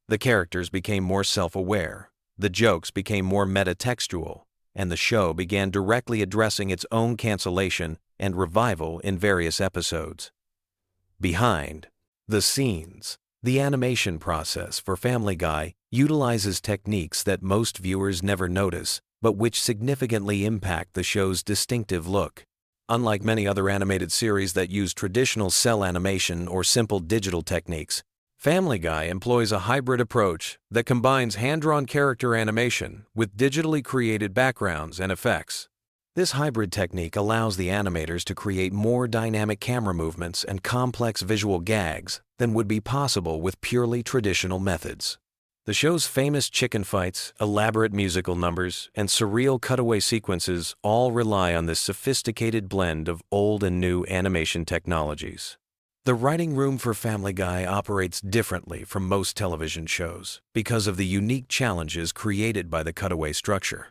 The characters became more self-aware, the jokes became more metatextual, and the show began directly addressing its own cancellation and revival in various episodes. Behind the scenes, the animation process for Family Guy utilizes techniques that most viewers never notice, but which significantly impact the show's distinctive look. Unlike many other animated series that use traditional cell animation or simple digital techniques, Family Guy employs a hybrid approach that combines hand-drawn character animation with digitally created backgrounds and effects. This hybrid technique allows the animators to create more dynamic camera movements and complex visual gags than would be possible with purely traditional methods. The show's famous chicken fights, elaborate musical numbers, and surreal cutaway sequences all rely on this sophisticated blend of old and new animation technologies. The writing room for Family Guy operates differently from most television shows because of the unique challenges created by the cutaway structure.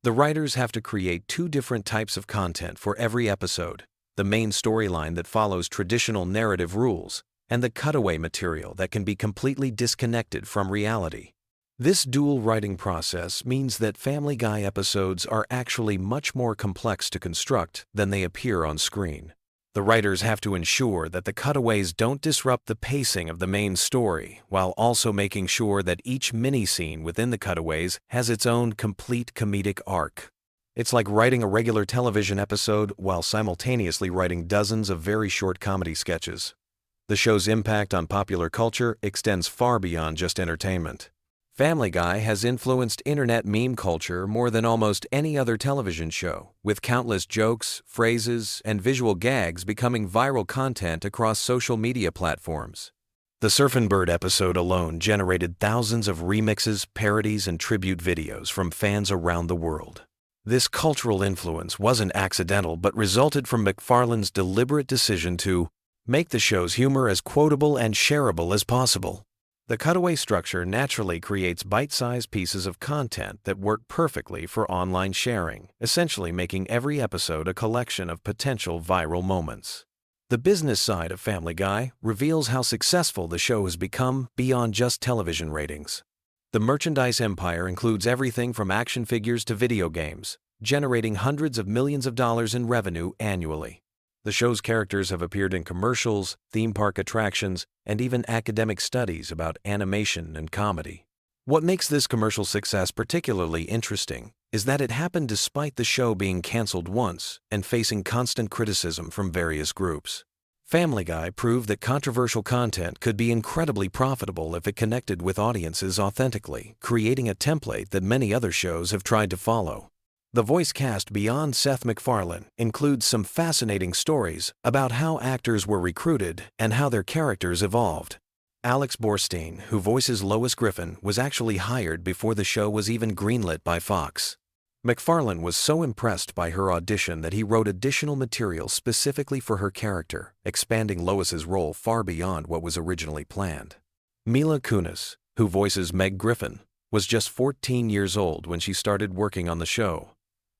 The writers have to create two different types of content for every episode: the main storyline that follows traditional narrative rules, and the cutaway material that can be completely disconnected from reality. This dual writing process means that Family Guy episodes are actually much more complex to construct than they appear on screen. The writers have to ensure that the cutaways don't disrupt the pacing of the main story, while also making sure that each mini-scene within the cutaways has its own complete comedic arc. It's like writing a regular television episode while simultaneously writing dozens of very short comedy sketches. The show's impact on popular culture extends far beyond just entertainment. Family Guy has influenced internet meme culture more than almost any other television show, with countless jokes, phrases, and visual gags becoming viral content across social media platforms. The Surfin' Bird episode alone generated thousands of remixes, parodies, and tribute videos from fans around the world. This cultural influence wasn't accidental but resulted from MacFarlane's deliberate decision to make the show's humor as quotable and shareable as possible. The cutaway structure naturally creates bite-sized pieces of content that work perfectly for online sharing, essentially making every episode a collection of potential viral moments. The business side of Family Guy reveals how successful the show has become beyond just television ratings. The merchandise empire includes everything from action figures to video games, generating hundreds of millions of dollars in revenue annually. The show's characters have appeared in commercials, theme park attractions, and even academic studies about animation and comedy. What makes this commercial success particularly interesting is that it happened despite the show being canceled once and facing constant criticism from various groups. Family Guy proved that controversial content could be incredibly profitable if it connected with audiences authentically, creating a template that many other shows have tried to follow. The voice cast beyond Seth MacFarlane includes some fascinating stories about how actors were recruited and how their characters evolved. Alex Borstein, who voices Lois Griffin, was actually hired before the show was even greenlit by Fox. MacFarlane was so impressed by her audition that he wrote additional material specifically for her character, expanding Lois's role far beyond what was originally planned. Mila Kunis, who voices Meg Griffin, was just 14 years old when she started working on the show.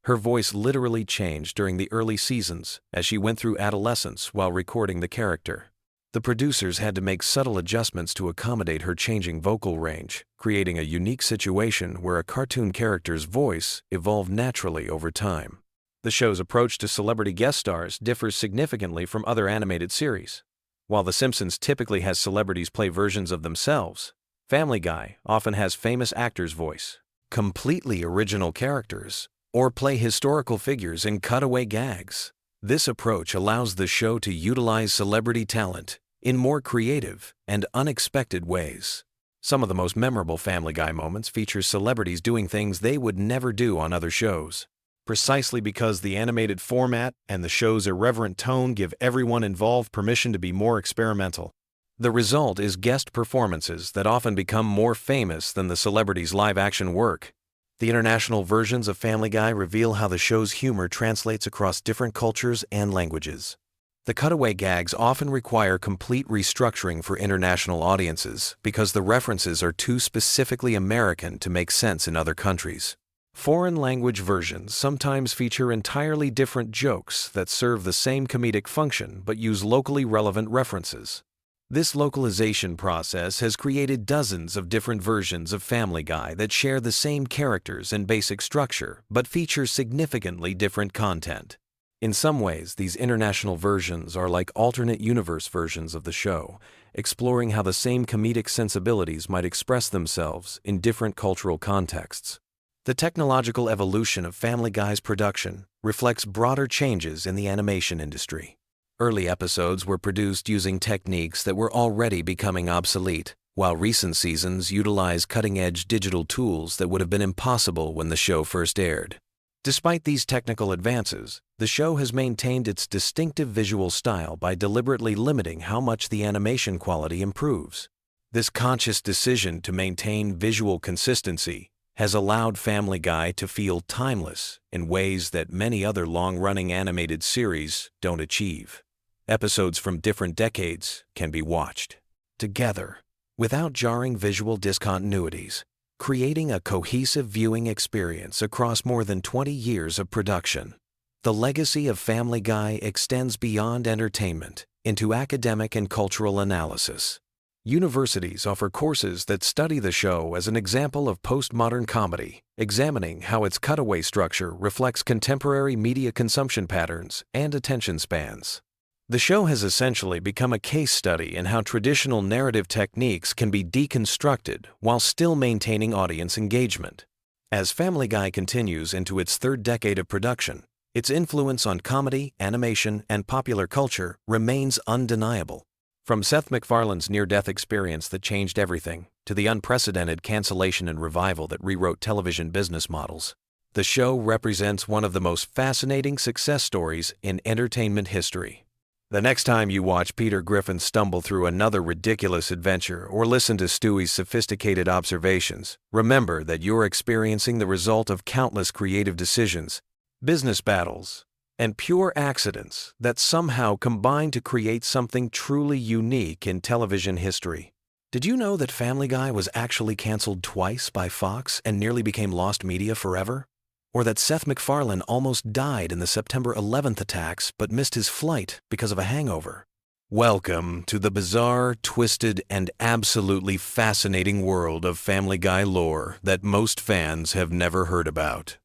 Her voice literally changed during the early seasons as she went through adolescence while recording the character. The producers had to make subtle adjustments to accommodate her changing vocal range, creating a unique situation where a cartoon character's voice evolved naturally over time. The show's approach to celebrity guest stars differs significantly from other animated series. While The Simpsons typically has celebrities play versions of themselves, Family Guy often has famous actors voice completely original characters or play historical figures in cutaway gags. This approach allows the show to utilize celebrity talent in more creative and unexpected ways. Some of the most memorable Family Guy moments feature celebrities doing things they would never do on other shows. Precisely because the animated format and the show's irreverent tone give everyone involved permission to be more experimental. The result is guest performances that often become more famous than the celebrities' live-action work. The international versions of Family Guy reveal how the show's humor translates across different cultures and languages. The cutaway gags often require complete restructuring for international audiences because the references are too specifically American to make sense in other countries. Foreign language versions sometimes feature entirely different jokes that serve the same comedic function but use locally relevant references. This localization process has created dozens of different versions of Family Guy that share the same characters and basic structure but feature significantly different content. In some ways, these international versions are like alternate universe versions of the show, exploring how the same comedic sensibilities might express themselves in different cultural contexts. The technological evolution of Family Guy's production reflects broader changes in the animation industry. Early episodes were produced using techniques that were already becoming obsolete, while recent seasons utilize cutting-edge digital tools that would have been impossible when the show first aired. Despite these technical advances, the show has maintained its distinctive visual style by deliberately limiting how much the animation quality improves. This conscious decision to maintain visual consistency has allowed Family Guy to feel timeless in ways that many other long-running animated series don't achieve. Episodes from different decades can be watched together without jarring visual discontinuities, creating a cohesive viewing experience across more than 20 years of production. The legacy of Family Guy extends beyond entertainment into academic and cultural analysis. Universities offer courses that study the show as an example of postmodern comedy, examining how its cutaway structure reflects contemporary media consumption patterns and attention spans. The show has essentially become a case study in how traditional narrative techniques can be deconstructed while still maintaining audience engagement. As Family Guy continues into its third decade of production, its influence on comedy, animation, and popular culture remains undeniable. From Seth MacFarlane's near-death experience that changed everything, to the unprecedented cancellation and revival that rewrote television business models, the show represents one of the most fascinating success stories in entertainment history. The next time you watch Peter Griffin stumble through another ridiculous adventure or listen to Stewie's sophisticated observations, remember that you're experiencing the result of countless creative decisions, business battles, and pure accidents that somehow combine to create something truly unique in television history. Did you know that Family Guy was actually canceled twice by Fox and nearly became lost media forever? Or that Seth MacFarlane almost died in the September 11th attacks but missed his flight because of a hangover? Welcome to the bizarre, twisted, and absolutely fascinating world of Family Guy lore that most fans have never heard about.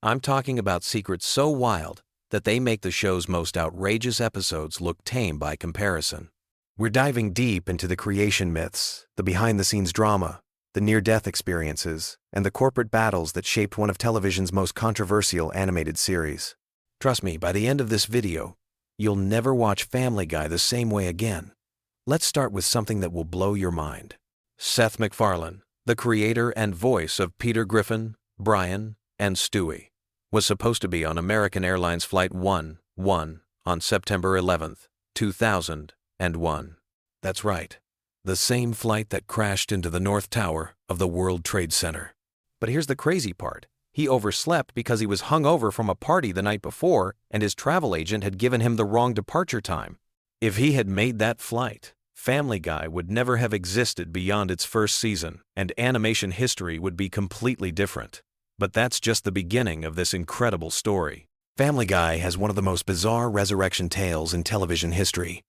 I'm talking about secrets so wild that they make the show's most outrageous episodes look tame by comparison. We're diving deep into the creation myths, the behind-the-scenes drama, the near-death experiences, and the corporate battles that shaped one of television's most controversial animated series. Trust me, by the end of this video, you'll never watch Family Guy the same way again. Let's start with something that will blow your mind. Seth MacFarlane, the creator and voice of Peter Griffin, Brian, and Stewie, was supposed to be on American Airlines Flight 1-1 on September 11th, 2001. That's right, the same flight that crashed into the North Tower of the World Trade Center. But here's the crazy part. He overslept because he was hungover from a party the night before and his travel agent had given him the wrong departure time. If he had made that flight, Family Guy would never have existed beyond its first season, and animation history would be completely different. But that's just the beginning of this incredible story. Family Guy has one of the most bizarre resurrection tales in television history.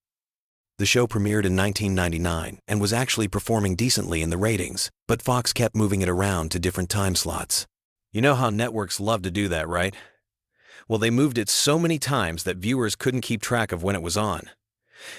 The show premiered in 1999 and was actually performing decently in the ratings, but Fox kept moving it around to different time slots. You know how networks love to do that, right? Well, they moved it so many times that viewers couldn't keep track of when it was on.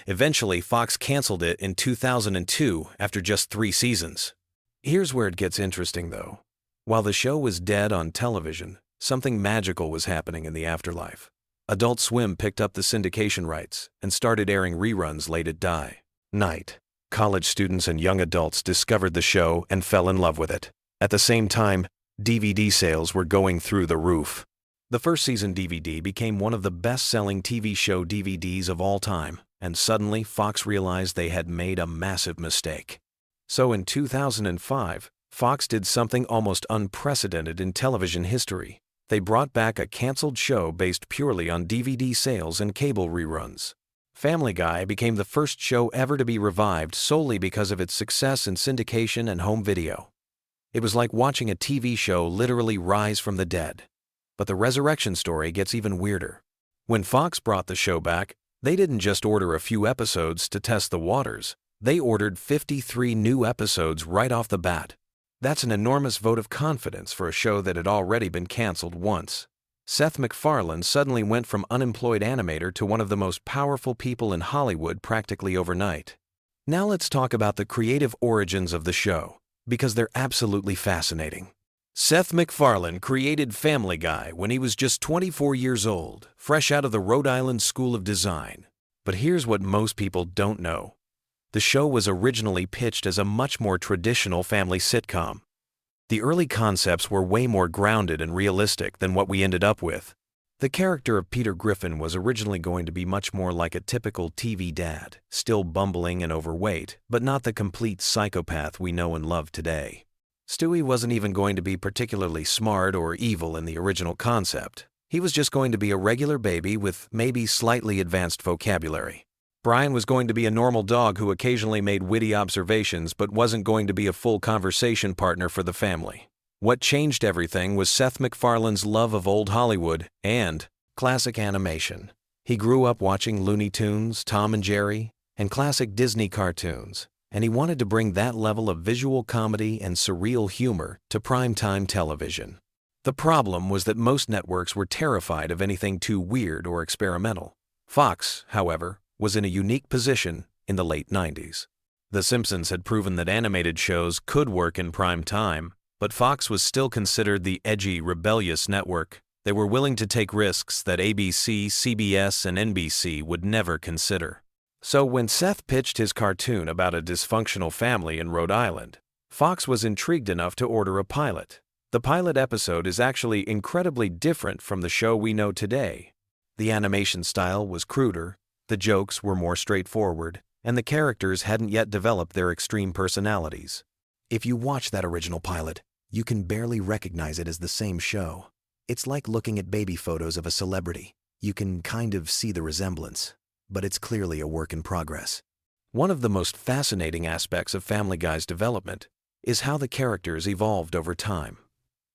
Eventually, Fox canceled it in 2002 after just 3 seasons. Here's where it gets interesting, though. While the show was dead on television, something magical was happening in the afterlife. Adult Swim picked up the syndication rights and started airing reruns late at night. College students and young adults discovered the show and fell in love with it. At the same time, DVD sales were going through the roof. The first season DVD became one of the best-selling TV show DVDs of all time, and suddenly Fox realized they had made a massive mistake. So in 2005, Fox did something almost unprecedented in television history. They brought back a canceled show based purely on DVD sales and cable reruns. Family Guy became the first show ever to be revived solely because of its success in syndication and home video. It was like watching a TV show literally rise from the dead. But the resurrection story gets even weirder. When Fox brought the show back, they didn't just order a few episodes to test the waters. They ordered 53 new episodes right off the bat. That's an enormous vote of confidence for a show that had already been canceled once. Seth MacFarlane suddenly went from unemployed animator to one of the most powerful people in Hollywood practically overnight. Now let's talk about the creative origins of the show, because they're absolutely fascinating. Seth MacFarlane created Family Guy when he was just 24 years old, fresh out of the Rhode Island School of Design. But here's what most people don't know. The show was originally pitched as a much more traditional family sitcom. The early concepts were way more grounded and realistic than what we ended up with. The character of Peter Griffin was originally going to be much more like a typical TV dad, still bumbling and overweight, but not the complete psychopath we know and love today. Stewie wasn't even going to be particularly smart or evil in the original concept. He was just going to be a regular baby with maybe slightly advanced vocabulary. Brian was going to be a normal dog who occasionally made witty observations but wasn't going to be a full conversation partner for the family. What changed everything was Seth MacFarlane's love of old Hollywood and classic animation. He grew up watching Looney Tunes, Tom and Jerry, and classic Disney cartoons, and he wanted to bring that level of visual comedy and surreal humor to primetime television. The problem was that most networks were terrified of anything too weird or experimental. Fox, however, was in a unique position in the late 90s. The Simpsons had proven that animated shows could work in prime time, but Fox was still considered the edgy, rebellious network. They were willing to take risks that ABC, CBS, and NBC would never consider. So when Seth pitched his cartoon about a dysfunctional family in Rhode Island, Fox was intrigued enough to order a pilot. The pilot episode is actually incredibly different from the show we know today. The animation style was cruder, the jokes were more straightforward, and the characters hadn't yet developed their extreme personalities. If you watch that original pilot, you can barely recognize it as the same show. It's like looking at baby photos of a celebrity. You can kind of see the resemblance, but it's clearly a work in progress. One of the most fascinating aspects of Family Guy's development is how the characters evolved over time.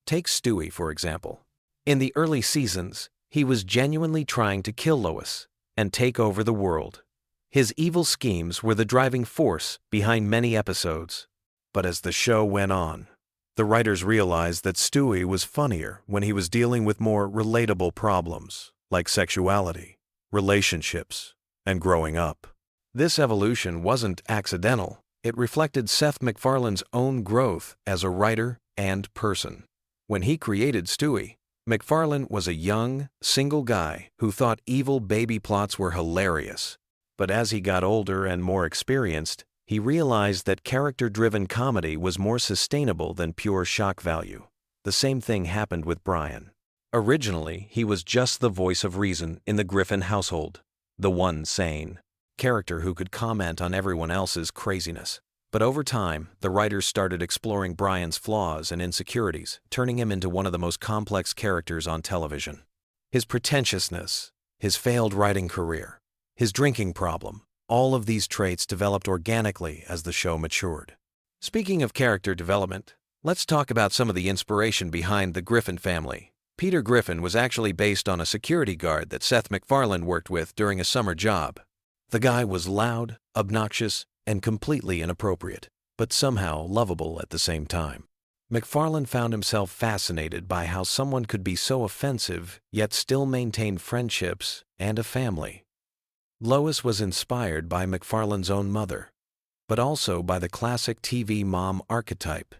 Take Stewie, for example. In the early seasons, he was genuinely trying to kill Lois and take over the world. His evil schemes were the driving force behind many episodes. But as the show went on, the writers realized that Stewie was funnier when he was dealing with more relatable problems, like sexuality, relationships, and growing up. This evolution wasn't accidental. It reflected Seth MacFarlane's own growth as a writer and person. When he created Stewie, MacFarlane was a young, single guy who thought evil baby plots were hilarious. But as he got older and more experienced, he realized that character-driven comedy was more sustainable than pure shock value. The same thing happened with Brian. Originally, he was just the voice of reason in the Griffin household, the one sane character who could comment on everyone else's craziness. But over time, the writers started exploring Brian's flaws and insecurities, turning him into one of the most complex characters on television. His pretentiousness, his failed writing career, his drinking problem, all of these traits developed organically as the show matured. Speaking of character development, let's talk about some of the inspiration behind the Griffin family. Peter Griffin was actually based on a security guard that Seth MacFarlane worked with during a summer job. The guy was loud, obnoxious, and completely inappropriate, but somehow lovable at the same time. MacFarlane found himself fascinated by how someone could be so offensive, yet still maintain friendships and a family. Lois was inspired by MacFarlane's own mother, but also by the classic TV mom archetype.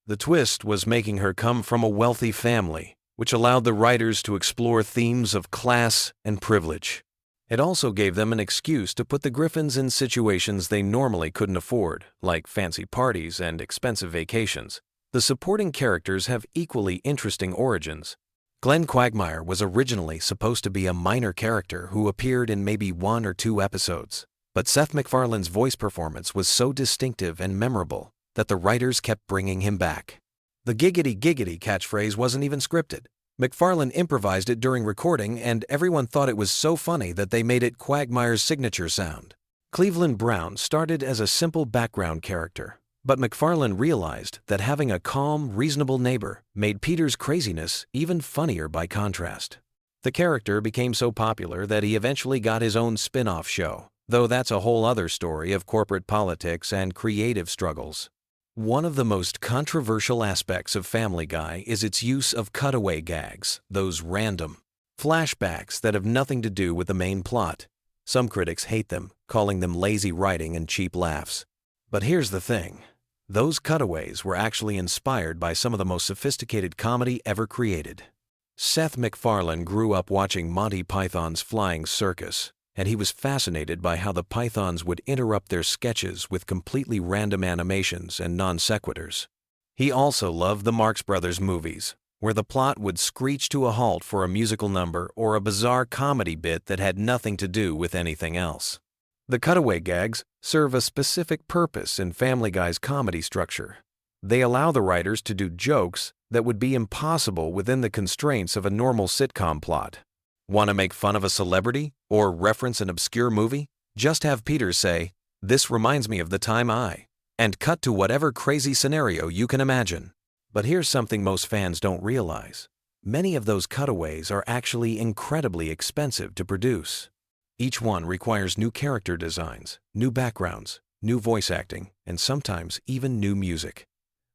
The twist was making her come from a wealthy family, which allowed the writers to explore themes of class and privilege. It also gave them an excuse to put the Griffins in situations they normally couldn't afford, like fancy parties and expensive vacations. The supporting characters have equally interesting origins. Glenn Quagmire was originally supposed to be a minor character who appeared in maybe 1 or 2 episodes, but Seth MacFarlane's voice performance was so distinctive and memorable that the writers kept bringing him back. The giggity giggity catchphrase wasn't even scripted. MacFarlane improvised it during recording, and everyone thought it was so funny that they made it Quagmire's signature sound. Cleveland Brown started as a simple background character, but MacFarlane realized that having a calm, reasonable neighbor made Peter's craziness even funnier by contrast. The character became so popular that he eventually got his own spin-off show, though that's a whole other story of corporate politics and creative struggles. One of the most controversial aspects of Family Guy is its use of cutaway gags, those random flashbacks that have nothing to do with the main plot. Some critics hate them, calling them lazy writing and cheap laughs. But here's the thing. Those cutaways were actually inspired by some of the most sophisticated comedy ever created. Seth MacFarlane grew up watching Monty Python's Flying Circus, and he was fascinated by how the Pythons would interrupt their sketches with completely random animations and non sequiturs. He also loved the Marx Brothers movies, where the plot would screech to a halt for a musical number or a bizarre comedy bit that had nothing to do with anything else. The cutaway gags serve a specific purpose in Family Guy's comedy structure. They allow the writers to do jokes that would be impossible within the constraints of a normal sitcom plot. Want to make fun of a celebrity or reference an obscure movie? Just have Peter say, "This reminds me of the time I," and cut to whatever crazy scenario you can imagine. But here's something most fans don't realize. Many of those cutaways are actually incredibly expensive to produce. Each one requires new character designs, new backgrounds, new voice acting, and sometimes even new music.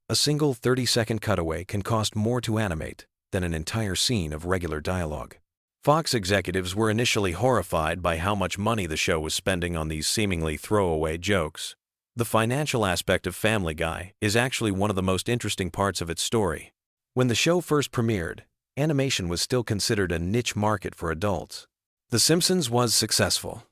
A single 30-second cutaway can cost more to animate than an entire scene of regular dialogue. Fox executives were initially horrified by how much money the show was spending on these seemingly throwaway jokes. The financial aspect of Family Guy is actually one of the most interesting parts of its story. When the show first premiered, animation was still considered a niche market for adults. The Simpsons was successful,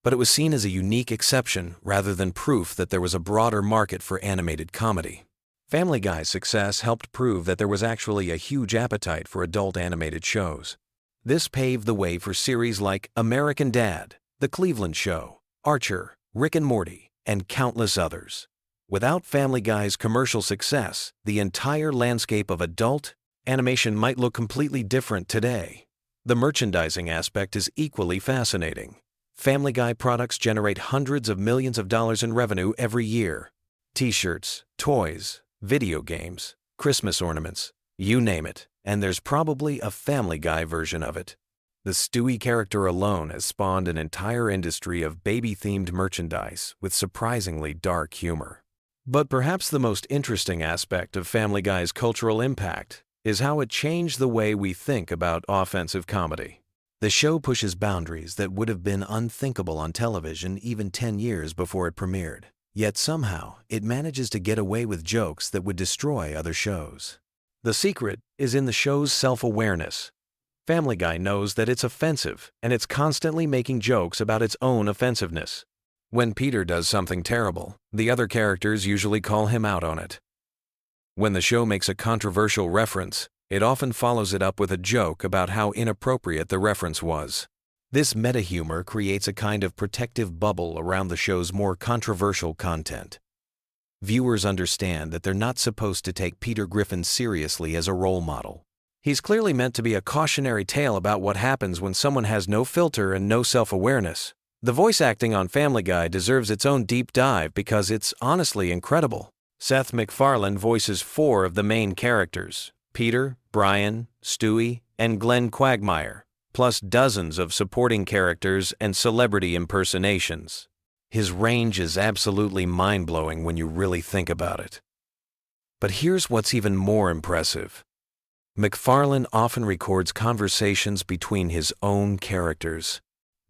but it was seen as a unique exception rather than proof that there was a broader market for animated comedy. Family Guy's success helped prove that there was actually a huge appetite for adult animated shows. This paved the way for series like American Dad, The Cleveland Show, Archer, Rick and Morty, and countless others. Without Family Guy's commercial success, the entire landscape of adult animation might look completely different today. The merchandising aspect is equally fascinating. Family Guy products generate hundreds of millions of dollars in revenue every year. T-shirts, toys, video games, Christmas ornaments, you name it, and there's probably a Family Guy version of it. The Stewie character alone has spawned an entire industry of baby-themed merchandise with surprisingly dark humor. But perhaps the most interesting aspect of Family Guy's cultural impact is how it changed the way we think about offensive comedy. The show pushes boundaries that would have been unthinkable on television even 10 years before it premiered. Yet somehow, it manages to get away with jokes that would destroy other shows. The secret is in the show's self-awareness. Family Guy knows that it's offensive, and it's constantly making jokes about its own offensiveness. When Peter does something terrible, the other characters usually call him out on it. When the show makes a controversial reference, it often follows it up with a joke about how inappropriate the reference was. This meta-humor creates a kind of protective bubble around the show's more controversial content. Viewers understand that they're not supposed to take Peter Griffin seriously as a role model. He's clearly meant to be a cautionary tale about what happens when someone has no filter and no self-awareness. The voice acting on Family Guy deserves its own deep dive because it's honestly incredible. Seth MacFarlane voices 4 of the main characters: Peter, Brian, Stewie, and Glenn Quagmire, plus dozens of supporting characters and celebrity impersonations. His range is absolutely mind-blowing when you really think about it. But here's what's even more impressive. MacFarlane often records conversations between his own characters.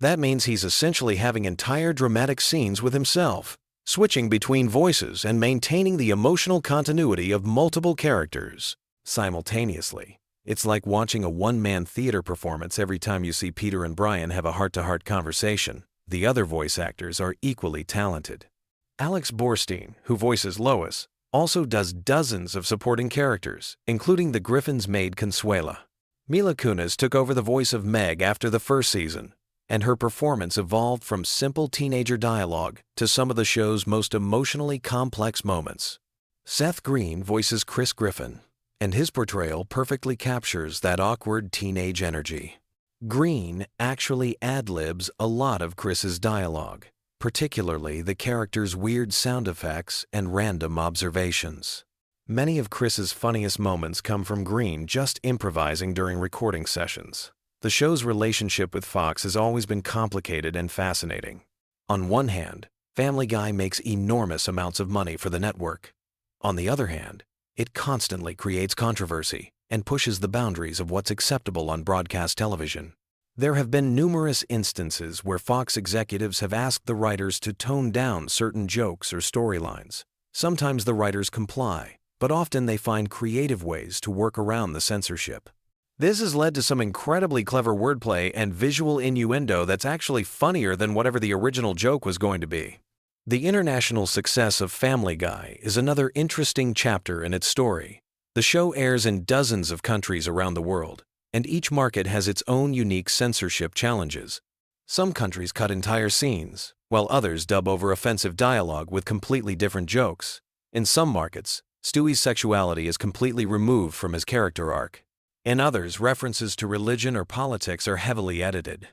That means he's essentially having entire dramatic scenes with himself, switching between voices and maintaining the emotional continuity of multiple characters simultaneously. It's like watching a one-man theater performance every time you see Peter and Brian have a heart-to-heart conversation. The other voice actors are equally talented. Alex Borstein, who voices Lois, also does dozens of supporting characters, including the Griffin's maid Consuela. Mila Kunis took over the voice of Meg after the first season, and her performance evolved from simple teenager dialogue to some of the show's most emotionally complex moments. Seth Green voices Chris Griffin, and his portrayal perfectly captures that awkward teenage energy. Green actually ad-libs a lot of Chris's dialogue, particularly the character's weird sound effects and random observations. Many of Chris's funniest moments come from Green just improvising during recording sessions. The show's relationship with Fox has always been complicated and fascinating. On one hand, Family Guy makes enormous amounts of money for the network. On the other hand, it constantly creates controversy and pushes the boundaries of what's acceptable on broadcast television. There have been numerous instances where Fox executives have asked the writers to tone down certain jokes or storylines. Sometimes the writers comply, but often they find creative ways to work around the censorship. This has led to some incredibly clever wordplay and visual innuendo that's actually funnier than whatever the original joke was going to be. The international success of Family Guy is another interesting chapter in its story. The show airs in dozens of countries around the world, and each market has its own unique censorship challenges. Some countries cut entire scenes, while others dub over offensive dialogue with completely different jokes. In some markets, Stewie's sexuality is completely removed from his character arc. In others, references to religion or politics are heavily edited.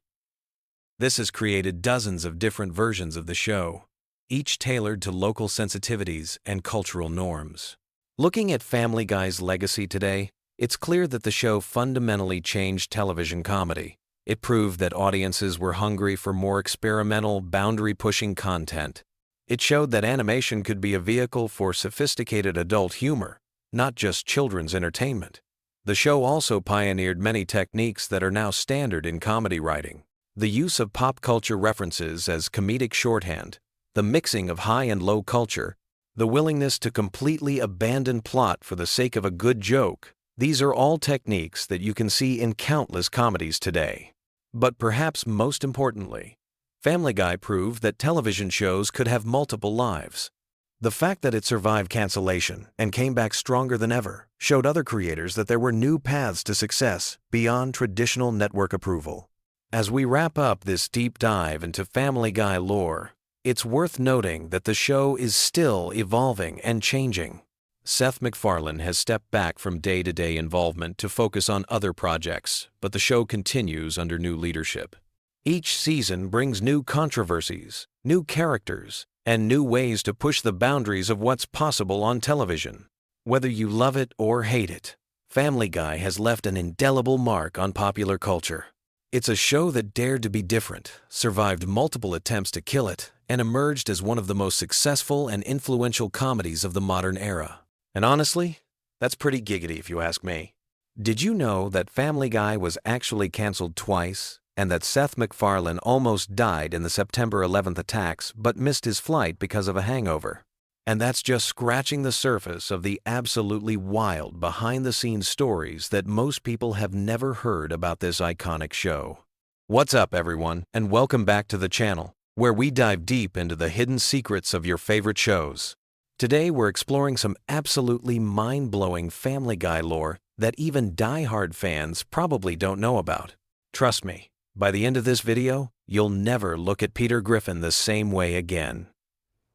This has created dozens of different versions of the show, each tailored to local sensitivities and cultural norms. Looking at Family Guy's legacy today, it's clear that the show fundamentally changed television comedy. It proved that audiences were hungry for more experimental, boundary-pushing content. It showed that animation could be a vehicle for sophisticated adult humor, not just children's entertainment. The show also pioneered many techniques that are now standard in comedy writing. The use of pop culture references as comedic shorthand, the mixing of high and low culture, the willingness to completely abandon plot for the sake of a good joke. These are all techniques that you can see in countless comedies today. But perhaps most importantly, Family Guy proved that television shows could have multiple lives. The fact that it survived cancellation and came back stronger than ever showed other creators that there were new paths to success beyond traditional network approval. As we wrap up this deep dive into Family Guy lore, it's worth noting that the show is still evolving and changing. Seth MacFarlane has stepped back from day-to-day involvement to focus on other projects, but the show continues under new leadership. Each season brings new controversies, new characters, and new ways to push the boundaries of what's possible on television. Whether you love it or hate it, Family Guy has left an indelible mark on popular culture. It's a show that dared to be different, survived multiple attempts to kill it, and emerged as one of the most successful and influential comedies of the modern era. And honestly, that's pretty giggity if you ask me. Did you know that Family Guy was actually canceled twice, and that Seth MacFarlane almost died in the September 11th attacks but missed his flight because of a hangover? And that's just scratching the surface of the absolutely wild behind-the-scenes stories that most people have never heard about this iconic show. What's up, everyone, and welcome back to the channel, where we dive deep into the hidden secrets of your favorite shows. Today, we're exploring some absolutely mind-blowing Family Guy lore that even die-hard fans probably don't know about. Trust me, by the end of this video, you'll never look at Peter Griffin the same way again.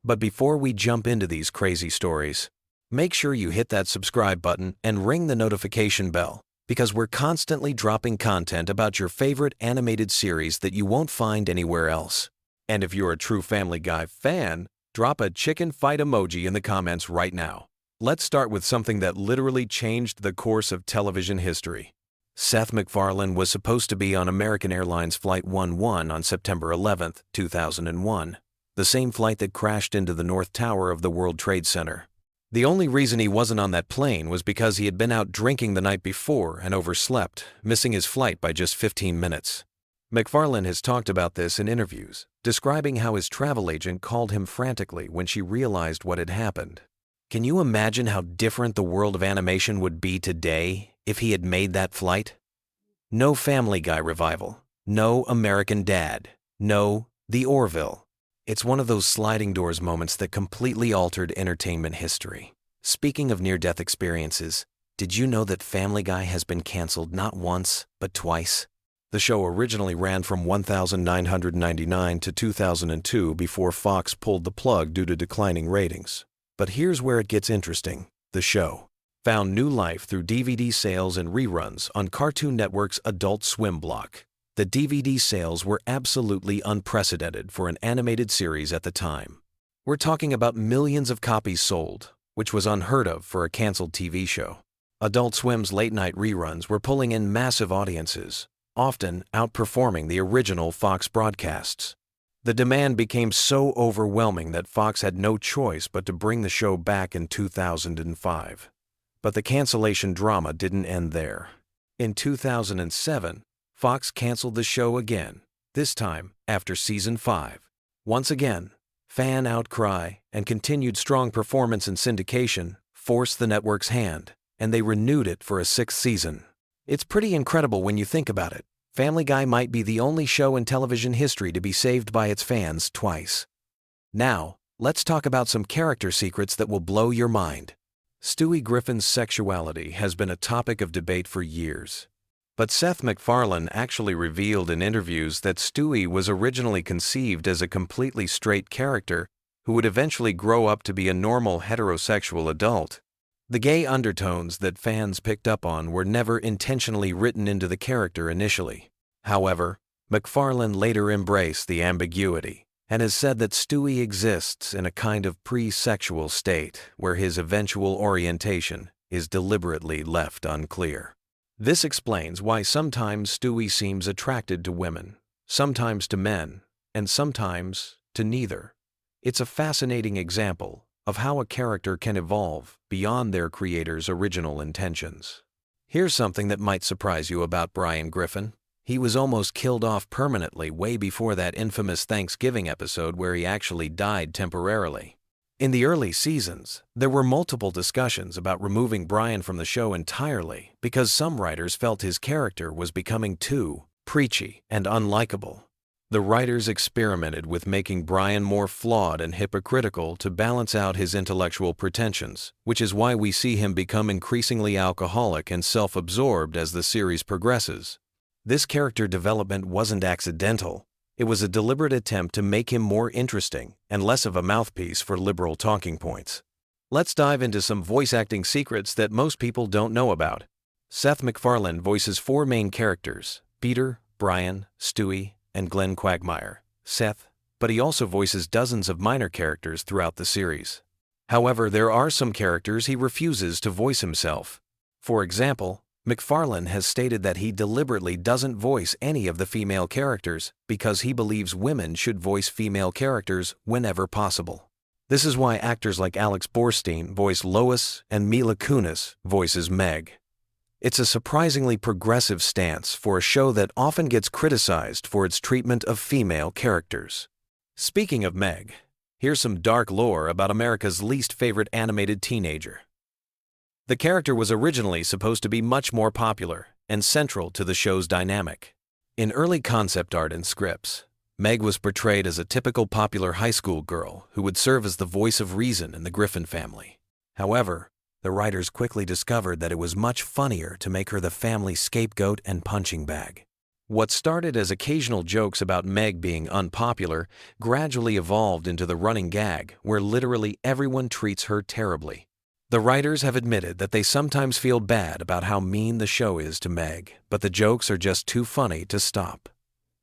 But before we jump into these crazy stories, make sure you hit that subscribe button and ring the notification bell, because we're constantly dropping content about your favorite animated series that you won't find anywhere else. And if you're a true Family Guy fan, drop a chicken fight emoji in the comments right now. Let's start with something that literally changed the course of television history. Seth MacFarlane was supposed to be on American Airlines Flight 11 on September 11, 2001, the same flight that crashed into the North Tower of the World Trade Center. The only reason he wasn't on that plane was because he had been out drinking the night before and overslept, missing his flight by just 15 minutes. MacFarlane has talked about this in interviews, describing how his travel agent called him frantically when she realized what had happened. Can you imagine how different the world of animation would be today if he had made that flight? No Family Guy revival. No American Dad. No The Orville. It's one of those sliding doors moments that completely altered entertainment history. Speaking of near-death experiences, did you know that Family Guy has been canceled not once, but twice? The show originally ran from 1999 to 2002 before Fox pulled the plug due to declining ratings. But here's where it gets interesting. The show found new life through DVD sales and reruns on Cartoon Network's Adult Swim block. The DVD sales were absolutely unprecedented for an animated series at the time. We're talking about millions of copies sold, which was unheard of for a canceled TV show. Adult Swim's late-night reruns were pulling in massive audiences, often outperforming the original Fox broadcasts. The demand became so overwhelming that Fox had no choice but to bring the show back in 2005. But the cancellation drama didn't end there. In 2007, Fox canceled the show again, this time after Season 5. Once again, fan outcry and continued strong performance in syndication forced the network's hand, and they renewed it for a 6th season. It's pretty incredible when you think about it. Family Guy might be the only show in television history to be saved by its fans twice. Now, let's talk about some character secrets that will blow your mind. Stewie Griffin's sexuality has been a topic of debate for years. But Seth MacFarlane actually revealed in interviews that Stewie was originally conceived as a completely straight character who would eventually grow up to be a normal heterosexual adult. The gay undertones that fans picked up on were never intentionally written into the character initially. However, MacFarlane later embraced the ambiguity and has said that Stewie exists in a kind of pre-sexual state where his eventual orientation is deliberately left unclear. This explains why sometimes Stewie seems attracted to women, sometimes to men, and sometimes to neither. It's a fascinating example of how a character can evolve beyond their creator's original intentions. Here's something that might surprise you about Brian Griffin. He was almost killed off permanently way before that infamous Thanksgiving episode where he actually died temporarily. In the early seasons, there were multiple discussions about removing Brian from the show entirely because some writers felt his character was becoming too preachy and unlikable. The writers experimented with making Brian more flawed and hypocritical to balance out his intellectual pretensions, which is why we see him become increasingly alcoholic and self-absorbed as the series progresses. This character development wasn't accidental. It was a deliberate attempt to make him more interesting and less of a mouthpiece for liberal talking points. Let's dive into some voice acting secrets that most people don't know about. Seth MacFarlane voices 4 main characters: Peter, Brian, Stewie, and Glenn Quagmire. Seth, but he also voices dozens of minor characters throughout the series. However, there are some characters he refuses to voice himself. For example, MacFarlane has stated that he deliberately doesn't voice any of the female characters because he believes women should voice female characters whenever possible. This is why actors like Alex Borstein voice Lois and Mila Kunis voices Meg. It's a surprisingly progressive stance for a show that often gets criticized for its treatment of female characters. Speaking of Meg, here's some dark lore about America's least favorite animated teenager. The character was originally supposed to be much more popular and central to the show's dynamic. In early concept art and scripts, Meg was portrayed as a typical popular high school girl who would serve as the voice of reason in the Griffin family. However, the writers quickly discovered that it was much funnier to make her the family's scapegoat and punching bag. What started as occasional jokes about Meg being unpopular gradually evolved into the running gag where literally everyone treats her terribly. The writers have admitted that they sometimes feel bad about how mean the show is to Meg, but the jokes are just too funny to stop.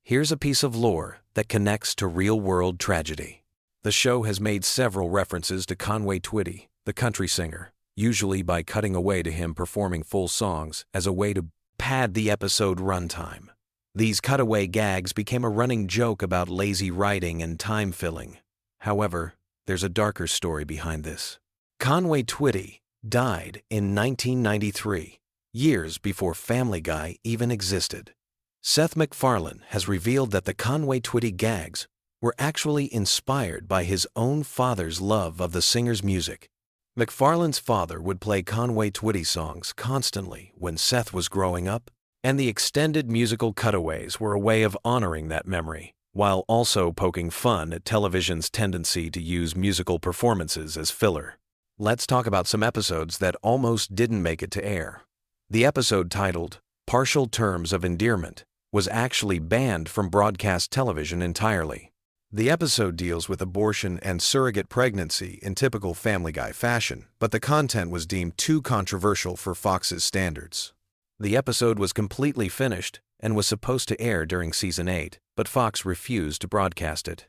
Here's a piece of lore that connects to real-world tragedy. The show has made several references to Conway Twitty, the country singer, usually by cutting away to him performing full songs as a way to pad the episode runtime. These cutaway gags became a running joke about lazy writing and time filling. However, there's a darker story behind this. Conway Twitty died in 1993, years before Family Guy even existed. Seth MacFarlane has revealed that the Conway Twitty gags were actually inspired by his own father's love of the singer's music. MacFarlane's father would play Conway Twitty songs constantly when Seth was growing up, and the extended musical cutaways were a way of honoring that memory, while also poking fun at television's tendency to use musical performances as filler. Let's talk about some episodes that almost didn't make it to air. The episode titled Partial Terms of Endearment was actually banned from broadcast television entirely. The episode deals with abortion and surrogate pregnancy in typical Family Guy fashion, but the content was deemed too controversial for Fox's standards. The episode was completely finished and was supposed to air during Season 8, but Fox refused to broadcast it.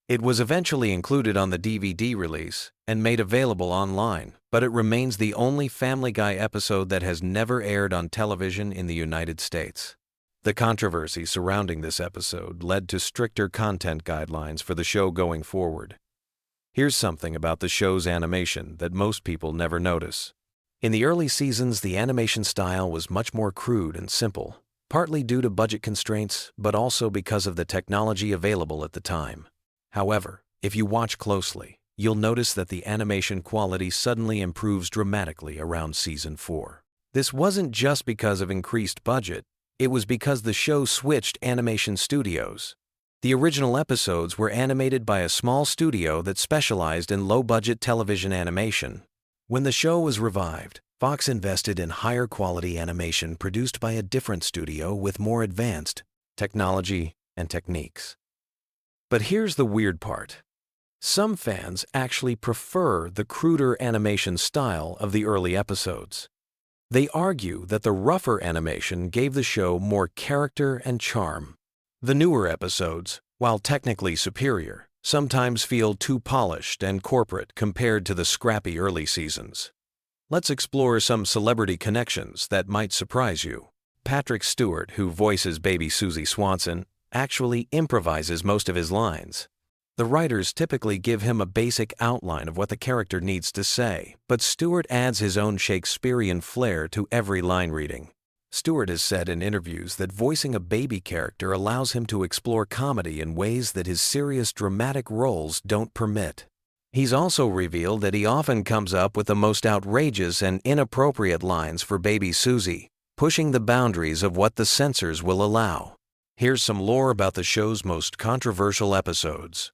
It was eventually included on the DVD release and made available online, but it remains the only Family Guy episode that has never aired on television in the United States. The controversy surrounding this episode led to stricter content guidelines for the show going forward. Here's something about the show's animation that most people never notice. In the early seasons, the animation style was much more crude and simple, partly due to budget constraints, but also because of the technology available at the time. However, if you watch closely, you'll notice that the animation quality suddenly improves dramatically around Season 4. This wasn't just because of increased budget. It was because the show switched animation studios. The original episodes were animated by a small studio that specialized in low-budget television animation. When the show was revived, Fox invested in higher-quality animation produced by a different studio with more advanced technology and techniques. But here's the weird part. Some fans actually prefer the cruder animation style of the early episodes. They argue that the rougher animation gave the show more character and charm. The newer episodes, while technically superior, sometimes feel too polished and corporate compared to the scrappy early seasons. Let's explore some celebrity connections that might surprise you. Patrick Stewart, who voices baby Susie Swanson, actually improvises most of his lines. The writers typically give him a basic outline of what the character needs to say, but Stewart adds his own Shakespearean flair to every line reading. Stewart has said in interviews that voicing a baby character allows him to explore comedy in ways that his serious dramatic roles don't permit. He's also revealed that he often comes up with the most outrageous and inappropriate lines for baby Susie, pushing the boundaries of what the censors will allow. Here's some lore about the show's most controversial episodes.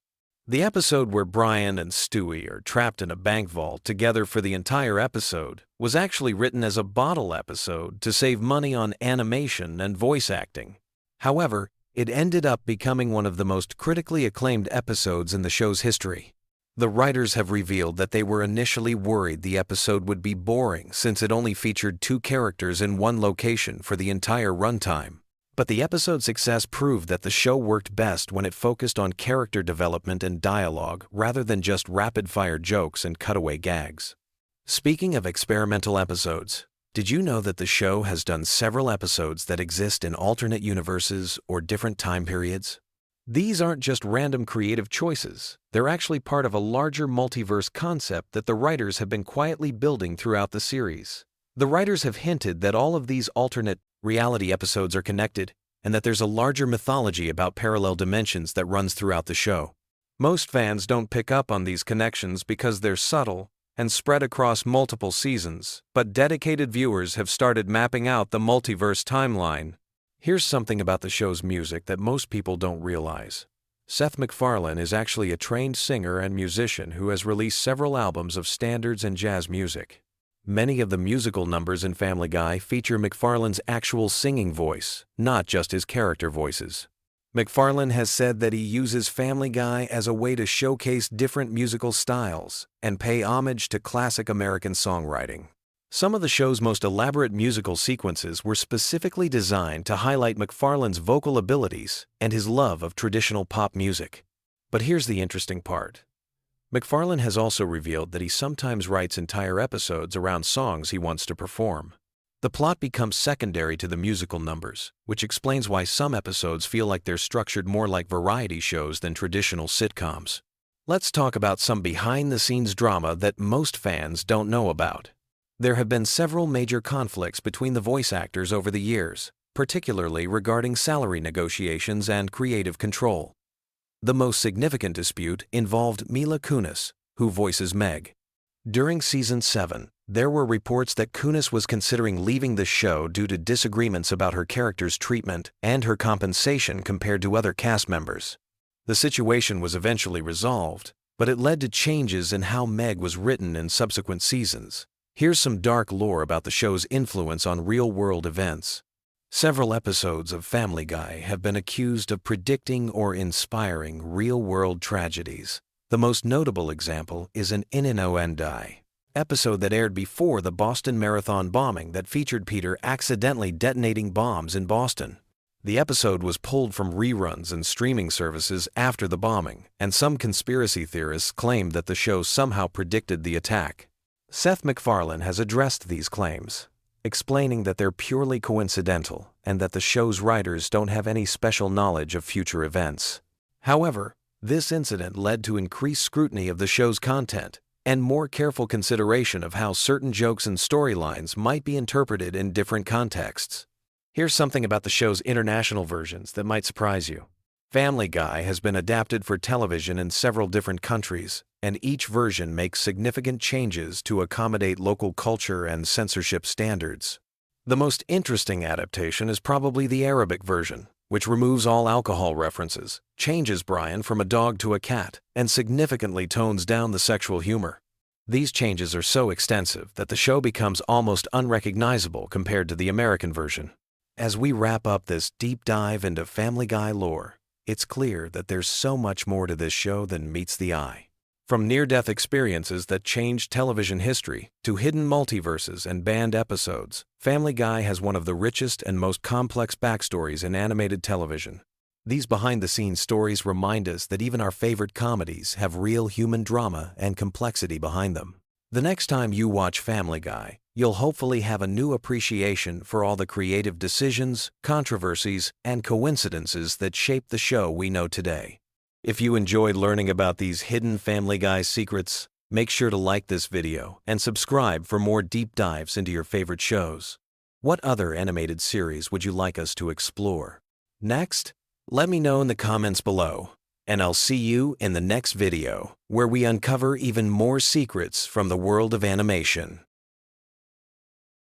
The episode where Brian and Stewie are trapped in a bank vault together for the entire episode was actually written as a bottle episode to save money on animation and voice acting. However, it ended up becoming one of the most critically acclaimed episodes in the show's history. The writers have revealed that they were initially worried the episode would be boring since it only featured 2 characters in one location for the entire runtime. But the episode's success proved that the show worked best when it focused on character development and dialogue rather than just rapid-fire jokes and cutaway gags. Speaking of experimental episodes, did you know that the show has done several episodes that exist in alternate universes or different time periods? These aren't just random creative choices. They're actually part of a larger multiverse concept that the writers have been quietly building throughout the series. The writers have hinted that all of these alternate reality episodes are connected, and that there's a larger mythology about parallel dimensions that runs throughout the show. Most fans don't pick up on these connections because they're subtle and spread across multiple seasons, but dedicated viewers have started mapping out the multiverse timeline. Here's something about the show's music that most people don't realize. Seth MacFarlane is actually a trained singer and musician who has released several albums of standards and jazz music. Many of the musical numbers in Family Guy feature MacFarlane's actual singing voice, not just his character voices. MacFarlane has said that he uses Family Guy as a way to showcase different musical styles and pay homage to classic American songwriting. Some of the show's most elaborate musical sequences were specifically designed to highlight MacFarlane's vocal abilities and his love of traditional pop music. But here's the interesting part. MacFarlane has also revealed that he sometimes writes entire episodes around songs he wants to perform. The plot becomes secondary to the musical numbers, which explains why some episodes feel like they're structured more like variety shows than traditional sitcoms. Let's talk about some behind-the-scenes drama that most fans don't know about. There have been several major conflicts between the voice actors over the years, particularly regarding salary negotiations and creative control. The most significant dispute involved Mila Kunis, who voices Meg. During Season 7, there were reports that Kunis was considering leaving the show due to disagreements about her character's treatment and her compensation compared to other cast members. The situation was eventually resolved, but it led to changes in how Meg was written in subsequent seasons. Here's some dark lore about the show's influence on real-world events. Several episodes of Family Guy have been accused of predicting or inspiring real-world tragedies. The most notable example is an Ininoendai episode that aired before the Boston Marathon bombing that featured Peter accidentally detonating bombs in Boston. The episode was pulled from reruns and streaming services after the bombing, and some conspiracy theorists claimed that the show somehow predicted the attack. Seth MacFarlane has addressed these claims, explaining that they're purely coincidental and that the show's writers don't have any special knowledge of future events. However, this incident led to increased scrutiny of the show's content and more careful consideration of how certain jokes and storylines might be interpreted in different contexts. Here's something about the show's international versions that might surprise you. Family Guy has been adapted for television in several different countries, and each version makes significant changes to accommodate local culture and censorship standards. The most interesting adaptation is probably the Arabic version, which removes all alcohol references, changes Brian from a dog to a cat, and significantly tones down the sexual humor. These changes are so extensive that the show becomes almost unrecognizable compared to the American version. As we wrap up this deep dive into Family Guy lore, it's clear that there's so much more to this show than meets the eye. From near-death experiences that changed television history to hidden multiverses and banned episodes, Family Guy has one of the richest and most complex backstories in animated television. These behind-the-scenes stories remind us that even our favorite comedies have real human drama and complexity behind them. The next time you watch Family Guy, you'll hopefully have a new appreciation for all the creative decisions, controversies, and coincidences that shape the show we know today. If you enjoyed learning about these hidden Family Guy secrets, make sure to like this video and subscribe for more deep dives into your favorite shows. What other animated series would you like us to explore next? Let me know in the comments below, and I'll see you in the next video, where we uncover even more secrets from the world of animation.